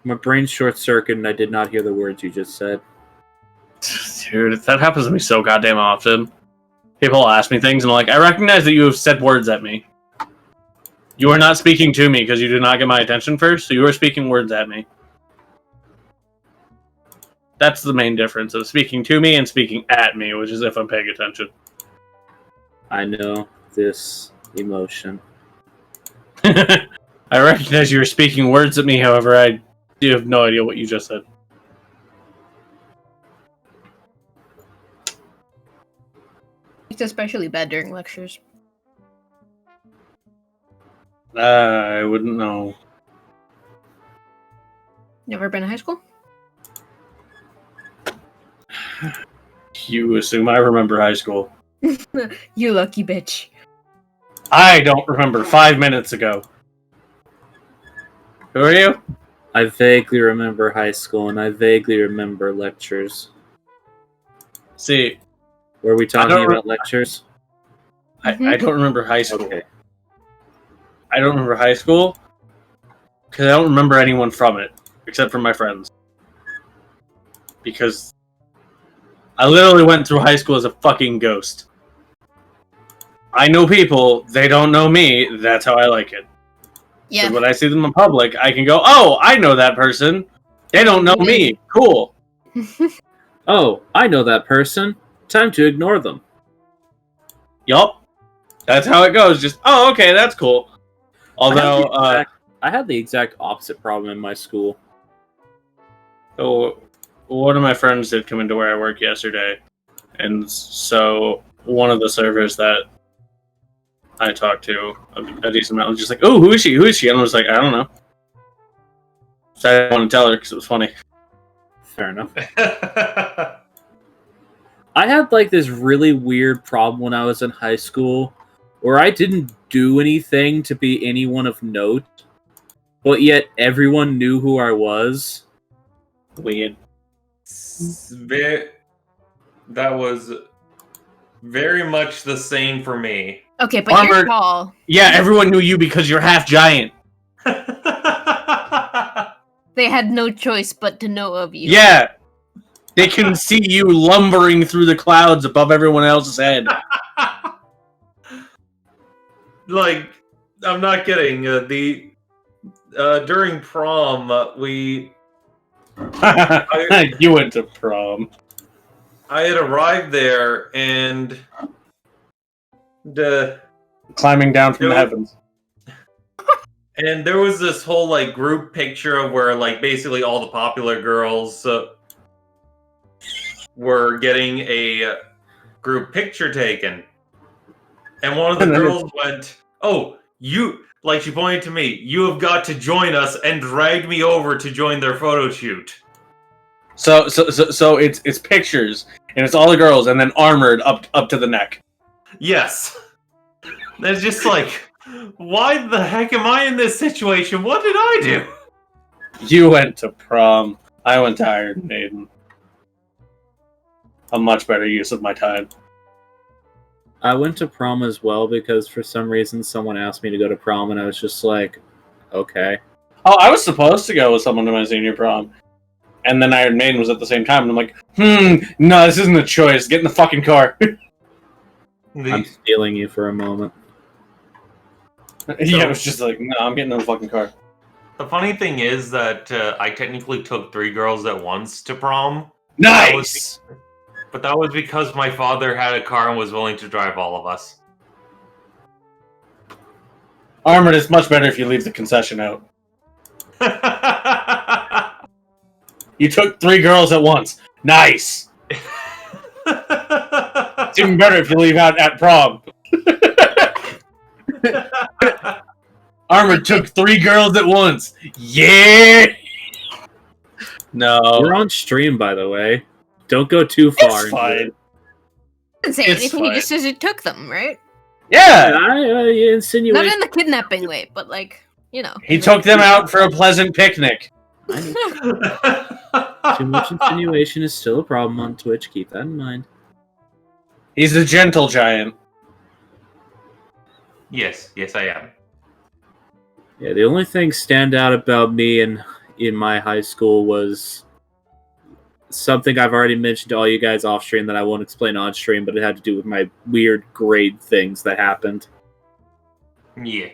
My brain's short-circuited, and I did not hear the words you just said. Dude, that happens to me so goddamn often. People ask me things, and I'm like, I recognize that you have said words at me. You are not speaking to me, because you did not get my attention first, so you are speaking words at me. That's the main difference of speaking to me and speaking at me, which is if I'm paying attention. I know this emotion. I recognize you were speaking words at me, however, I do have no idea what you just said. It's especially bad during lectures. I wouldn't know. Never been to high school? You assume I remember high school. You lucky bitch. I don't remember 5 minutes ago. Who are you? I vaguely remember high school, and I vaguely remember lectures. See, Were we talking don't about lectures? I don't remember high school. Okay. I don't remember high school because I don't remember anyone from it except for my friends. Because I literally went through high school as a fucking ghost. I know people, they don't know me, that's how I like it. Yeah. Because when I see them in public, I can go, oh, I know that person. They don't know me. Cool. Oh, I know that person. Time to ignore them. Yup. That's how it goes. Just, oh, okay, that's cool. Although, I had the exact opposite problem in my school. so one of my friends did come into where I work yesterday. And so one of the servers that I talked to a decent amount was just like, oh, who is she? Who is she? And I was like, I don't know. So I didn't want to tell her because it was funny. Fair enough. I had like this really weird problem when I was in high school where I didn't do anything to be anyone of note, but yet everyone knew who I was. Weird. That was very much the same for me. Okay, but you're Armored- tall. Yeah, everyone knew you because you're half giant. They had no choice but to know of you. Yeah. They can see you lumbering through the clouds above everyone else's head. Like, I'm not kidding. During prom, You went to prom. I had arrived there and Climbing down from the Nope. heavens. and there was this whole like group picture of where like basically all the popular girls were getting a group picture taken, and one of the girls went, "Oh, you!" Like she pointed to me. "You have got to join us," and dragged me over to join their photo shoot. So it's pictures, and it's all the girls, and then armored up to the neck. Yes, it's just like, why the heck am I in this situation? What did I do? You went to prom. I went to Iron Maiden. A much better use of my time. I went to prom as well because for some reason someone asked me to go to prom and I was just like, okay. Oh, I was supposed to go with someone to my senior prom. And then Iron Maiden was at the same time, and I'm like, no, this isn't a choice. Get in the fucking car. I'm stealing you for a moment. Yeah, it was just like, no, I'm getting in the fucking car. The funny thing is that I technically took 3 girls at once to prom. Nice! But that was because my father had a car and was willing to drive all of us. Armored is much better if you leave the concession out. You took 3 girls at once. Nice! It's even better if you leave out at prom. Armored took 3 girls at once. Yeah! No. We're on stream, by the way. Don't go too far. It's fine. He didn't say It's anything, he fine. just says he took them, right? Yeah! You insinuate. Not in the kidnapping way, but like, you know. He took them out for a pleasant picnic. Too much insinuation is still a problem on Twitch. Keep that in mind. He's a gentle giant. Yes, I am. Yeah, the only thing stand out about me in my high school was something I've already mentioned to all you guys off stream that I won't explain on stream, but it had to do with my weird grade things that happened. Yeah.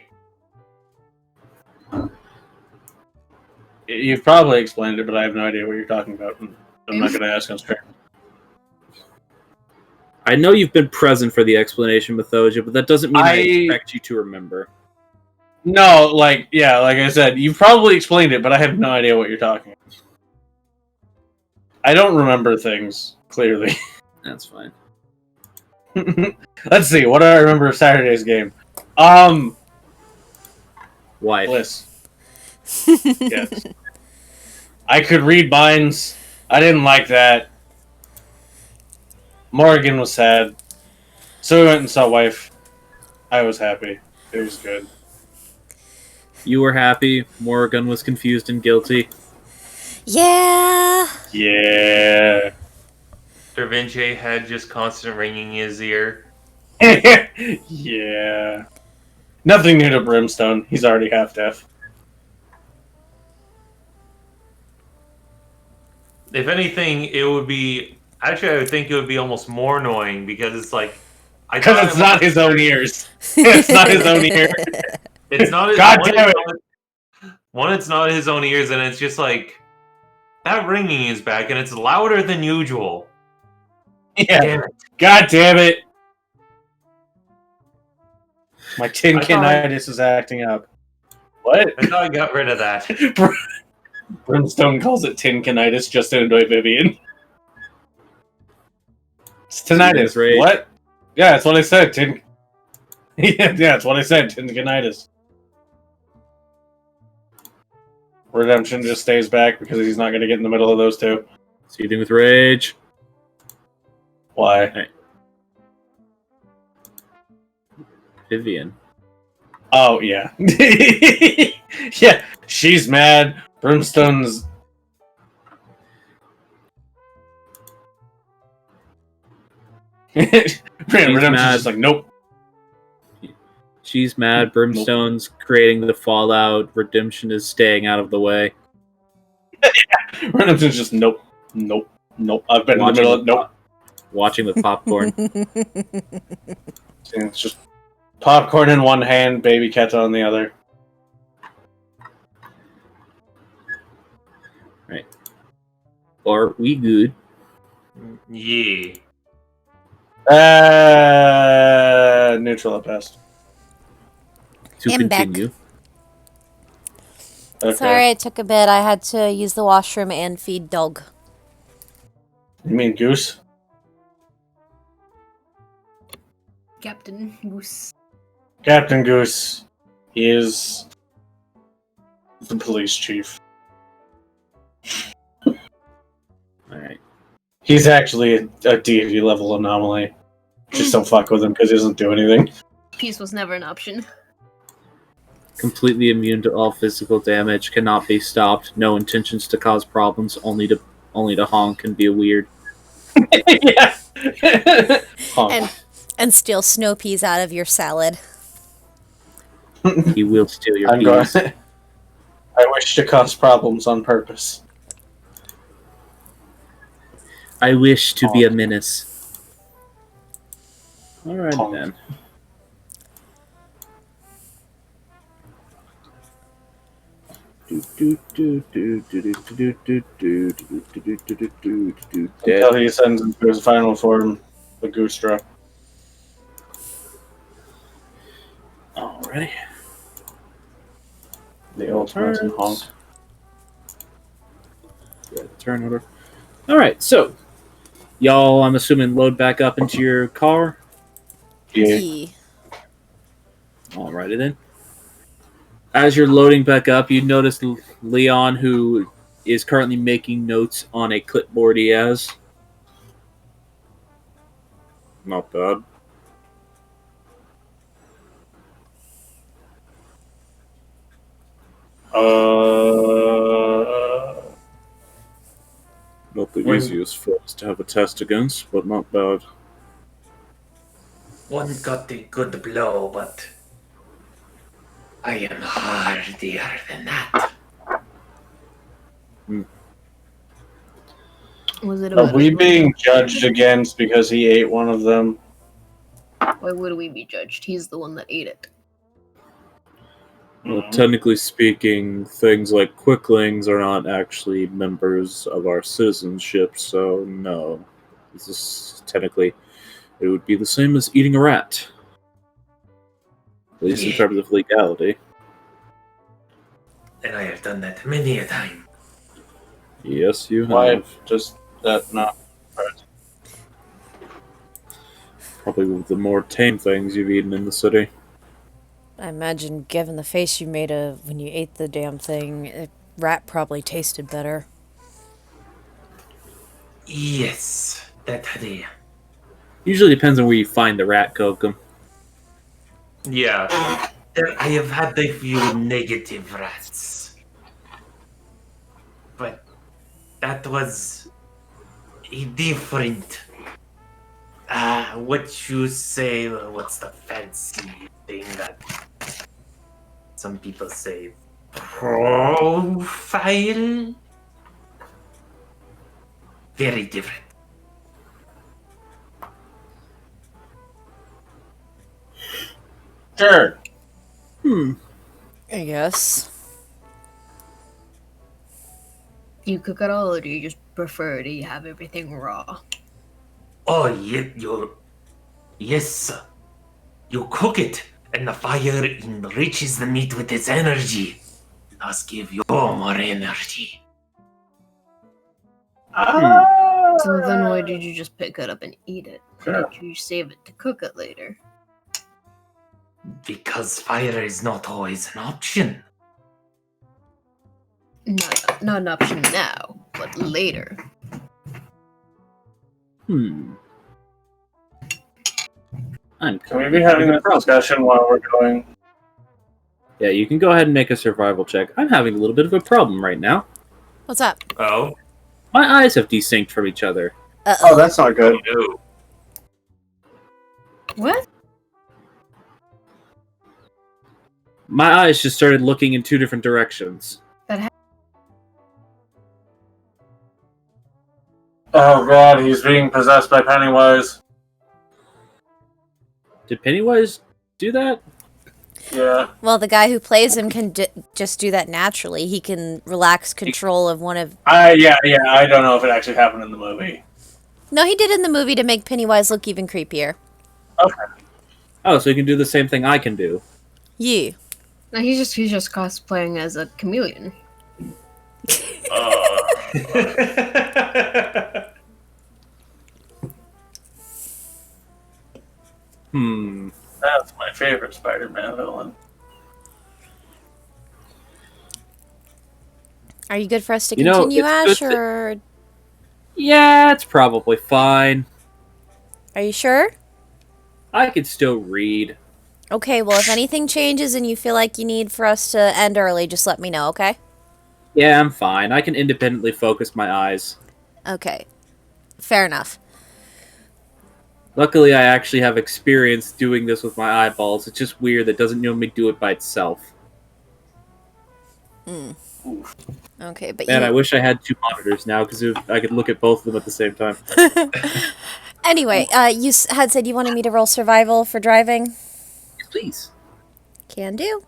You've probably explained it, but I have no idea what you're talking about. And I'm not going to ask on stream. I know you've been present for the explanation, Methosia, but that doesn't mean I I- expect you to remember. No, like I said, you've probably explained it, but I have no idea what you're talking about. I don't remember things, clearly. That's fine. Let's see, what do I remember of Saturday's game? Wife. Bliss. Yes. I could read minds. I didn't like that. Morgan was sad. So we went and saw Wife. I was happy. It was good. You were happy. Morgan was confused and guilty. Yeah. Yeah. Da Vinci had just constant ringing in his ear. Yeah. Nothing new to Brimstone. He's already half deaf. If anything, it would be... Actually, I would think it would be almost more annoying because it's like... Because it's not his own ears. It's not his own ear. It's not his... God damn it. One, it's not his own ears, and it's just like... That ringing is back, and it's louder than usual. Yeah. Damn it. God damn it. My tinkinitis is acting up. What? I thought I got rid of that. Brimstone calls it tinkinitis just to annoy Vivian. It's tinnitus. Rage. What? Yeah, that's what I said. Yeah, that's what I said. Tinkinitis. Redemption just stays back because he's not going to get in the middle of those two. Seething with rage. Why? Vivian. Oh, yeah. Yeah, she's mad. Brimstone's... Redemption's mad. just like, nope. She's mad. Brimstone's creating the fallout. Redemption is staying out of the way. Redemption's just, nope, nope, nope. I've been in the middle of... Nope. Watching with popcorn. It's just popcorn in one hand, baby Keta on the other. Right. Or we good. Yeah. Neutral at best. To I'm back. continue. Okay. Sorry, I took a bit. I had to use the washroom and feed dog. You mean Goose? Captain Goose. Captain Goose. He is the police chief. Alright. He's actually a deity level anomaly. Just don't fuck with him because he doesn't do anything. Peace was never an option. Completely immune to all physical damage, cannot be stopped, no intentions to cause problems, only to honk and be weird. Yeah. Honk. And steal snow peas out of your salad. He will steal your I'm going. peas. I wish to cause problems on purpose. I wish to be a menace. Alright Honk. then. Until he sends him to his final form, the Goostra. Alrighty. The ultimate Turns. honk. Yeah, turn order. Alright, so y'all, I'm assuming, load back up into your car. Yeah. Yee. Alrighty then. As you're loading back up, you notice Leon, who is currently making notes on a clipboard he has. Not bad. Not the When- easiest for us to have a test against, but not bad. One got a good blow, but I am hardier than that. Was it Are about we being judged against because he ate one of them? Why would we be judged? He's the one that ate it. Well, technically speaking, things like quicklings are not actually members of our citizenship, so no. This is technically, it would be the same as eating a rat. At least in terms of legality. And I have done that many a time. Yes, you have. Why just that not? Probably the more tame things you've eaten in the city. I imagine, given the face you made when you ate the damn thing, rat probably tasted better. Yes, that had a Usually depends on where you find the rat, Kokum. Yeah. I have had a few negative rats. But that was a different. What you say, what's the fancy thing that some people say? Profile? Very different. Sure. I guess. Do you cook at all, or do you just prefer to have everything raw? Oh, yes, sir. You cook it, and the fire enriches the meat with its energy, thus give you more energy. So then why did you just pick it up and eat it? Sure. Why did you save it to cook it later? Because fire is not always an option. Not an option now, but later. I'm Can we be having this discussion while we're going? Yeah, you can go ahead and make a survival check. I'm having a little bit of a problem right now. What's up? Oh, My eyes have desynced from each other. Oh, Uh-oh. that's not good. no. What? My eyes just started looking in two different directions. Oh god, he's being possessed by Pennywise. Did Pennywise do that? Yeah. Well, the guy who plays him can just do that naturally. He can relax control of one of... Yeah, I don't know if it actually happened in the movie. No, he did in the movie to make Pennywise look even creepier. Okay. Oh, so you can do the same thing I can do. Yeah. No, he's just cosplaying as a chameleon. That's my favorite Spider-Man villain. Are you good for us to You know, continue, it's Ash, good to- or... Yeah, it's probably fine. Are you sure? I could still read. Okay, well, if anything changes and you feel like you need for us to end early, just let me know, okay? Yeah, I'm fine. I can independently focus my eyes. Okay. Fair enough. Luckily, I actually have experience doing this with my eyeballs. It's just weird that doesn't normally do it by itself. Okay, but Man, you... I wish I had two monitors now, because I could look at both of them at the same time. Anyway, you had said you wanted me to roll survival for driving? Please. Can do.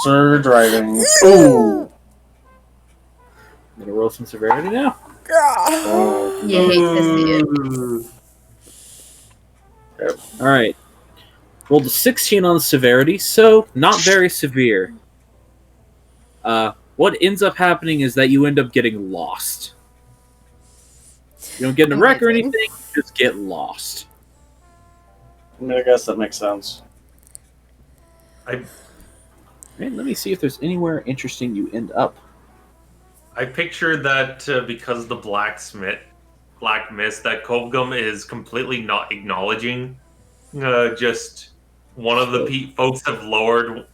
Sir driving. Ooh! I'm gonna roll some severity now. You hate to see it. Alright. Rolled a 16 on the severity, so not very severe. What ends up happening is that you end up getting lost. You don't get in a wreck or anything, you just get lost. I mean, I guess that makes sense. Right, let me see if there's anywhere interesting you end up. I picture that because of the black mist, that Kovgum is completely not acknowledging. Just one of the folks have lowered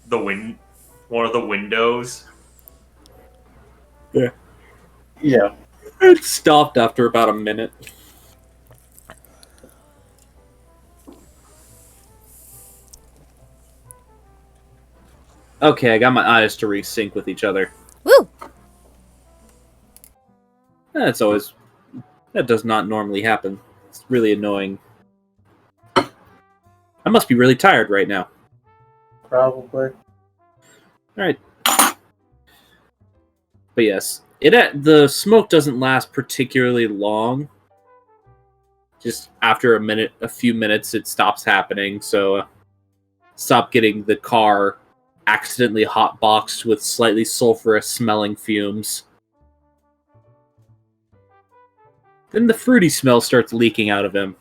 one of the windows. Yeah. It stopped after about a minute. Okay, I got my eyes to resync with each other. Woo! That does not normally happen. It's really annoying. I must be really tired right now. Probably. Alright. But yes, the smoke doesn't last particularly long. Just after a few minutes, it stops happening, so stop getting the car accidentally hotboxed with slightly sulfurous smelling fumes. Then the fruity smell starts leaking out of him.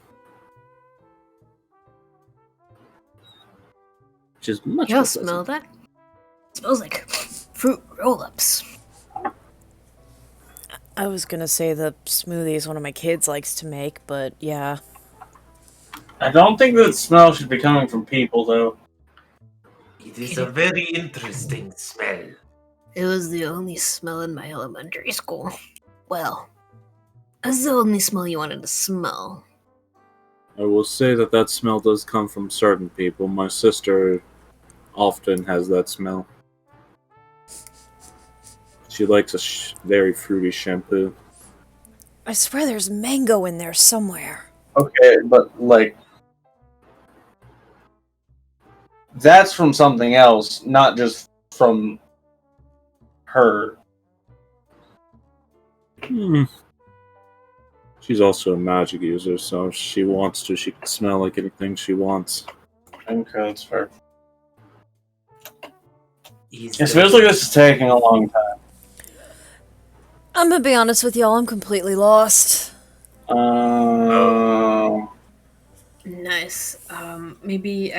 Which is much Y'all more smell pleasant. that? It smells like fruit roll-ups. I was gonna say the smoothie is one of my kids likes to make, but yeah. I don't think that smell should be coming from people, though. It is a very interesting smell. It was the only smell in my elementary school. Well, that's the only smell you wanted to smell. I will say that that smell does come from certain people. My sister often has that smell. She likes a very fruity shampoo. I swear there's mango in there somewhere. Okay, but, like... That's from something else, not just from her. She's also a magic user, so if she wants to, she can smell like anything she wants. Okay, that's fair. Is It feels like this is taking a long time. I'm gonna be honest with y'all, I'm completely lost. Nice. Maybe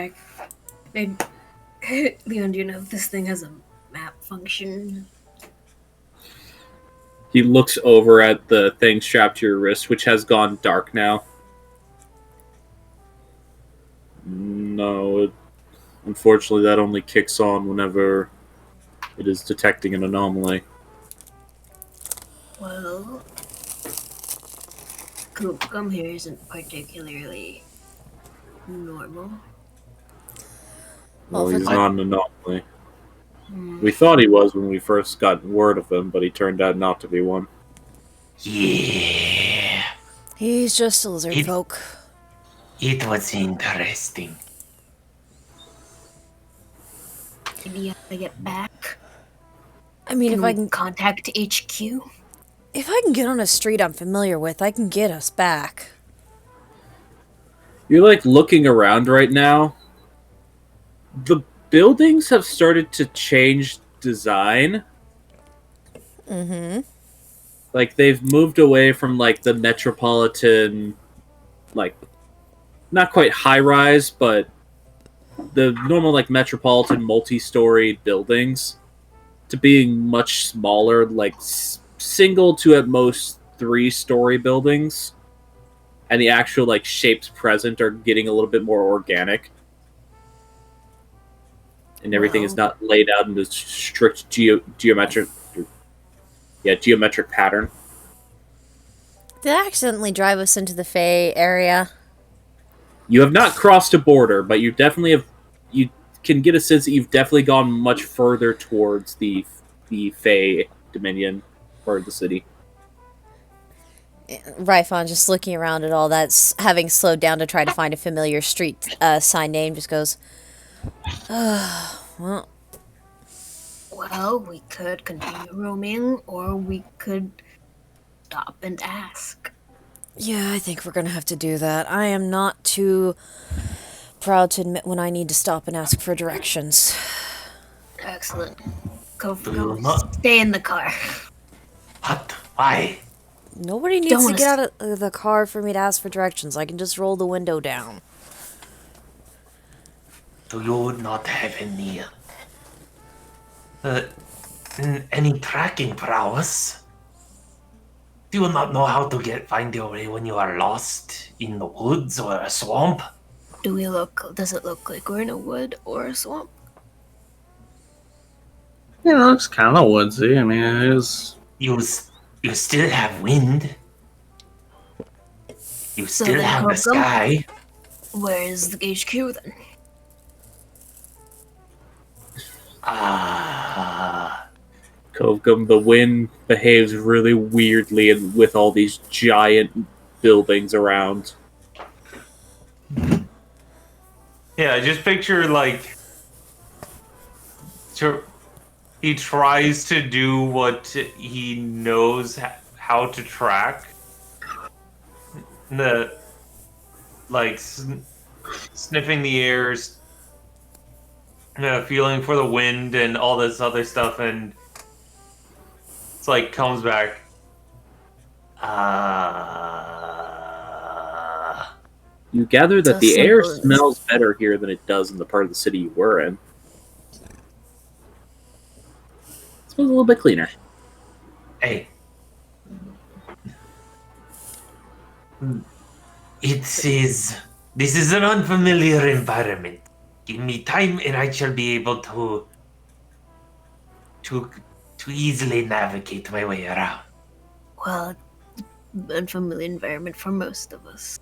Leon, do you know if this thing has a map function? He looks over at the thing strapped to your wrist, which has gone dark now. No, unfortunately, that only kicks on whenever it is detecting an anomaly. Well, Coopgum here isn't particularly normal. Well, Well, he's for- not an anomaly. Hmm. We thought he was when we first got word of him, but he turned out not to be one. Yeah, He's just a lizard It- folk. it was interesting. Maybe I get back. I mean, Can if we I can contact HQ? get on a street I'm familiar with, I can get us back. You're like looking around right now. The buildings have started to change design. Mm-hmm. Like they've moved away from like the metropolitan, like not quite high rise, but the normal like metropolitan multi-story buildings to being much smaller, like single to at most 3-story buildings. And the actual like shapes present are getting a little bit more organic. And everything is not laid out in this strict geometric pattern. Did I accidentally drive us into the Fey area? You have not crossed a border, but you definitely have. You can get a sense that you've definitely gone much further towards the Fey Dominion part of the city. Ryphon, just looking around at all that, having slowed down to try to find a familiar street sign name, just goes, well, Well, we could continue roaming, or we could stop and ask. yeah, I think we're gonna have to do that. I am not too proud to admit when I need to stop and ask for directions. Excellent. Go you not- stay in the car. What? Why? Nobody needs Don't to wanna get out of the car for me to ask for directions. I can just roll the window down. Do you not have any tracking prowess? Do you not know how to find your way when you are lost in the woods or a swamp? Does it look like we're in a wood or a swamp? It looks kind of woodsy. I mean, it is. You still have wind. You So still then have the Hokum? sky. Where is the HQ then? Ah, Kovgum, the wind behaves really weirdly and with all these giant buildings around. Yeah, just picture like he tries to do what he knows how to track. The like sniffing the air, feeling for the wind and all this other stuff, and it's like comes back. You gather that So the air simple. smells better here than it does in the part of the city you were in. It smells a little bit cleaner. hey. It is This is an unfamiliar environment. Give me time and I shall be able to easily navigate my way around. Well, unfamiliar environment for most of us.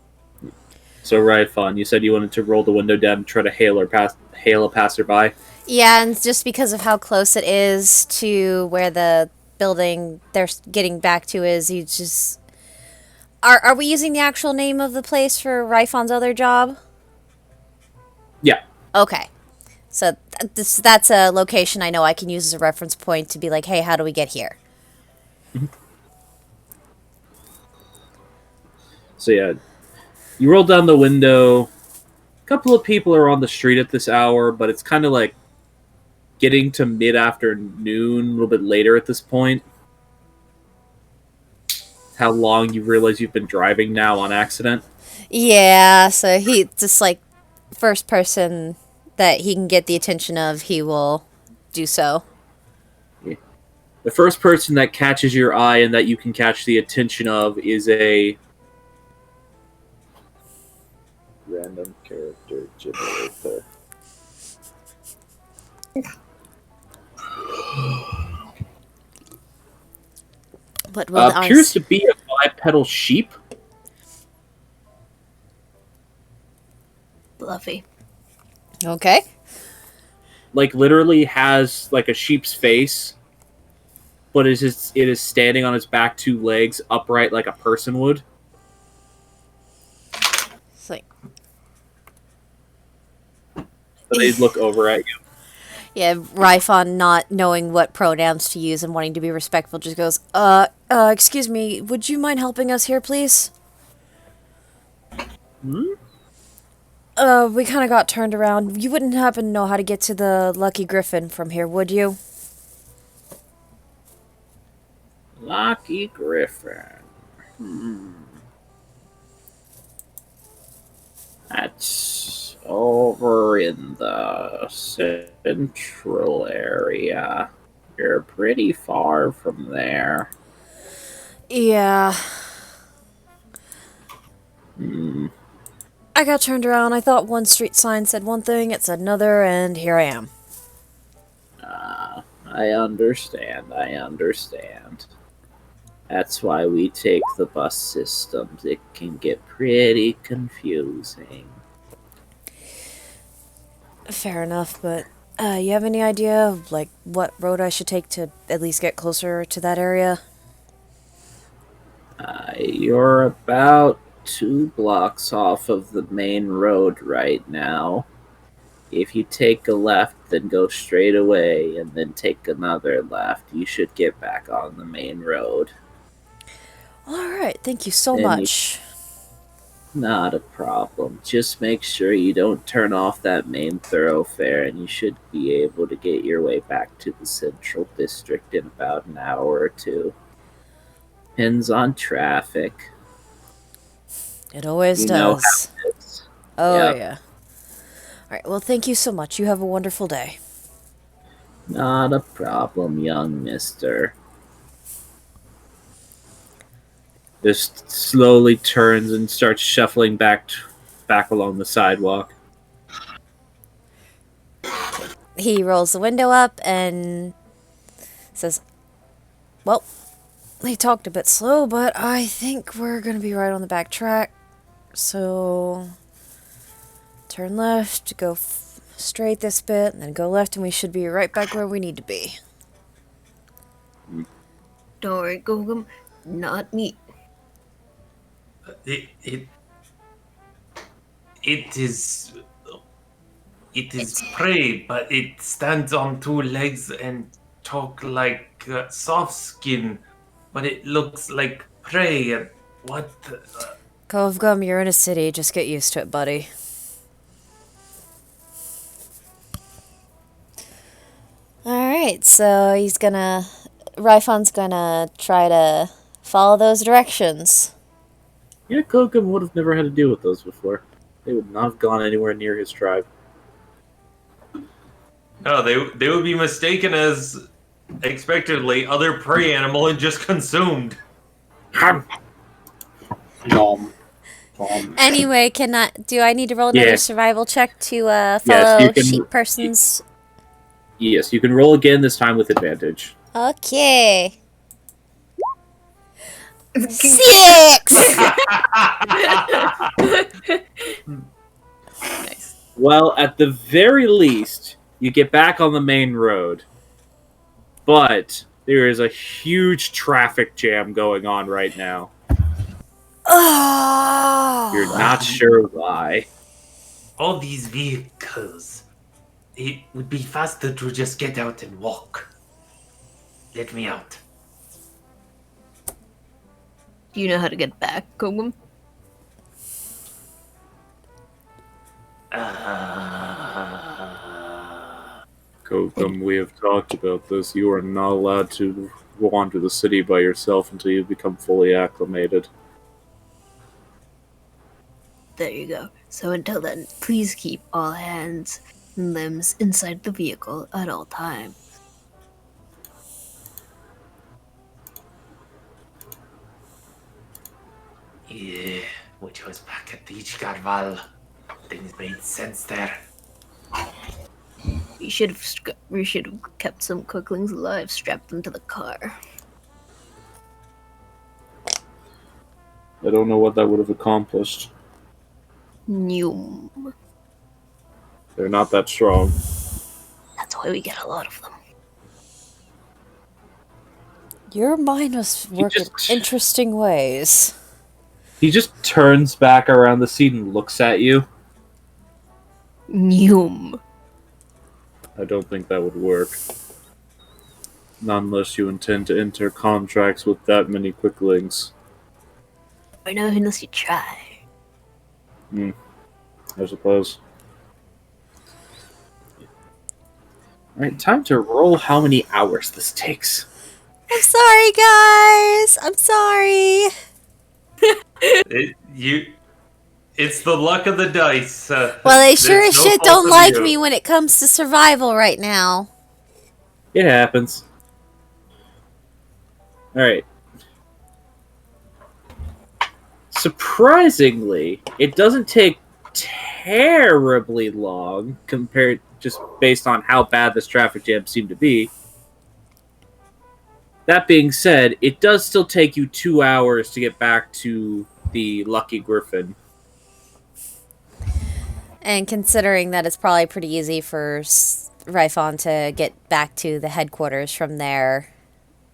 So, Ryphon, you said you wanted to roll the window down and try to hail a passerby. Yeah, and just because of how close it is to where the building they're getting back to is, you just... Are we using the actual name of the place for Ryphon's other job? Yeah. Okay. So that's a location I know I can use as a reference point to be like, hey, how do we get here? So yeah, you roll down the window. A couple of people are on the street at this hour, but it's kind of like getting to mid-afternoon, a little bit later at this point. How long you realize you've been driving now on accident? Yeah, so he just like first person that he can get the attention of, he will do so. The first person that catches your eye and that you can catch the attention of is a random character generator. What will the Appears eyes... to be a bipedal sheep. Fluffy. Okay. Like literally has like a sheep's face, but it is standing on its back two legs upright like a person would. It's like, So they look over at you. yeah, Ryphon, not knowing what pronouns to use and wanting to be respectful, just goes, excuse me, would you mind helping us here, please? Hmm? We kind of got turned around. You wouldn't happen to know how to get to the Lucky Griffin from here, would you? Lucky Griffin. That's over in the central area. You're pretty far from there. Yeah. Hmm. I got turned around. I thought one street sign said one thing, it said another, and here I am. I understand. That's why we take the bus systems. It can get pretty confusing. Fair enough, but you have any idea of, like, what road I should take to at least get closer to that area? You're about 2 blocks off of the main road right now. If you take a left, then go straight away, and then take another left, you should get back on the main road. Alright, thank you so Then you- much. Not a problem. Just make sure you don't turn off that main thoroughfare, and you should be able to get your way back to the central district in about an hour or two. Depends on traffic. It always You know does. how it is. Oh, Yep. yeah. Alright, well, thank you so much. You have a wonderful day. Not a problem, young mister. Just slowly turns and starts shuffling back along the sidewalk. He rolls the window up and says, well, they talked a bit slow, but I think we're going to be right on the back track. So, turn left, go straight this bit, and then go left, and we should be right back where we need to be. Don't worry, Gogum. Not me. It is prey, but it stands on 2 legs and talk like soft skin, but it looks like prey. What? Cove Gum, you're in a city. Just get used to it, buddy. Alright, so Ryphon's gonna try to follow those directions. Yeah, Kokum would have never had to deal with those before. They would not have gone anywhere near his tribe. No, they would be mistaken as expectedly other prey animal and just consumed. Nom. Anyway, do I need to roll another Yeah. survival check to Yes, follow you can- sheep person's? Yes, you can roll again, this time with advantage. Okay. 6! Nice. Well, at the very least, you get back on the main road. But there is a huge traffic jam going on right now. Oh. You're not sure why. All these vehicles. It would be faster to just get out and walk. Let me out. Do you know how to get back, Kogum? Kokum, we have talked about this. You are not allowed to wander the city by yourself until you become fully acclimated. There you go. So until then, please keep all hands and limbs inside the vehicle at all times. Yeah, which was back at the Ichgarval. Things made sense there. We should have kept some quicklings alive, strapped them to the car. I don't know what that would have accomplished. Noom. They're not that strong. That's why we get a lot of them. Your mind must work in just- interesting ways. He just turns back around the seat and looks at you. Noom. I don't think that would work. Not unless you intend to enter contracts with that many quicklings. I know unless you try. I suppose. Alright, time to roll how many hours this takes. I'm sorry, guys. I'm sorry. It's the luck of the dice. Well, they sure there's as no shit fault don't of like you. me when it comes to survival right now. It happens. Alright. Surprisingly, it doesn't take terribly long compared just based on how bad this traffic jam seemed to be. That being said, it does still take you 2 hours to get back to the Lucky Griffin. And considering that it's probably pretty easy for Ryphon to get back to the headquarters from there,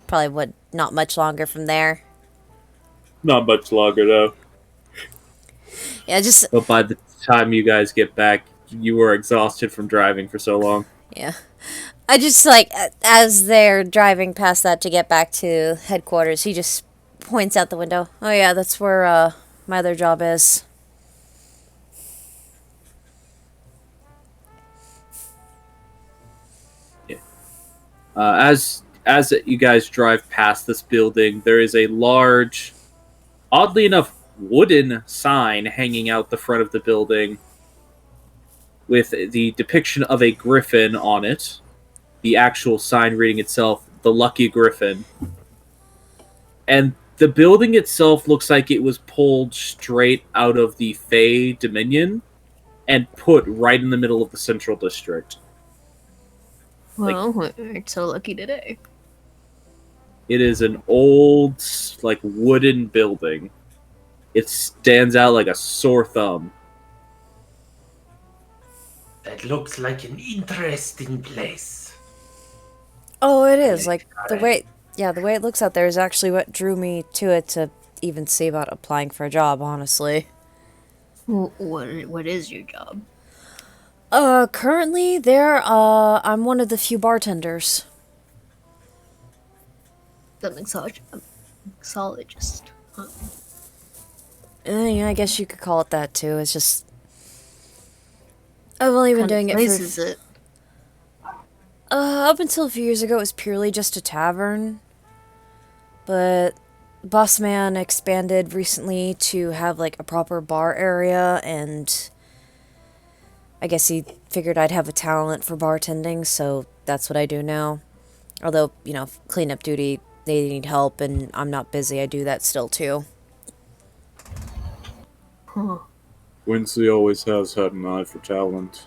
probably not much longer from there. Not much longer, though. Yeah, just But by the time you guys get back, you were exhausted from driving for so long. yeah. I just like as they're driving past that to get back to headquarters, he just points out the window. Oh yeah, that's where my other job is. As you guys drive past this building, there is a large, oddly enough, wooden sign hanging out the front of the building with the depiction of a griffin on it. The actual sign reading itself, the Lucky Griffin. And the building itself looks like it was pulled straight out of the Fey Dominion and put right in the middle of the Central District. Well, we're so lucky today. It is an old, like, wooden building. It stands out like a sore thumb. That looks like an interesting place. Oh, it is. Like the Alright. way it looks out there is actually what drew me to it to even see about applying for a job, honestly. What is your job? Currently I'm one of the few bartenders. The mixologist. Huh. Yeah, I guess you could call it that too. It's just I've only been What kind doing of it place for is it? up until a few years ago. It was purely just a tavern, but Boss Man expanded recently to have like a proper bar area, and I guess he figured I'd have a talent for bartending, so that's what I do now. Although, cleanup duty, they need help, and I'm not busy, I do that still too. Huh. Quincy always has had an eye for talent.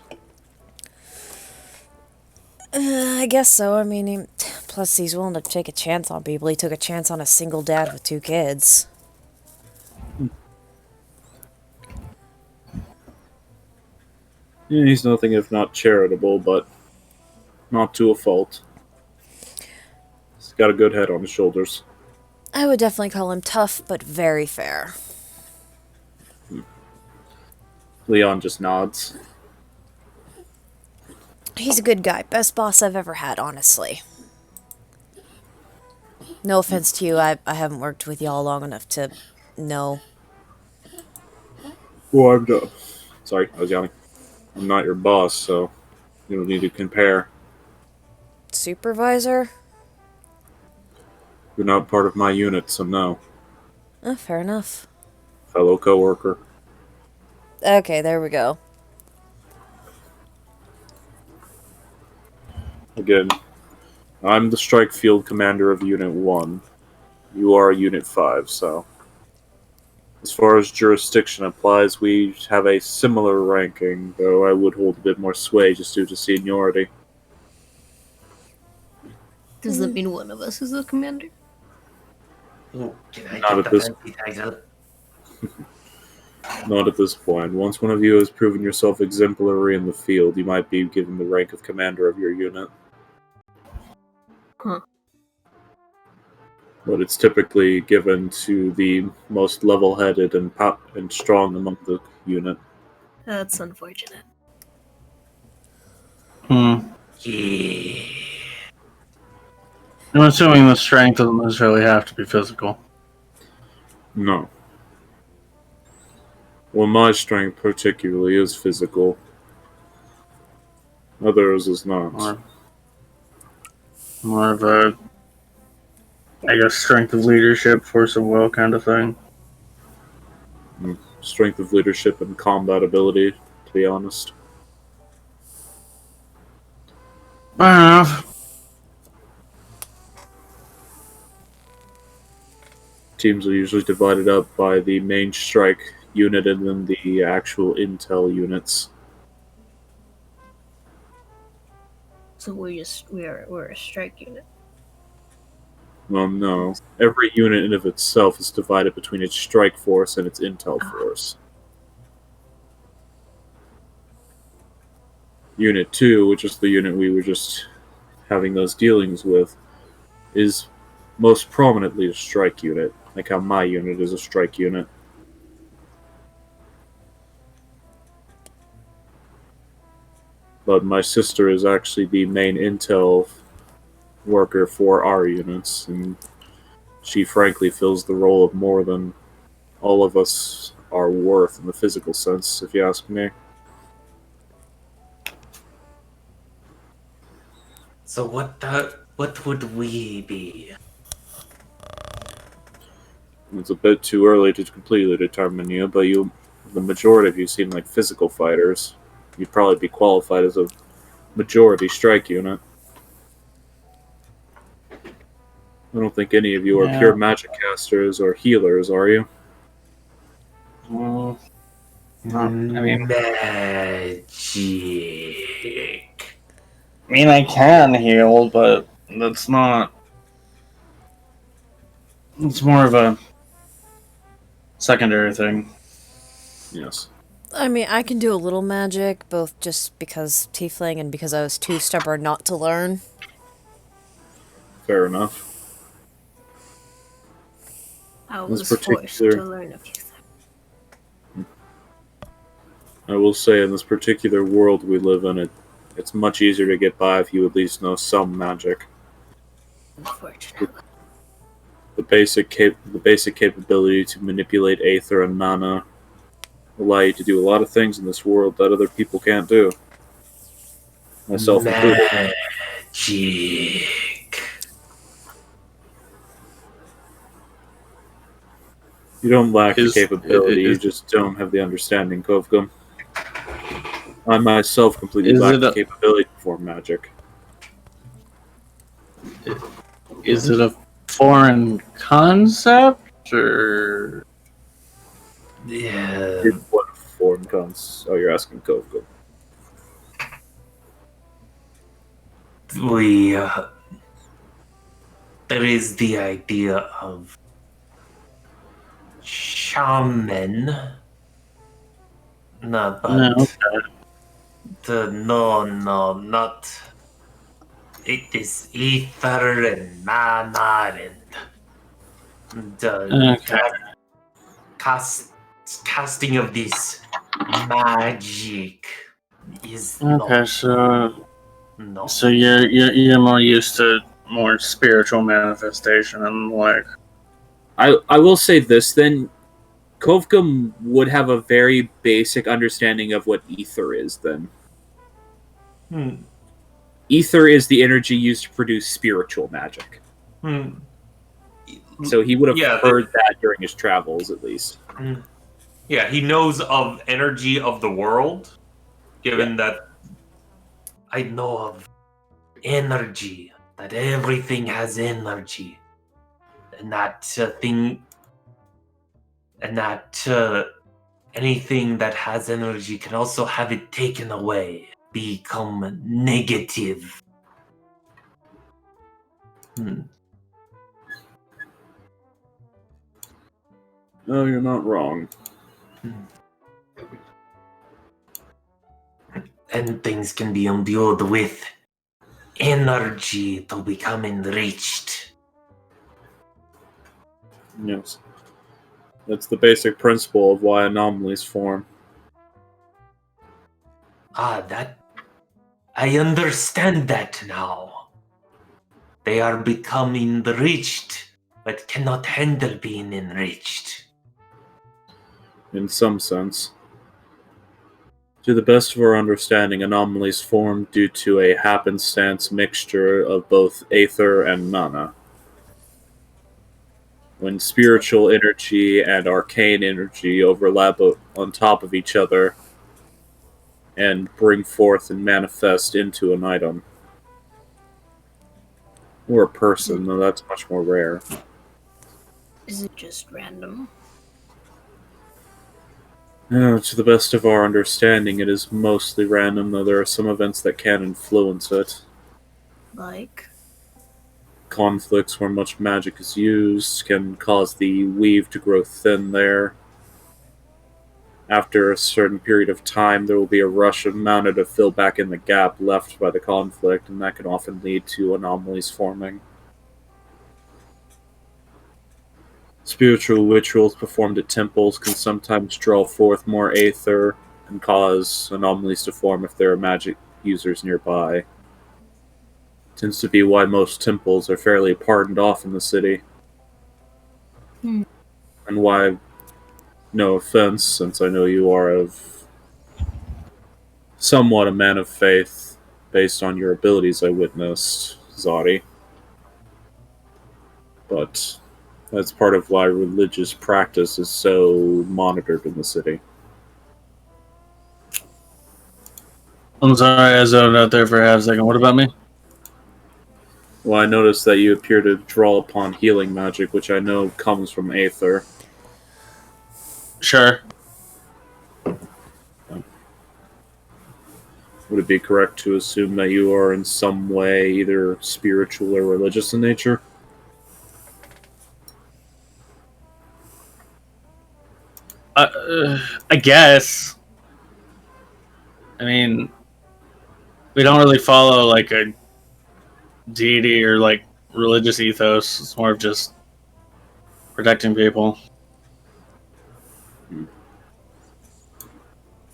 I guess so. I mean, plus he's willing to take a chance on people. He took a chance on a single dad with 2 kids. Yeah, he's nothing if not charitable, but not to a fault. He's got a good head on his shoulders. I would definitely call him tough, but very fair. Leon just nods. He's a good guy. Best boss I've ever had, honestly. No offense to you, I haven't worked with y'all long enough to know. Well, I'm done. Sorry, I was yawning. I'm not your boss, so you don't need to compare. Supervisor? You're not part of my unit, so no. Fair enough. Fellow coworker. Okay, there we go. Again, I'm the strike field commander of Unit 1. You are Unit 5, so... As far as jurisdiction applies, we have a similar ranking, though I would hold a bit more sway just due to seniority. Does that mean one of us is the commander? Ooh, can I Not get at the this- fancy title? Not at this point. Once one of you has proven yourself exemplary in the field, you might be given the rank of commander of your unit. Huh. But it's typically given to the most level-headed and strong among the unit. That's unfortunate. Hmm. Yeah. I'm assuming the strength doesn't necessarily have to be physical. No. Well, my strength particularly is physical. Others is not. More of a, I guess, strength of leadership, force of will kind of thing. Strength of leadership and combat ability, to be honest. Fair enough. Teams are usually divided up by the main strike unit and then the actual intel units. So we're a strike unit. Well, no. Every unit in and of itself is divided between its strike force and its intel force. Unit 2, which is the unit we were just having those dealings with, is most prominently a strike unit, like how my unit is a strike unit. But my sister is actually the main intel worker for our units, and she frankly fills the role of more than all of us are worth in the physical sense, if you ask me. So what would we be? It's a bit too early to completely determine you, but the majority of you seem like physical fighters. You'd probably be qualified as a majority strike unit. I don't think any of you are pure magic casters or healers, are you? Well, I mean, Magic. I can heal, but that's not. It's more of a secondary thing. Yes. I mean, I can do a little magic, both just because tiefling and because I was too stubborn not to learn. Fair enough. I This was forced particular- to learn a few things. I will say, in this particular world we live in, it's much easier to get by if you at least know some magic. Unfortunately. The basic capability to manipulate aether and mana allow you to do a lot of things in this world that other people can't do. Myself included. Magic. You don't lack the Is- capability, you is- just don't have the understanding, Kovgum. I myself completely Is lack it the a- capability to perform magic. Is it a foreign concept, or In what form comes? Oh, you're asking Kovka. There is the idea of shaman. No, but No. no, not. It is ether and mana and Okay. casting of this magic is Okay, so no. you're more used to more spiritual manifestation and like. I will say this then. Kovka would have a very basic understanding of what ether is then. Hmm. Ether is the energy used to produce spiritual magic. Hmm. So he would have Yeah, heard that during his travels, at least. Yeah, he knows of energy of the world, given that. I know of energy, that everything has energy, and that anything that has energy can also have it taken away, become negative. No, you're not wrong. And things can be imbued with energy to become enriched. Yes. That's the basic principle of why anomalies form. That I understand that now. They are becoming enriched, but cannot handle being enriched. In some sense. To the best of our understanding, anomalies form due to a happenstance mixture of both aether and mana. When spiritual energy and arcane energy overlap on top of each other and bring forth and manifest into an item. Or a person, though that's much more rare. Is it just random? To the best of our understanding, it is mostly random, though there are some events that can influence it. Like? Conflicts where much magic is used can cause the weave to grow thin there. After a certain period of time, there will be a rush of mana to fill back in the gap left by the conflict, and that can often lead to anomalies forming. Spiritual rituals performed at temples can sometimes draw forth more aether and cause anomalies to form if there are magic users nearby. Tends to be why most temples are fairly pardoned off in the city. And why, no offense, since I know you are of somewhat a man of faith based on your abilities I witnessed, Zadi. But that's part of why religious practice is so monitored in the city. I'm sorry, I zoned out there for half a second. What about me? Well, I noticed that you appear to draw upon healing magic, which I know comes from Aether. Sure. Would it be correct to assume that you are in some way either spiritual or religious in nature? I guess. I mean, we don't really follow like a deity or like religious ethos. It's more of just protecting people.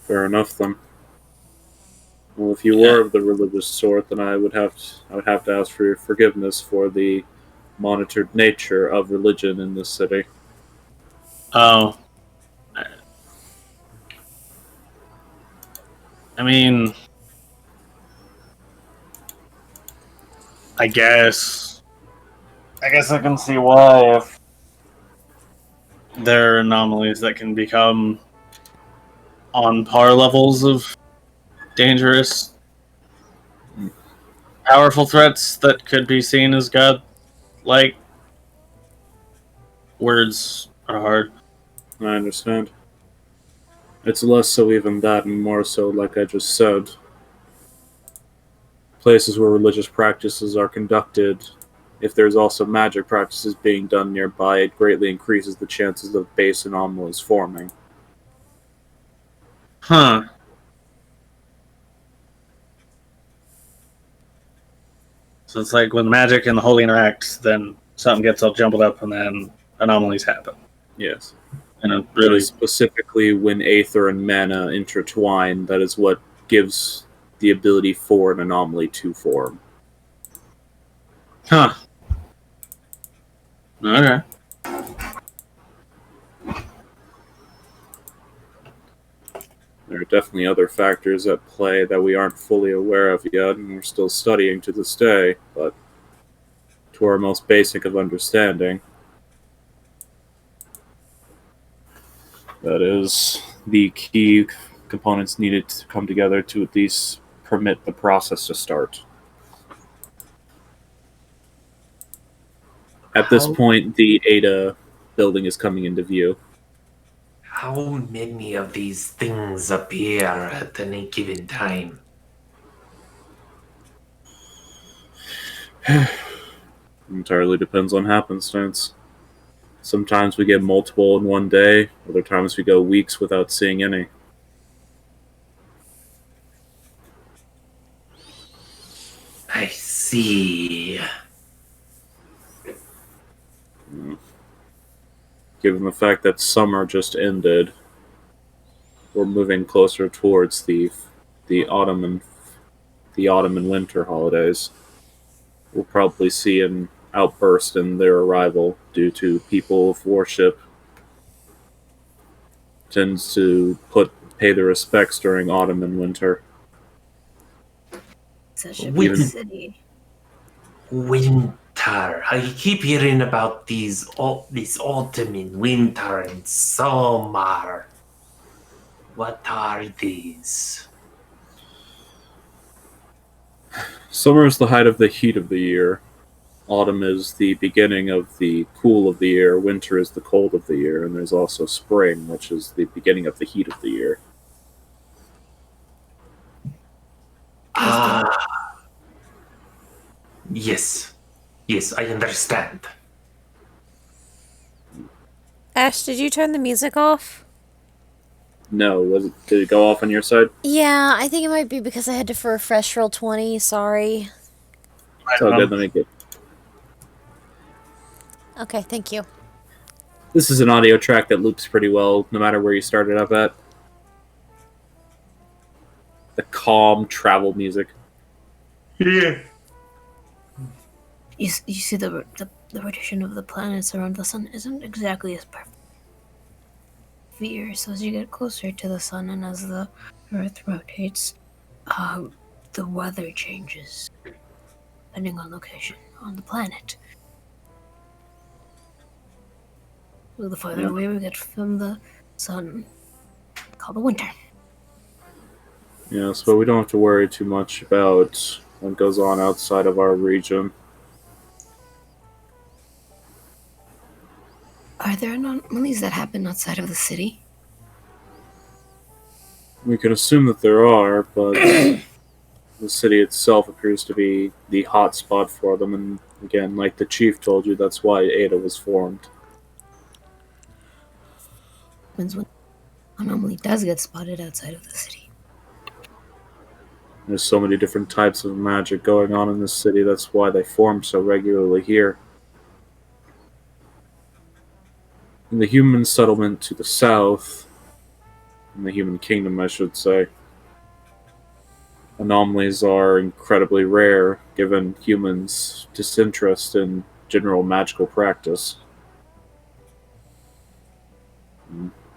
Fair enough, then. Well, if you were of the religious sort, then I would have to ask for your forgiveness for the monitored nature of religion in this city. Oh. I mean, I guess I can see why if there are anomalies that can become on par levels of dangerous, powerful threats that could be seen as god-like. Words are hard. I understand. It's less so even that, and more so, like I just said, places where religious practices are conducted. If there's also magic practices being done nearby, it greatly increases the chances of base anomalies forming. Huh. So it's like when magic and the holy interact, then something gets all jumbled up, and then anomalies happen. Yes. And it really, Specifically, when Aether and Mana intertwine, that is what gives the ability for an anomaly to form. huh? Okay. There are definitely other factors at play that we aren't fully aware of yet, and we're still studying to this day, but to our most basic of understanding, that is the key components needed to come together to at least permit the process to start. At this How- point, the Ada building is coming into view. How many of these things appear at any given time? Entirely depends on happenstance. Sometimes we get multiple in one day, other times we go weeks without seeing any. I see. Given the fact that summer just ended, we're moving closer towards the autumn and winter holidays. We'll probably see an outburst in their arrival due to people of worship tends to pay their respects during autumn and winter. Such a We- big city. Winter. I keep hearing about this autumn and winter and summer. What are these? Summer is the height of the heat of the year. Autumn is the beginning of the cool of the year. Winter is the cold of the year. And there's also spring, which is the beginning of the heat of the year. Ah. Yes. Yes, I understand. Ash, did you turn the music off? No, did it go off on your side? Yeah, I think it might be because I had to refresh roll 20. Sorry. It's all good. Let me get. Okay, thank you. This is an audio track that loops pretty well, no matter where you start it up at. The calm travel music. Yeah. You see the rotation of the planets around the sun isn't exactly as perfect. So as you get closer to the sun and as the Earth rotates, the weather changes depending on location on the planet. So the farther Yeah. away we get from the sun, called the winter. Yes, but we don't have to worry too much about what goes on outside of our region. Are there anomalies that happen outside of the city? We can assume that there are, but the city itself appears to be the hot spot for them, and again, like the chief told you, that's why Ada was formed. Happens when anomaly does get spotted outside of the city. There's so many different types of magic going on in this city, that's why they form so regularly here. In the human settlement to the south, in the human kingdom, I should say, anomalies are incredibly rare given humans' disinterest in general magical practice.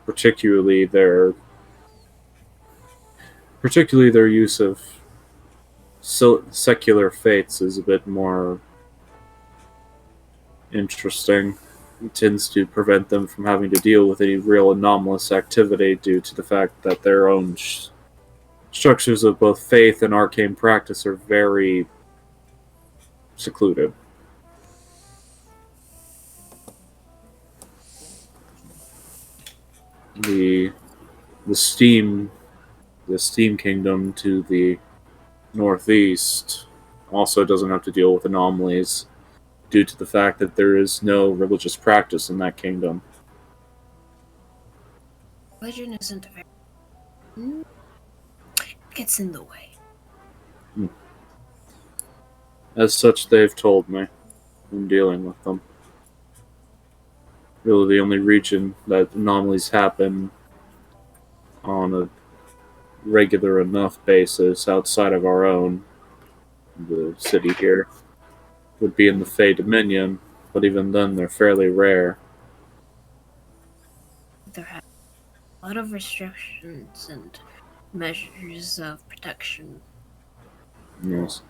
Particularly their use of secular fates is a bit more interesting. It tends to prevent them from having to deal with any real anomalous activity due to the fact that their own structures of both faith and arcane practice are very secluded. The the steam kingdom to the northeast also doesn't have to deal with anomalies due to the fact that there is no religious practice in that kingdom. Religion isn't very. Gets in the way. As such, they've told me in dealing with them. Really, the only region that anomalies happen on a regular enough basis outside of our own, the city here, would be in the Fey Dominion, but even then they're fairly rare. There have a lot of restrictions and measures of protection. Yes.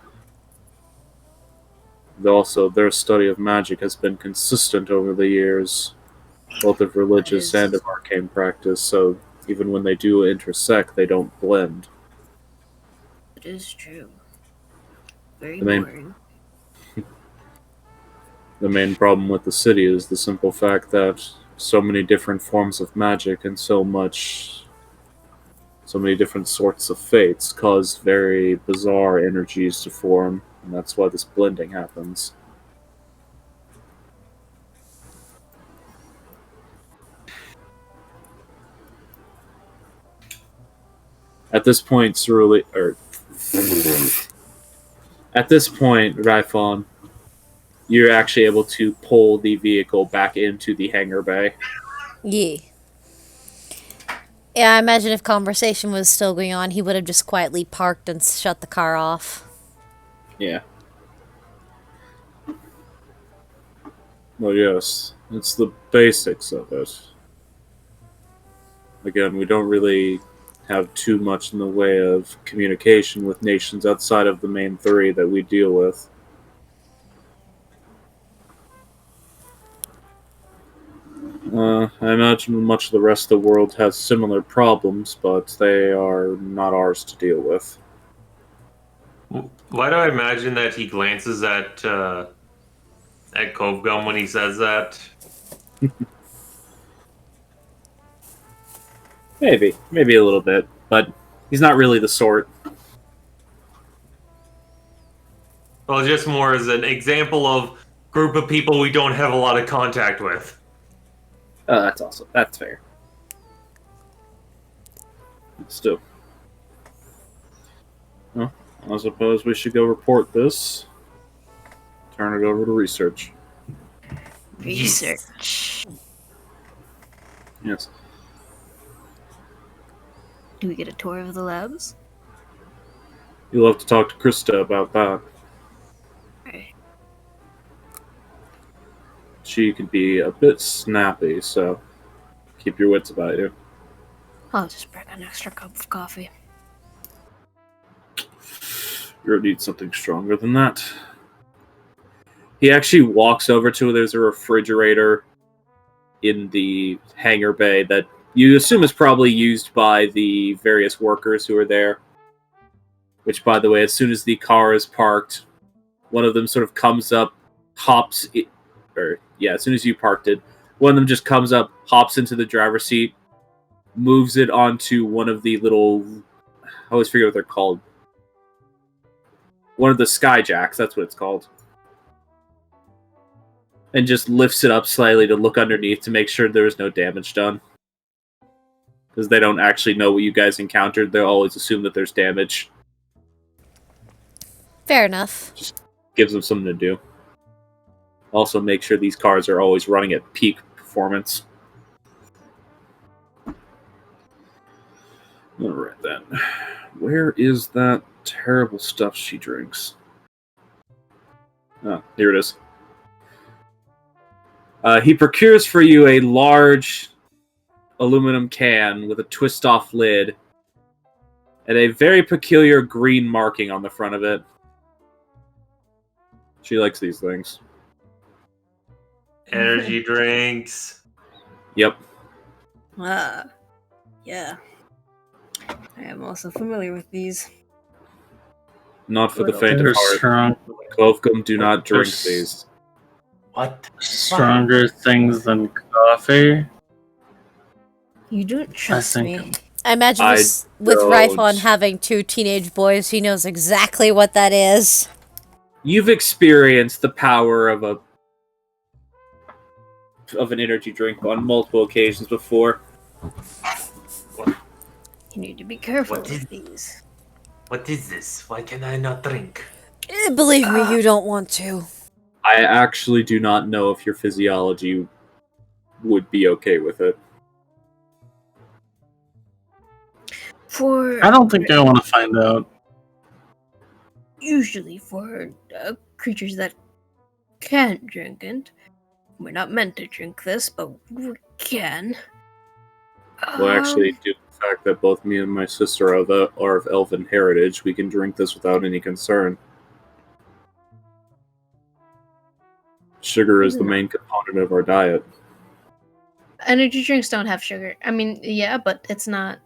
Also, their study of magic has been consistent over the years, both of religious and of arcane practice, so even when they do intersect, they don't blend. It is true. Very The main- boring. The main problem with the city is the simple fact that so many different forms of magic and so many different sorts of fates cause very bizarre energies to form, and that's why this blending happens. At this point, Ryphon, you're actually able to pull the vehicle back into the hangar bay. Yeah. Yeah, I imagine if conversation was still going on, he would have just quietly parked and shut the car off. Yeah. Well, yes, it's the basics of it. Again, we don't really have too much in the way of communication with nations outside of the main three that we deal with. I imagine much of the rest of the world has similar problems, but they are not ours to deal with. Why do I imagine that he glances at Kovegum when he says that? Maybe a little bit, but he's not really the sort. Well, just more as an example of group of people we don't have a lot of contact with. That's awesome. That's fair. Still. Well, I suppose we should go report this. Turn it over to research. Research. Yes. Do we get a tour of the labs? You'll have to talk to Krista about that. Okay. She can be a bit snappy, so keep your wits about you. I'll just bring an extra cup of coffee. You're gonna need something stronger than that. He actually walks over to there's a refrigerator in the hangar bay that you assume is probably used by the various workers who are there. Which, by the way, as soon as the car is parked, one of them sort of comes up, as soon as you parked it, one of them just comes up, hops into the driver's seat, moves it onto one of the little, I always forget what they're called. One of the skyjacks, that's what it's called. And just lifts it up slightly to look underneath to make sure there was no damage done. Because they don't actually know what you guys encountered, they'll always assume that there's damage. Fair enough. Just gives them something to do. Also, make sure these cars are always running at peak performance. Alright then. Where is that terrible stuff she drinks? Oh, here it is. He procures for you a large aluminum can with a twist-off lid and a very peculiar green marking on the front of it. She likes these things. Energy drinks. Yep. Yeah. I am also familiar with these. Not for the faint They're of heart. strong, Clovecum do not drink There's- these. What? stronger things than coffee. You don't trust think- me. I imagine I with don't. Rifon having 2 teenage boys, he knows exactly what that is. You've experienced the power of an energy drink on multiple occasions before. You need to be careful What is- with these. What is this? Why can I not drink? Believe me, you don't want to. I actually do not know if your physiology would be okay with it. For I don't think I want to find out. usually for creatures that can't drink it, we're not meant to drink this, but we can. Well, actually, due to the fact that both me and my sister are of elven heritage, we can drink this without any concern. Sugar is the main component of our diet. Energy drinks don't have sugar. I mean, yeah, but it's not.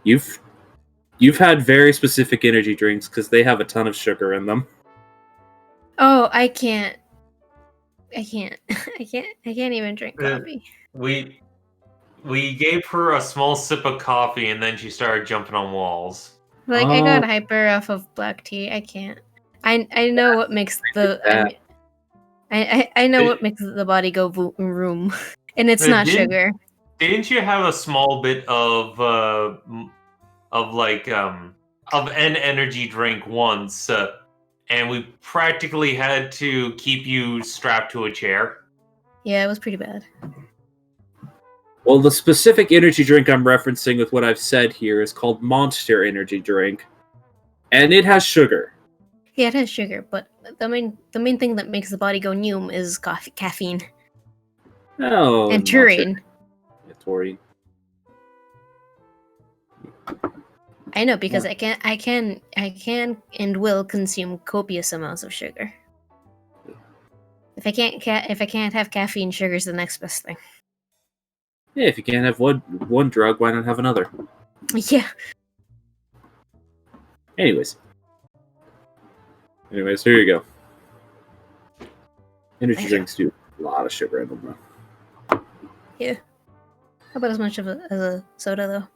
You've had very specific energy drinks because they have a ton of sugar in them. Oh, I can't. I can't even drink Uh, coffee. We gave her a small sip of coffee, and then she started jumping on walls. Like I got Oh. hyper off of black tea. I can't. I know what makes the. I know what makes the body go room, and it's not Didn't- sugar. Didn't you have a small bit of an energy drink once, and we practically had to keep you strapped to a chair? Yeah, it was pretty bad. Well, the specific energy drink I'm referencing with what I've said here is called Monster Energy Drink, and it has sugar. Yeah, it has sugar, but the main thing that makes the body go noom is caffeine Oh, and taurine. Taurine. I know because I can and will consume copious amounts of sugar. If I can't have caffeine, sugar's the next best thing. Yeah, if you can't have one drug, why not have another? Yeah. Anyways, here you go. Energy Thank drinks do a lot of sugar in them, though. Yeah. About as much as a soda, though.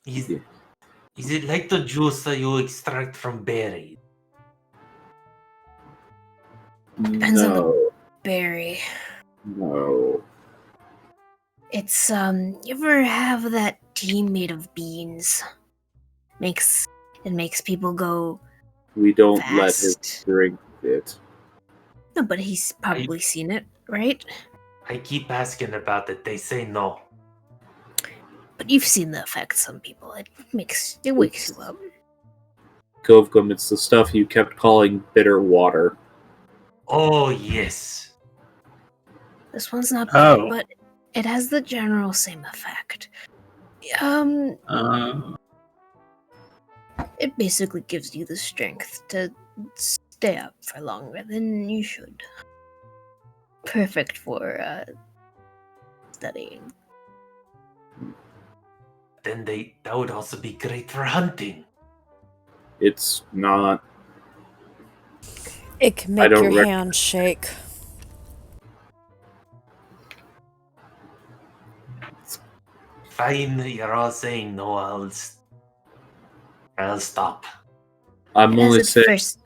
Is it like the juice that you extract from berries? Depends on the No, berry. no. It's you ever have that tea made of beans? It makes people go We don't let him fast. drink it. No, but he's probably seen it, right? I keep asking about it. They say no. But you've seen the effects on people. It wakes you up. Govgum, it's the stuff you kept calling bitter water. Oh, yes. This one's not bad, Oh. but it has the general same effect. It basically gives you the strength to stay up for longer than you should. Perfect for studying. Then that would also be great for hunting. It's not. It can I make don't your rec- hand shake. Fine, you're all saying no. I'll stop. I'm It has only its saying. first.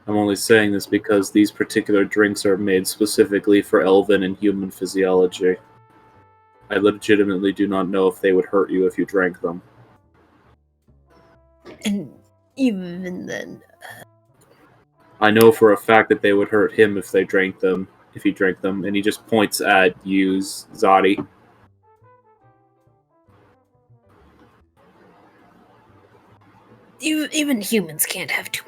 I'm only saying this because these particular drinks are made specifically for elven and human physiology. I legitimately do not know if they would hurt you if you drank them. And even then, I know for a fact that they would hurt him if he drank them, and he just points at you, Zadi. even humans can't have too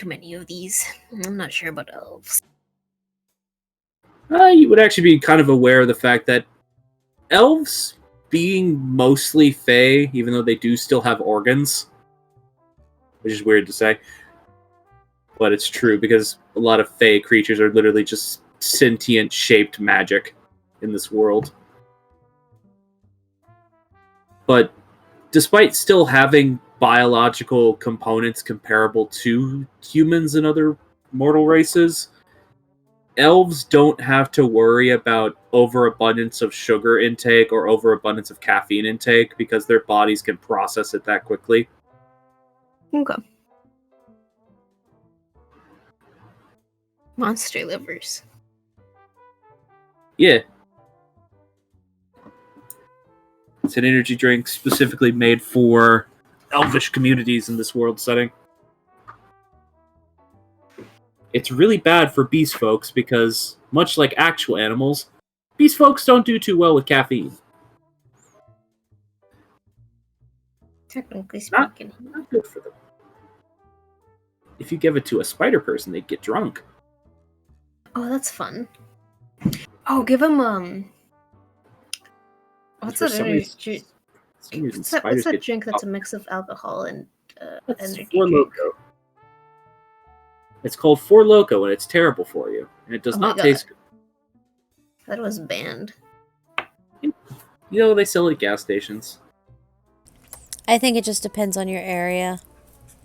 many of these. I'm not sure about elves. You would actually be kind of aware of the fact that elves, being mostly fey, even though they do still have organs, which is weird to say, but it's true because a lot of fey creatures are literally just sentient shaped magic in this world. But despite still having biological components comparable to humans and other mortal races, elves don't have to worry about overabundance of sugar intake or overabundance of caffeine intake because their bodies can process it that quickly. Okay. Monster livers. Yeah. It's an energy drink specifically made for elvish communities in this world setting. It's really bad for beast folks because, much like actual animals, beast folks don't do too well with caffeine. Technically Not- speaking. Not good for them. If you give it to a spider person, they'd get drunk. Oh, that's fun. Oh, give him what's For that some energy? some reason, What's that spiders get drink that's a mix of alcohol and That's energy Four drink? Loko. It's called Four Loko, and it's terrible for you, and it does Oh my not God. taste good. That was banned. You know, they sell it at gas stations. I think it just depends on your area.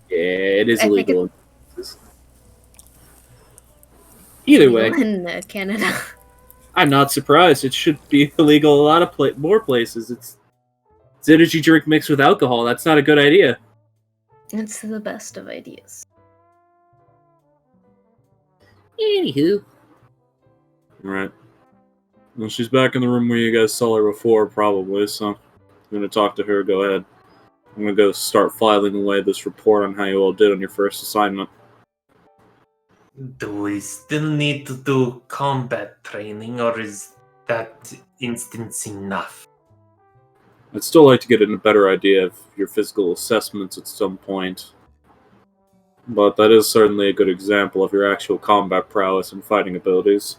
Yeah, it is I think illegal. Either way, in Canada. I'm not surprised. It should be illegal a lot of more places. It's energy drink mixed with alcohol. That's not a good idea. It's the best of ideas. Anywho. Alright. Well, she's back in the room where you guys saw her before, probably, so I'm going to talk to her. Go ahead. I'm going to go start filing away this report on how you all did on your first assignment. Do we still need to do combat training, or is that instance enough? I'd still like to get a better idea of your physical assessments at some point. But that is certainly a good example of your actual combat prowess and fighting abilities.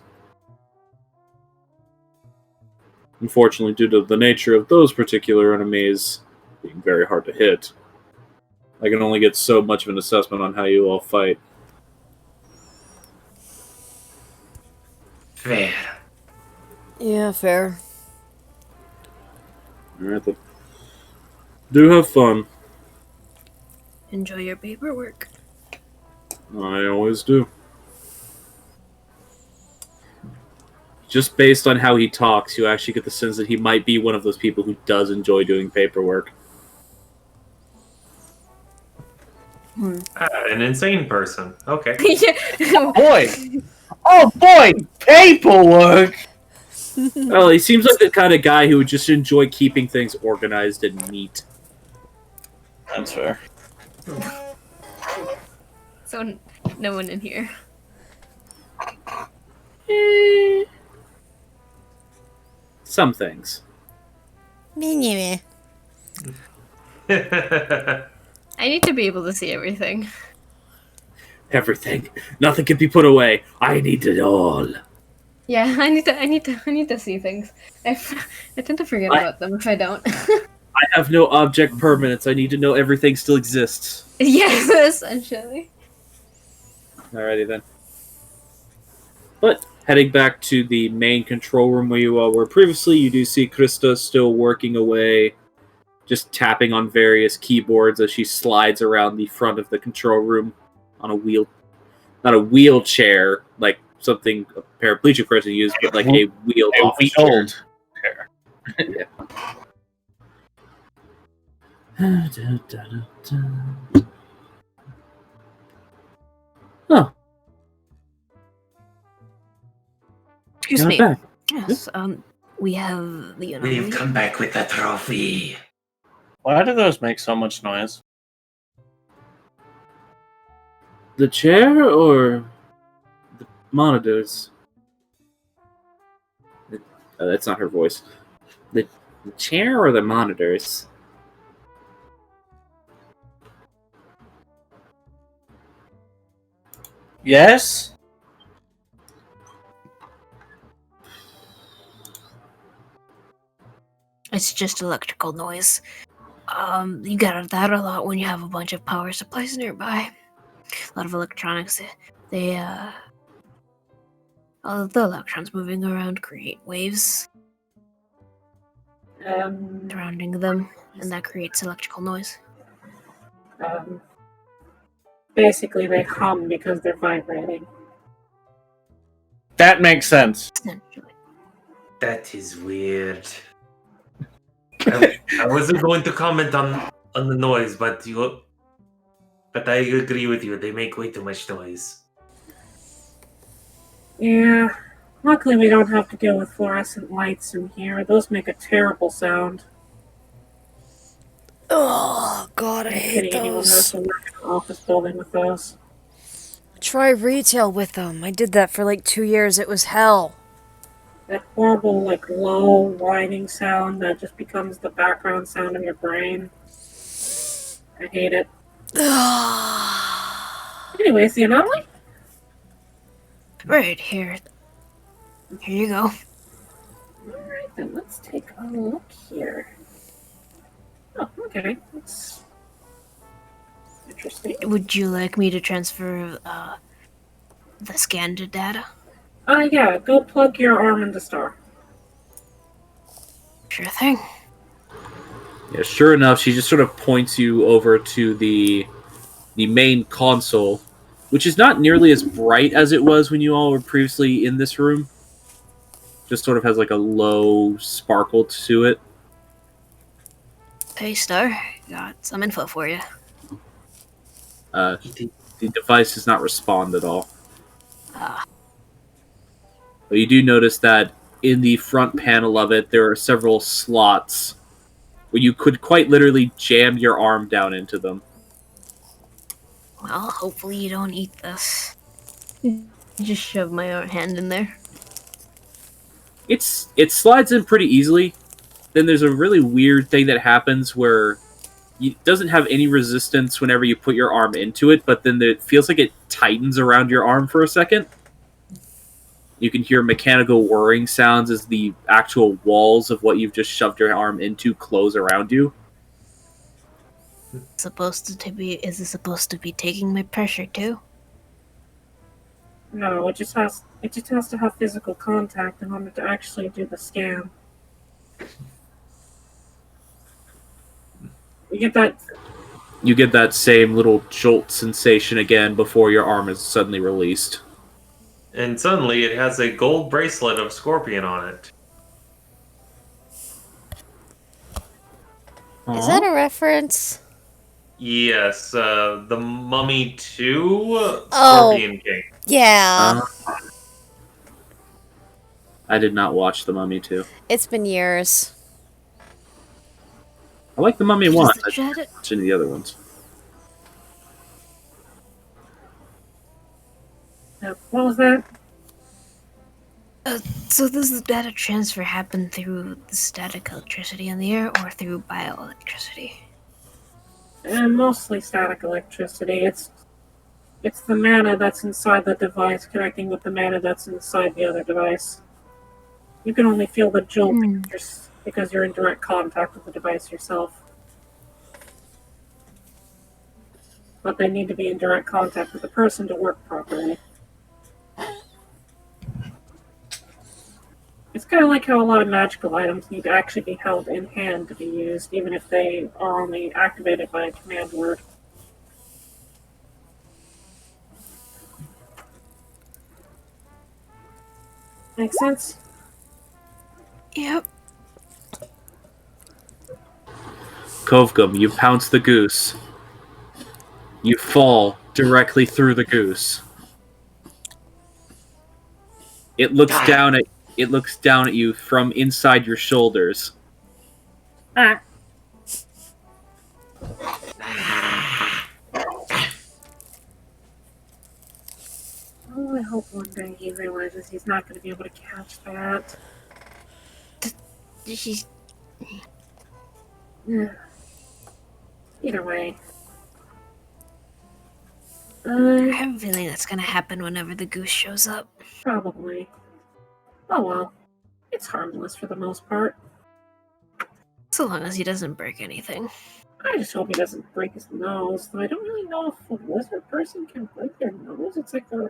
Unfortunately, due to the nature of those particular enemies being very hard to hit, I can only get so much of an assessment on how you all fight. Fair. Yeah, fair. Alright then. Do have fun. Enjoy your paperwork. I always do. Just based on how he talks, you actually get the sense that he might be one of those people who does enjoy doing paperwork. An insane person. Okay. Yeah. Boy! Oh boy! Paperwork! Well, he seems like the kind of guy who would just enjoy keeping things organized and neat. That's fair. So no one in here. Some things. Meh. I need to be able to see everything. Everything. Nothing can be put away. I need it all. Yeah, I need to see things. I tend to forget about them if I don't. I have no object permanence. I need to know everything still exists. Yes, essentially. Alrighty then. But heading back to the main control room where you all were previously, you do see Krista still working away, just tapping on various keyboards as she slides around the front of the control room on a wheel, not a wheelchair like something a paraplegic person used, but like a wheeled office chair. Yeah. Oh, Excuse not me. bad. Yes, we have the We've come back with a trophy. Why do those make so much noise? The chair or the monitors? That's not her voice. The chair or the monitors? Yes? It's just electrical noise. You get that a lot when you have a bunch of power supplies nearby. A lot of electronics. All of the electrons moving around create waves surrounding them, and that creates electrical noise. Basically, they hum because they're vibrating. That makes sense. Essentially. That is weird. I wasn't going to comment on the noise, but I agree with you. They make way too much noise. Yeah. Luckily, we don't have to deal with fluorescent lights in here. Those make a terrible sound. Oh, God, I hate Pity anyone who has those. to work in an office building with those. Try retail with them. I did that for like 2 years. It was hell. That horrible, like, low whining sound that just becomes the background sound of your brain. I hate it. Anyways, the anomaly? Right here. Here you go. Alright then, let's take a look here. Oh, okay. That's interesting. Would you like me to transfer the scanned data? Yeah, go plug your arm into Star. Sure thing. Yeah, sure enough, she just sort of points you over to the main console, which is not nearly as bright as it was when you all were previously in this room. Just sort of has like a low sparkle to it. Hey, Star. Got some info for you. The device does not respond at all. Ah, But you do notice that in the front panel of it, there are several slots where you could quite literally jam your arm down into them. well, hopefully you don't eat this. Just shove my hand in there. It slides in pretty easily. Then there's a really weird thing that happens where it doesn't have any resistance whenever you put your arm into it, but then it feels like it tightens around your arm for a second. You can hear mechanical whirring sounds as the actual walls of what you've just shoved your arm into close around you. Is it supposed to be taking my pressure too? No, it just has to have physical contact in order to actually do the scan. You get that same little jolt sensation again before your arm is suddenly released. And suddenly it has a gold bracelet of Scorpion on it. Is that a reference? Yes, the Mummy 2 Oh. Scorpion King. Yeah. I did not watch The Mummy 2. It's been years. I like The Mummy 1. Does I the didn't jet- watch any of the other ones. what was that? So does the data transfer happen through the static electricity in the air or through bioelectricity? Mostly static electricity. It's the mana that's inside the device connecting with the mana that's inside the other device. You can only feel the jolt because you're in direct contact with the device yourself. But they need to be in direct contact with the person to work properly. It's kind of like how a lot of magical items need to actually be held in hand to be used, even if they are only activated by a command word. Make sense? Yep. Kovgum, you pounce the goose. You fall directly through the goose. It looks down at you from inside your shoulders. Ah. Oh, I hope one day he realizes he's not going to be able to catch that. She's Yeah. Either way. I have a feeling that's gonna happen whenever the goose shows up. Probably. Oh well. It's harmless for the most part. So long as he doesn't break anything. I just hope he doesn't break his nose, though I don't really know if a lizard person can break their nose. It's like a...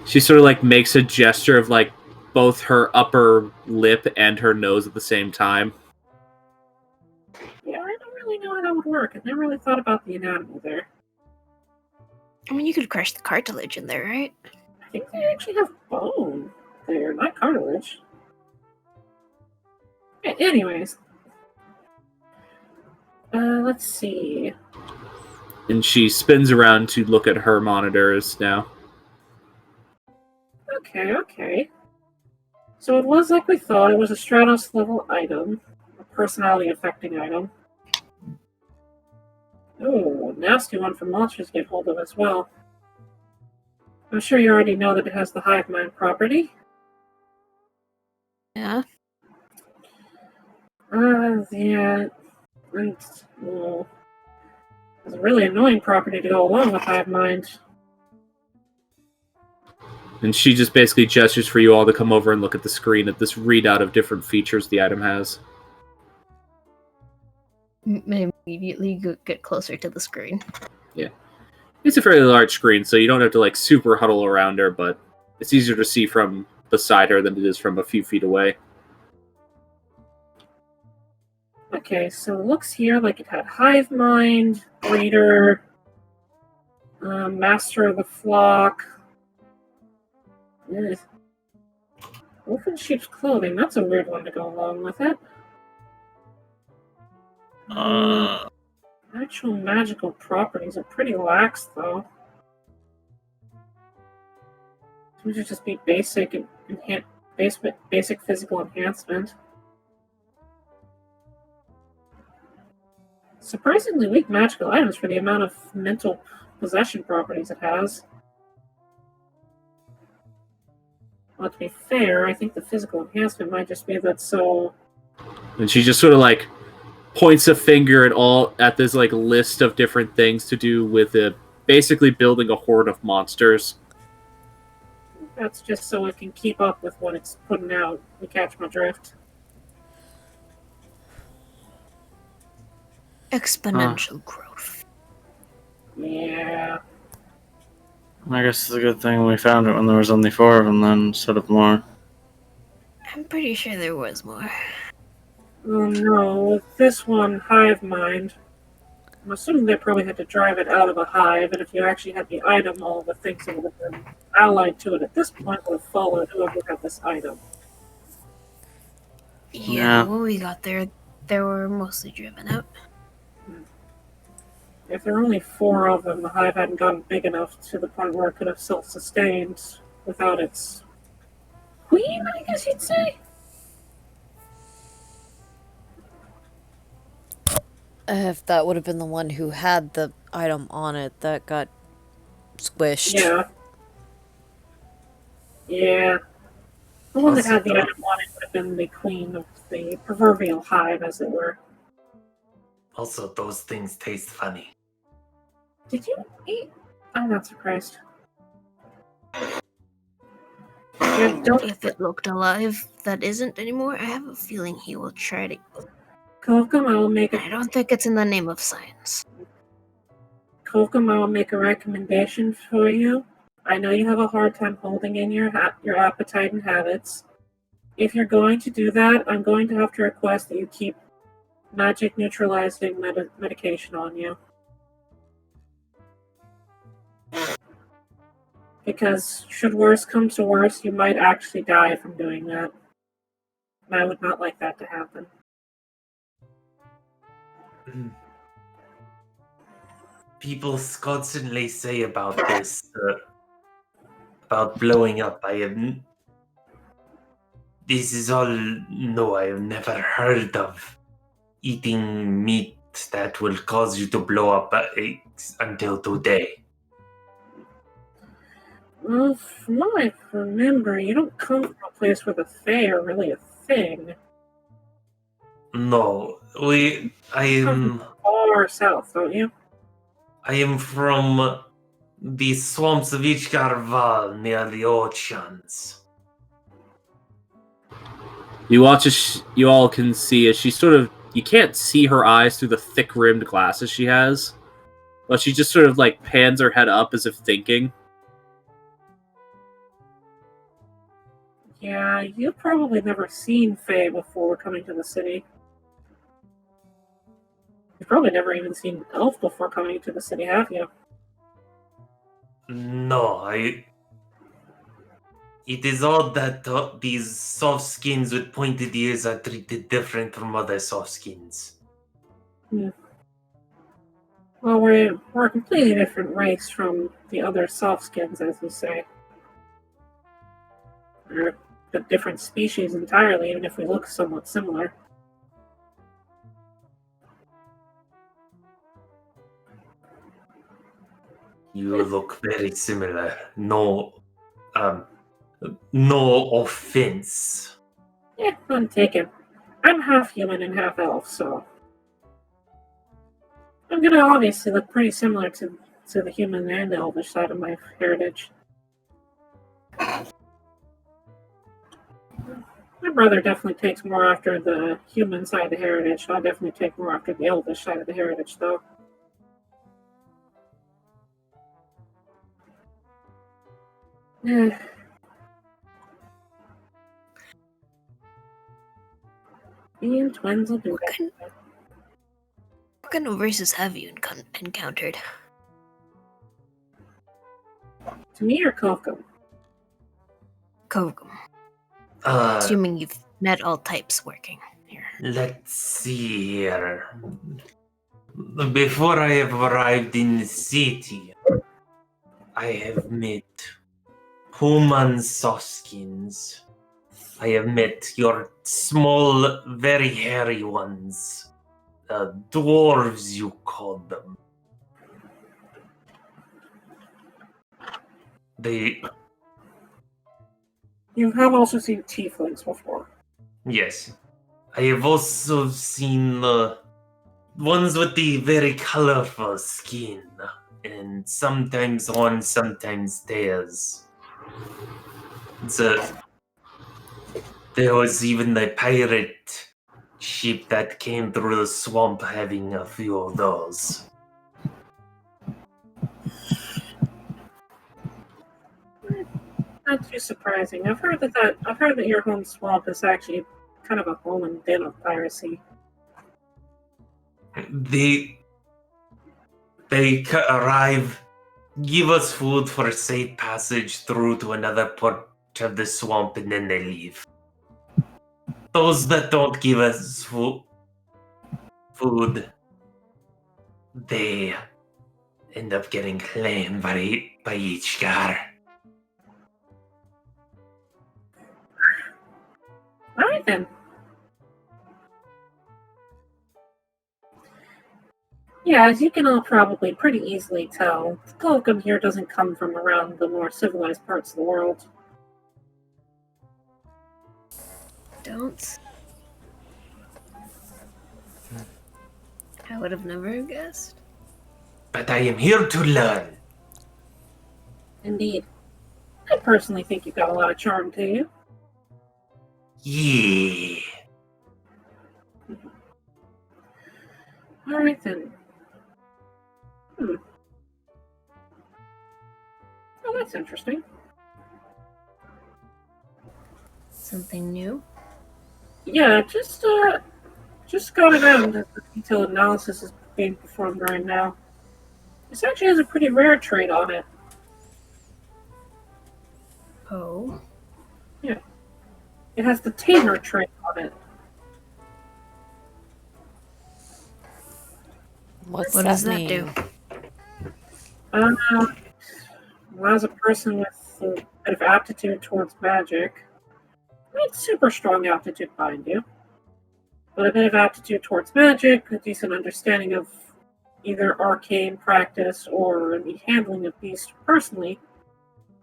She sort of like makes a gesture of like both her upper lip and her nose at the same time. Yeah, I don't really know how that would work. I've never really thought about the anatomy there. I mean, you could crush the cartilage in there, right? think they actually have bone there, not cartilage. Anyways. Let's see. And she spins around to look at her monitors now. Okay. So it was like we thought. It was a Stratos level item. A personality affecting item. Oh, nasty one for monsters to get hold of as well. I'm sure you already know that it has the hive mind property. Yeah. Yeah. And, well, it's a really annoying property to go along with hive mind. And she just basically gestures for you all to come over and look at the screen at this readout of different features the item has. Immediately get closer to the screen. Yeah. It's a fairly large screen, so you don't have to like super huddle around her, but it's easier to see from beside her than it is from a few feet away. Okay, so it looks here like it had hive mind, breeder, master of the flock. Wolf in sheep's clothing, that's a weird one to go along with it. Actual magical properties are pretty lax, though. Seems to just be basic physical enhancement. Surprisingly weak magical items for the amount of mental possession properties it has. Well, to be fair, I think the physical enhancement might just be that so... And she just sort of like points a finger at this like list of different things to do with basically building a horde of monsters. That's just so it can keep up with what it's putting out. You catch my drift? Exponential growth. Yeah. I guess it's a good thing we found it when there was only 4 of them then, instead of more. I'm pretty sure there was more. Oh no, with this one, hive mind. I'm assuming they probably had to drive it out of a hive, and if you actually had the item, all the things that would have been allied to it at this point would have followed whoever had this item. Yeah, when we got there, they were mostly driven out. If there were only 4 of them, the hive hadn't gotten big enough to the point where it could have self-sustained without its queen, I guess you'd say? If that would have been the one who had the item on it that got squished. Yeah. The one that had the item on it would have been the queen of the proverbial hive, as it were. Also, those things taste funny. Did you eat? I'm not surprised. If it looked alive that isn't anymore, I have a feeling he will try to... Kolkum, I will make I don't think it's in the name of science. Kolkum, I will make a recommendation for you. I know you have a hard time holding in your appetite and habits. If you're going to do that, I'm going to have to request that you keep magic neutralizing medication on you. Because should worse come to worse, you might actually die from doing that. And I would not like that to happen. People constantly say about this, about blowing up. This is all no, I have never heard of eating meat that will cause you to blow up until today. Well, from what I remember, you don't come from a place where the Fae are really a thing. No, I am Far south, don't you? I am from the swamps of Ichgarval near the oceans. You watch as you all can see as she sort of... You can't see her eyes through the thick-rimmed glasses she has, but she just sort of like pans her head up as if thinking. Yeah, you've probably never seen Fae before coming to the city. You've probably never even seen Elf before coming to the city, have you? No, It is odd that these soft skins with pointed ears are treated different from other soft skins. Well, we're a completely different race from the other soft skins, as you say. We're a different species entirely, even if we look somewhat similar. You look very similar. No offense. Yeah, I'm taken. I'm half human and half elf, so I'm gonna obviously look pretty similar to the human and the elvish side of my heritage. My brother definitely takes more after the human side of the heritage. I'll definitely take more after the elvish side of the heritage, though. Being twins will do that. What kind of races have you encountered? To me or Kokum? Kogum. Uh, Assuming you've met all types working here. let's see here. Before I have arrived in the city, I have met human softskins. I have met your small, very hairy ones. Dwarves, you called them. You have also seen tieflings before. Yes. I have also seen ones with the very colorful skin, and sometimes horns, sometimes tails. There was even the pirate ship that came through the swamp having a few of those. Not too surprising. I've heard that your home swamp is actually kind of a home and den of piracy. They arrive, give us food for safe passage through to another part of the swamp, and then they leave. Those that don't give us food, they end up getting claimed by each guard. Alright then. Yeah, as you can all probably pretty easily tell, the Kokum here doesn't come from around the more civilized parts of the world. Don't. I would have never guessed. But I am here to learn. Indeed. I personally think you've got a lot of charm to you. Yeah. Alright then. Oh, that's interesting. Something new? Yeah, just got it out. The detailed analysis is being performed right now. This actually has a pretty rare trait on it. Oh. Yeah. It has the tamer trait on it. What does that do? Allows a person with a bit of aptitude towards magic. Not super strong aptitude, mind you, but a bit of aptitude towards magic, a decent understanding of either arcane practice or the handling of beasts personally,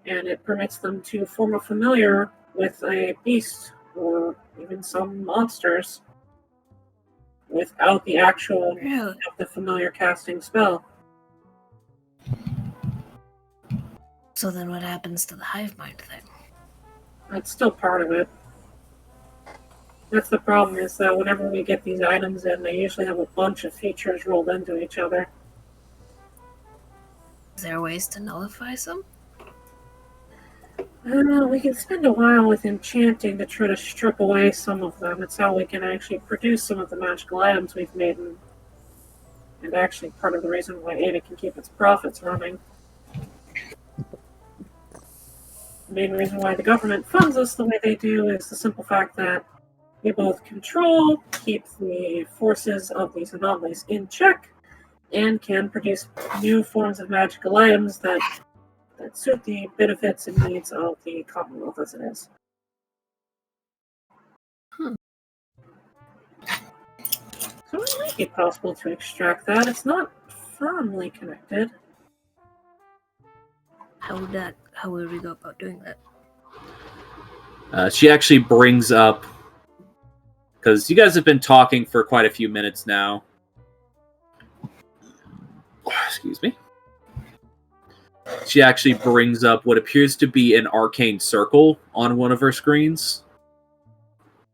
and it permits them to form a familiar with a beast or even some monsters without the actual Really? of the familiar casting spell. So then what happens to the hive mind thing? That's still part of it. That's the problem, is that whenever we get these items in, they usually have a bunch of features rolled into each other. Is there ways to nullify some? We can spend a while with enchanting to try to strip away some of them. It's how we can actually produce some of the magical items we've made, and actually part of the reason why Ada can keep its profits running. The main reason why the government funds us the way they do is the simple fact that we both control, keep the forces of these anomalies in check, and can produce new forms of magical items that suit the benefits and needs of the Commonwealth as it is. So it might be possible to extract that. It's not firmly connected. How would we go about doing that? She actually brings up, because you guys have been talking for quite a few minutes now. Excuse me. She actually brings up what appears to be an arcane circle on one of her screens.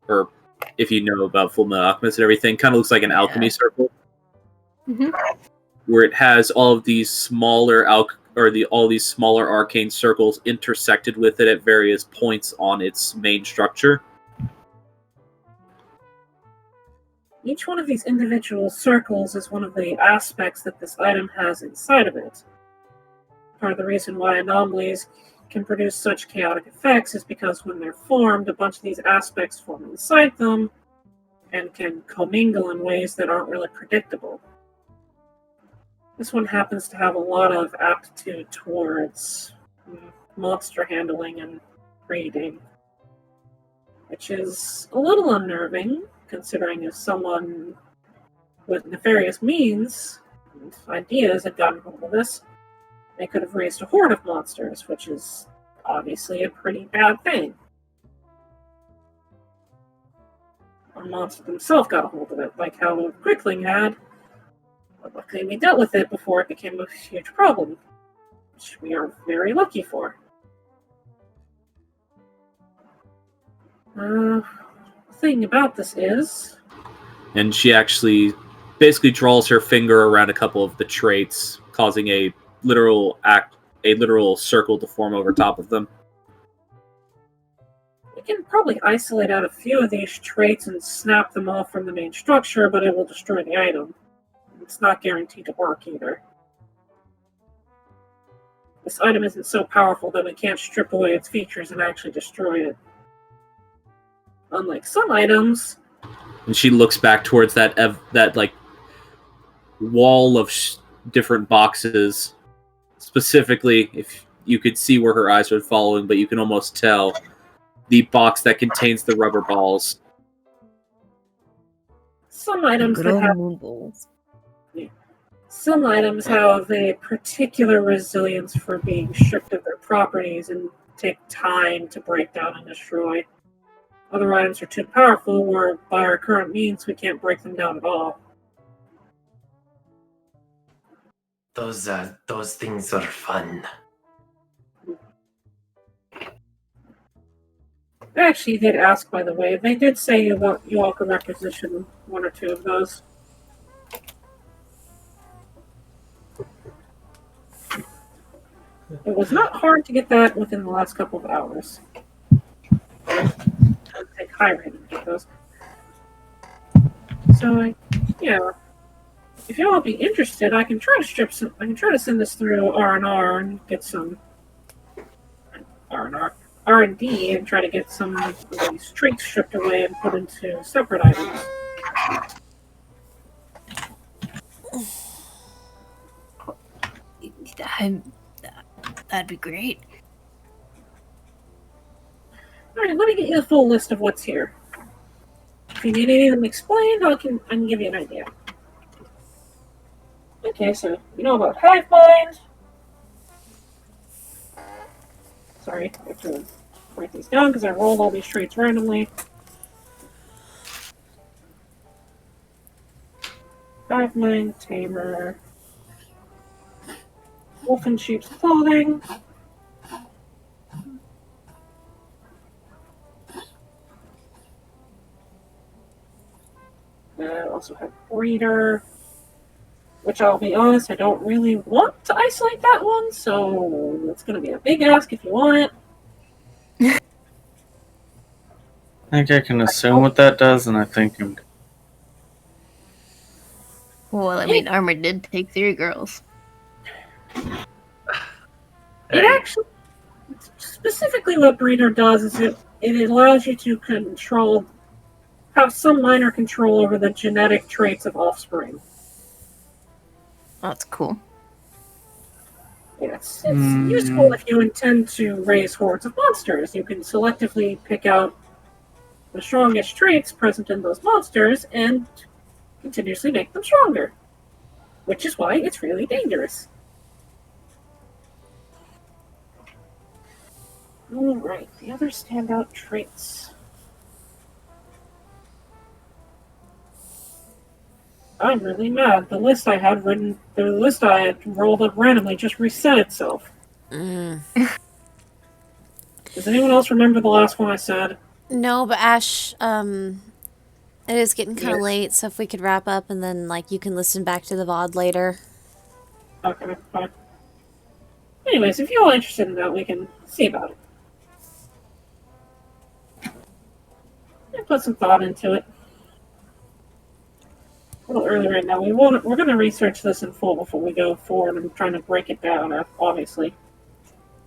Or, if you know about Fullmetal Alchemist and everything, kind of looks like an alchemy circle. Mm-hmm. Where it has all of these smaller all these smaller arcane circles intersected with it at various points on its main structure. Each one of these individual circles is one of the aspects that this item has inside of it. Part of the reason why anomalies can produce such chaotic effects is because when they're formed, a bunch of these aspects form inside them and can commingle in ways that aren't really predictable. This one happens to have a lot of aptitude towards monster handling and breeding, which is a little unnerving, considering if someone with nefarious means and ideas had gotten hold of this, they could have raised a horde of monsters, which is obviously a pretty bad thing. Or monster themselves got a hold of it, like how Quickling had. But luckily we dealt with it before it became a huge problem, which we are very lucky for. The thing about this is... And she actually basically draws her finger around a couple of the traits, causing a literal circle to form over top of them. We can probably isolate out a few of these traits and snap them off from the main structure, but it will destroy the item. It's not guaranteed to work either. This item isn't so powerful that we can't strip away its features and actually destroy it. Unlike some items... And she looks back towards that wall of different boxes. Specifically, if you could see where her eyes were following, but you can almost tell the box that contains the rubber balls. Some items Good old that have... moon balls. Some items have a particular resilience for being stripped of their properties and take time to break down and destroy. Other items are too powerful, where by our current means we can't break them down at all. Those things are fun. They actually did ask, by the way. They did say you all could requisition one or two of those. It was not hard to get that within the last couple of hours. I'd take high rating to get those. So, yeah. If y'all be interested, I can try to send this through R&R and get some R&D and try to get some of these traits stripped away and put into separate items. That'd be great. Alright, let me get you the full list of what's here. If you need any of them explained, I can give you an idea. Okay, so you know about Hive Mind. Sorry, I have to write these down because I rolled all these traits randomly. Hive Mind, Tamer, Wolf in Sheep's Clothing. I also have Breeder, which I'll be honest, I don't really want to isolate that one, so it's going to be a big ask if you want it. I think I can assume what that does, and I think I'm... Well, I mean, Armor did take 3 girls. It actually, Specifically, what breeder does is it allows you to have some minor control over the genetic traits of offspring. That's cool. It's useful if you intend to raise hordes of monsters. You can selectively pick out the strongest traits present in those monsters and continuously make them stronger. Which is why it's really dangerous. Alright, the other standout traits. I'm really mad. The list I had rolled up randomly just reset itself. Does anyone else remember the last one I said? No, but Ash, it is getting kind of late, so if we could wrap up and then, like, you can listen back to the VOD later. Okay, fine. Anyways, if you're all interested in that, we can see about it. I put some thought into it. A little early right now. We're going to research this in full before we go forward. I'm trying to break it down, obviously.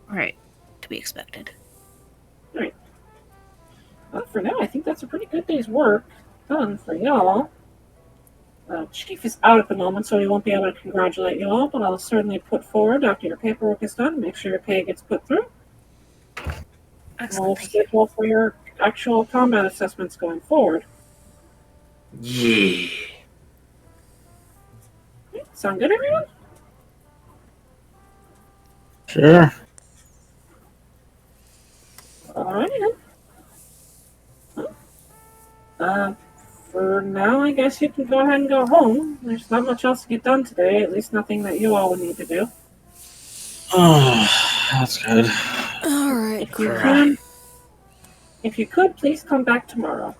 Right. To be expected. Alright. Well, for now, I think that's a pretty good day's work done for y'all. Chief is out at the moment, so he won't be able to congratulate you all, but I'll certainly put forward after your paperwork is done, make sure your pay gets put through. Excellent. We'll schedule for your actual combat assessments going forward. Yeah. Sound good, everyone? Sure. Alrighty then. For now, I guess you can go ahead and go home. There's not much else to get done today, at least nothing that you all would need to do. Oh, that's good. Alright, If you could, please come back tomorrow.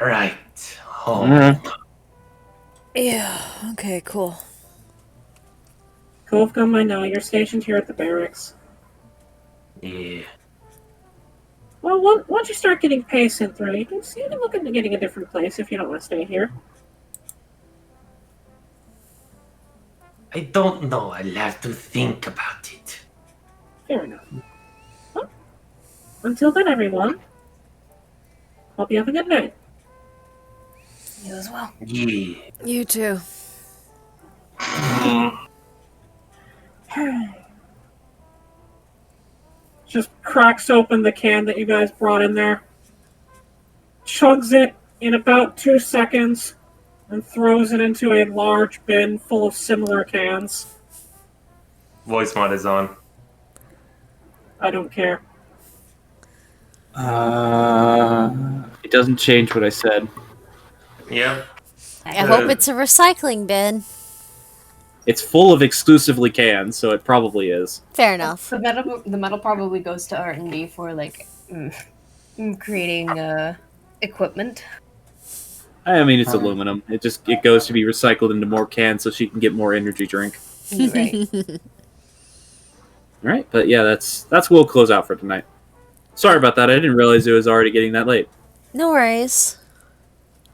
Right. Home. Alright. Yeah, okay, cool. Cove Gum, I know, you're stationed here at the barracks. Yeah. Well, once you start getting pay sent through, you can look into getting a different place if you don't want to stay here. I don't know. I'll have to think about it. Fair enough. Well, until then, everyone, hope you have a good night. You as well. Yeah. You too. Just cracks open the can that you guys brought in there, chugs it in about 2 seconds, and throws it into a large bin full of similar cans. Voice mod is on. I don't care. It doesn't change what I said. Yep. I hope it's a recycling bin. It's full of exclusively cans, so it probably is. Fair enough. The metal probably goes to R&D for like creating equipment. I mean, it's aluminum. It goes to be recycled into more cans so she can get more energy drink. Right. All right, but yeah, that's we'll close out for tonight. Sorry about that. I didn't realize it was already getting that late. No worries.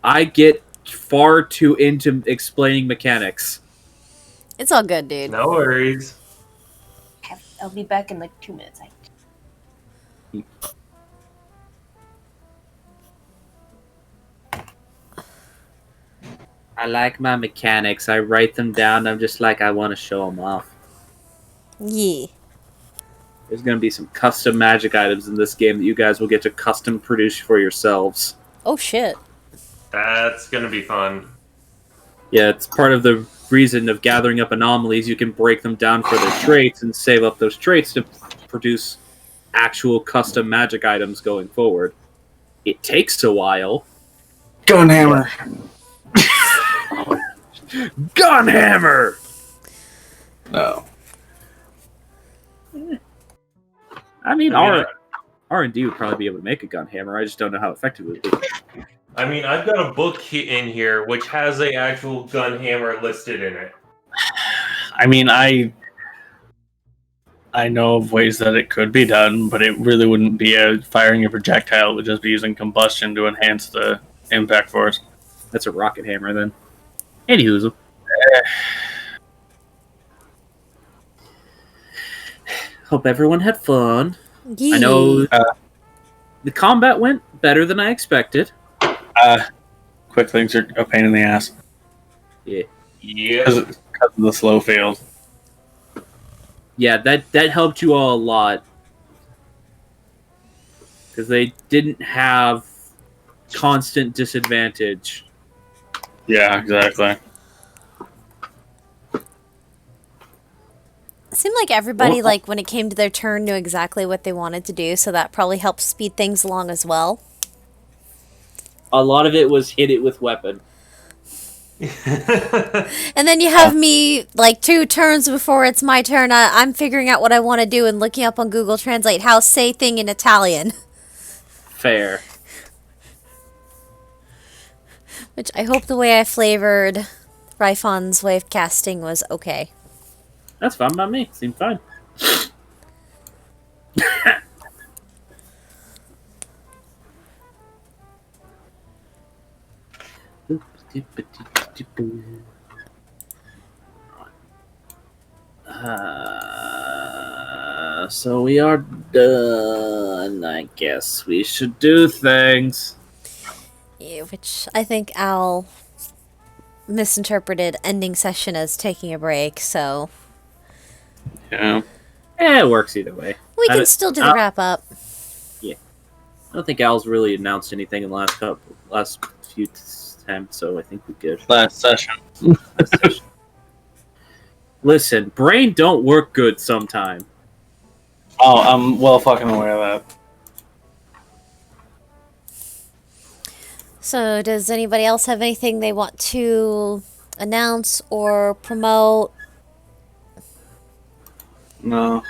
I get far too into explaining mechanics. It's all good, dude. No worries. I'll be back in like 2 minutes. I like my mechanics. I write them down. I'm just like, I want to show them off. Yeah. There's going to be some custom magic items in this game that you guys will get to custom produce for yourselves. Oh, shit. That's gonna be fun. Yeah, it's part of the reason of gathering up anomalies. You can break them down for their traits and save up those traits to produce actual custom magic items going forward. It takes a while. Gunhammer. Gunhammer! No. I mean, R&D would probably be able to make a gunhammer. I just don't know how effective it would be. I mean, I've got a book in here which has a actual gun hammer listed in it. I mean, I know of ways that it could be done, but it really wouldn't be firing a projectile. It would just be using combustion to enhance the impact force. That's a rocket hammer, then. Anywho. Hope everyone had fun. Yee. I know the combat went better than I expected. Quick things are a pain in the ass Yeah. because of the slow field. Yeah, that helped you all a lot. Because they didn't have constant disadvantage. Yeah, exactly. It seemed like everybody, Well- like, when it came to their turn, knew exactly what they wanted to do, so that probably helped speed things along as well. A lot of it was hit it with weapon. And then you have me, like, 2 turns before it's my turn. I'm figuring out what I want to do and looking up on Google Translate how say thing in Italian. Fair. Which I hope the way I flavored Ryfon's way of casting was okay. That's fine by me. Seemed fine. So we are done. I guess we should do things. Yeah, which I think Al misinterpreted ending session as taking a break, so Yeah. It works either way. we I can don't- still do the wrap up. I don't think Al's really announced anything in the last few times, so I think we're good. Last session. Listen, brain don't work good sometime. Oh, I'm well fucking aware of that. So does anybody else have anything they want to announce or promote? No.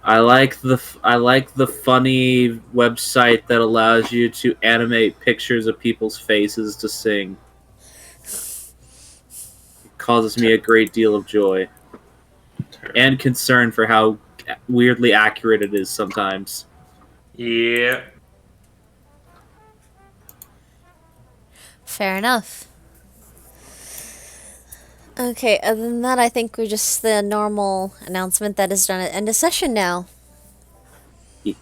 I like the funny website that allows you to animate pictures of people's faces to sing. It causes me a great deal of joy and concern for how weirdly accurate it is sometimes. Yeah. Fair enough. Okay, other than that, I think we're just the normal announcement that is done at end of session now. Yeah.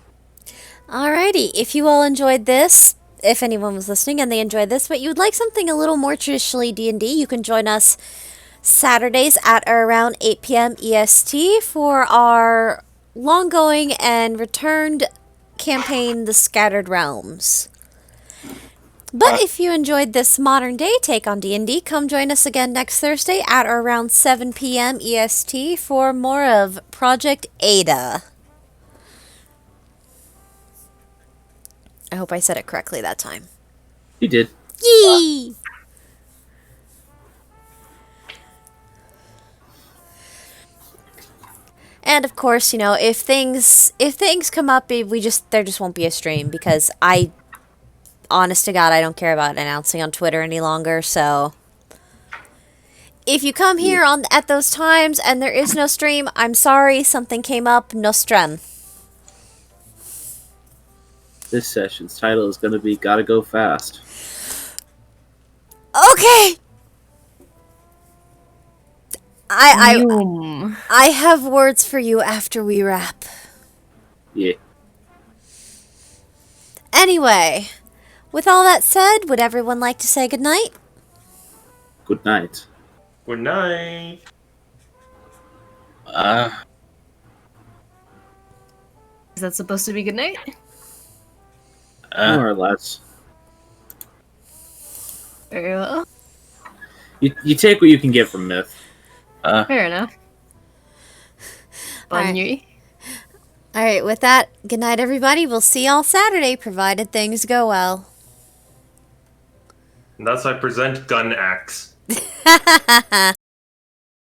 Alrighty, if you all enjoyed this, if anyone was listening and they enjoyed this, but you'd like something a little more traditionally D&D, you can join us Saturdays at or around 8 p.m. EST for our long-going and returned campaign, The Scattered Realms. But if you enjoyed this modern day take on D&D, come join us again next Thursday at or around 7 p.m. EST for more of Project Ada. I hope I said it correctly that time. You did. Yee! And of course, you know, if things come up, there just won't be a stream because honest to God, I don't care about announcing on Twitter any longer, so if you come here at those times and there is no stream, I'm sorry, something came up, no stream. This session's title is going to be Gotta Go Fast. Okay! I have words for you after we wrap. Yeah. Anyway, with all that said, would everyone like to say goodnight? Good night. Good night. Is that supposed to be good night? More or less. Very well. You take what you can get from Myth. Fair enough. Bonne Alright. nuit. Alright, with that, good night everybody. We'll see y'all Saturday, provided things go well. And thus I present Gun Axe.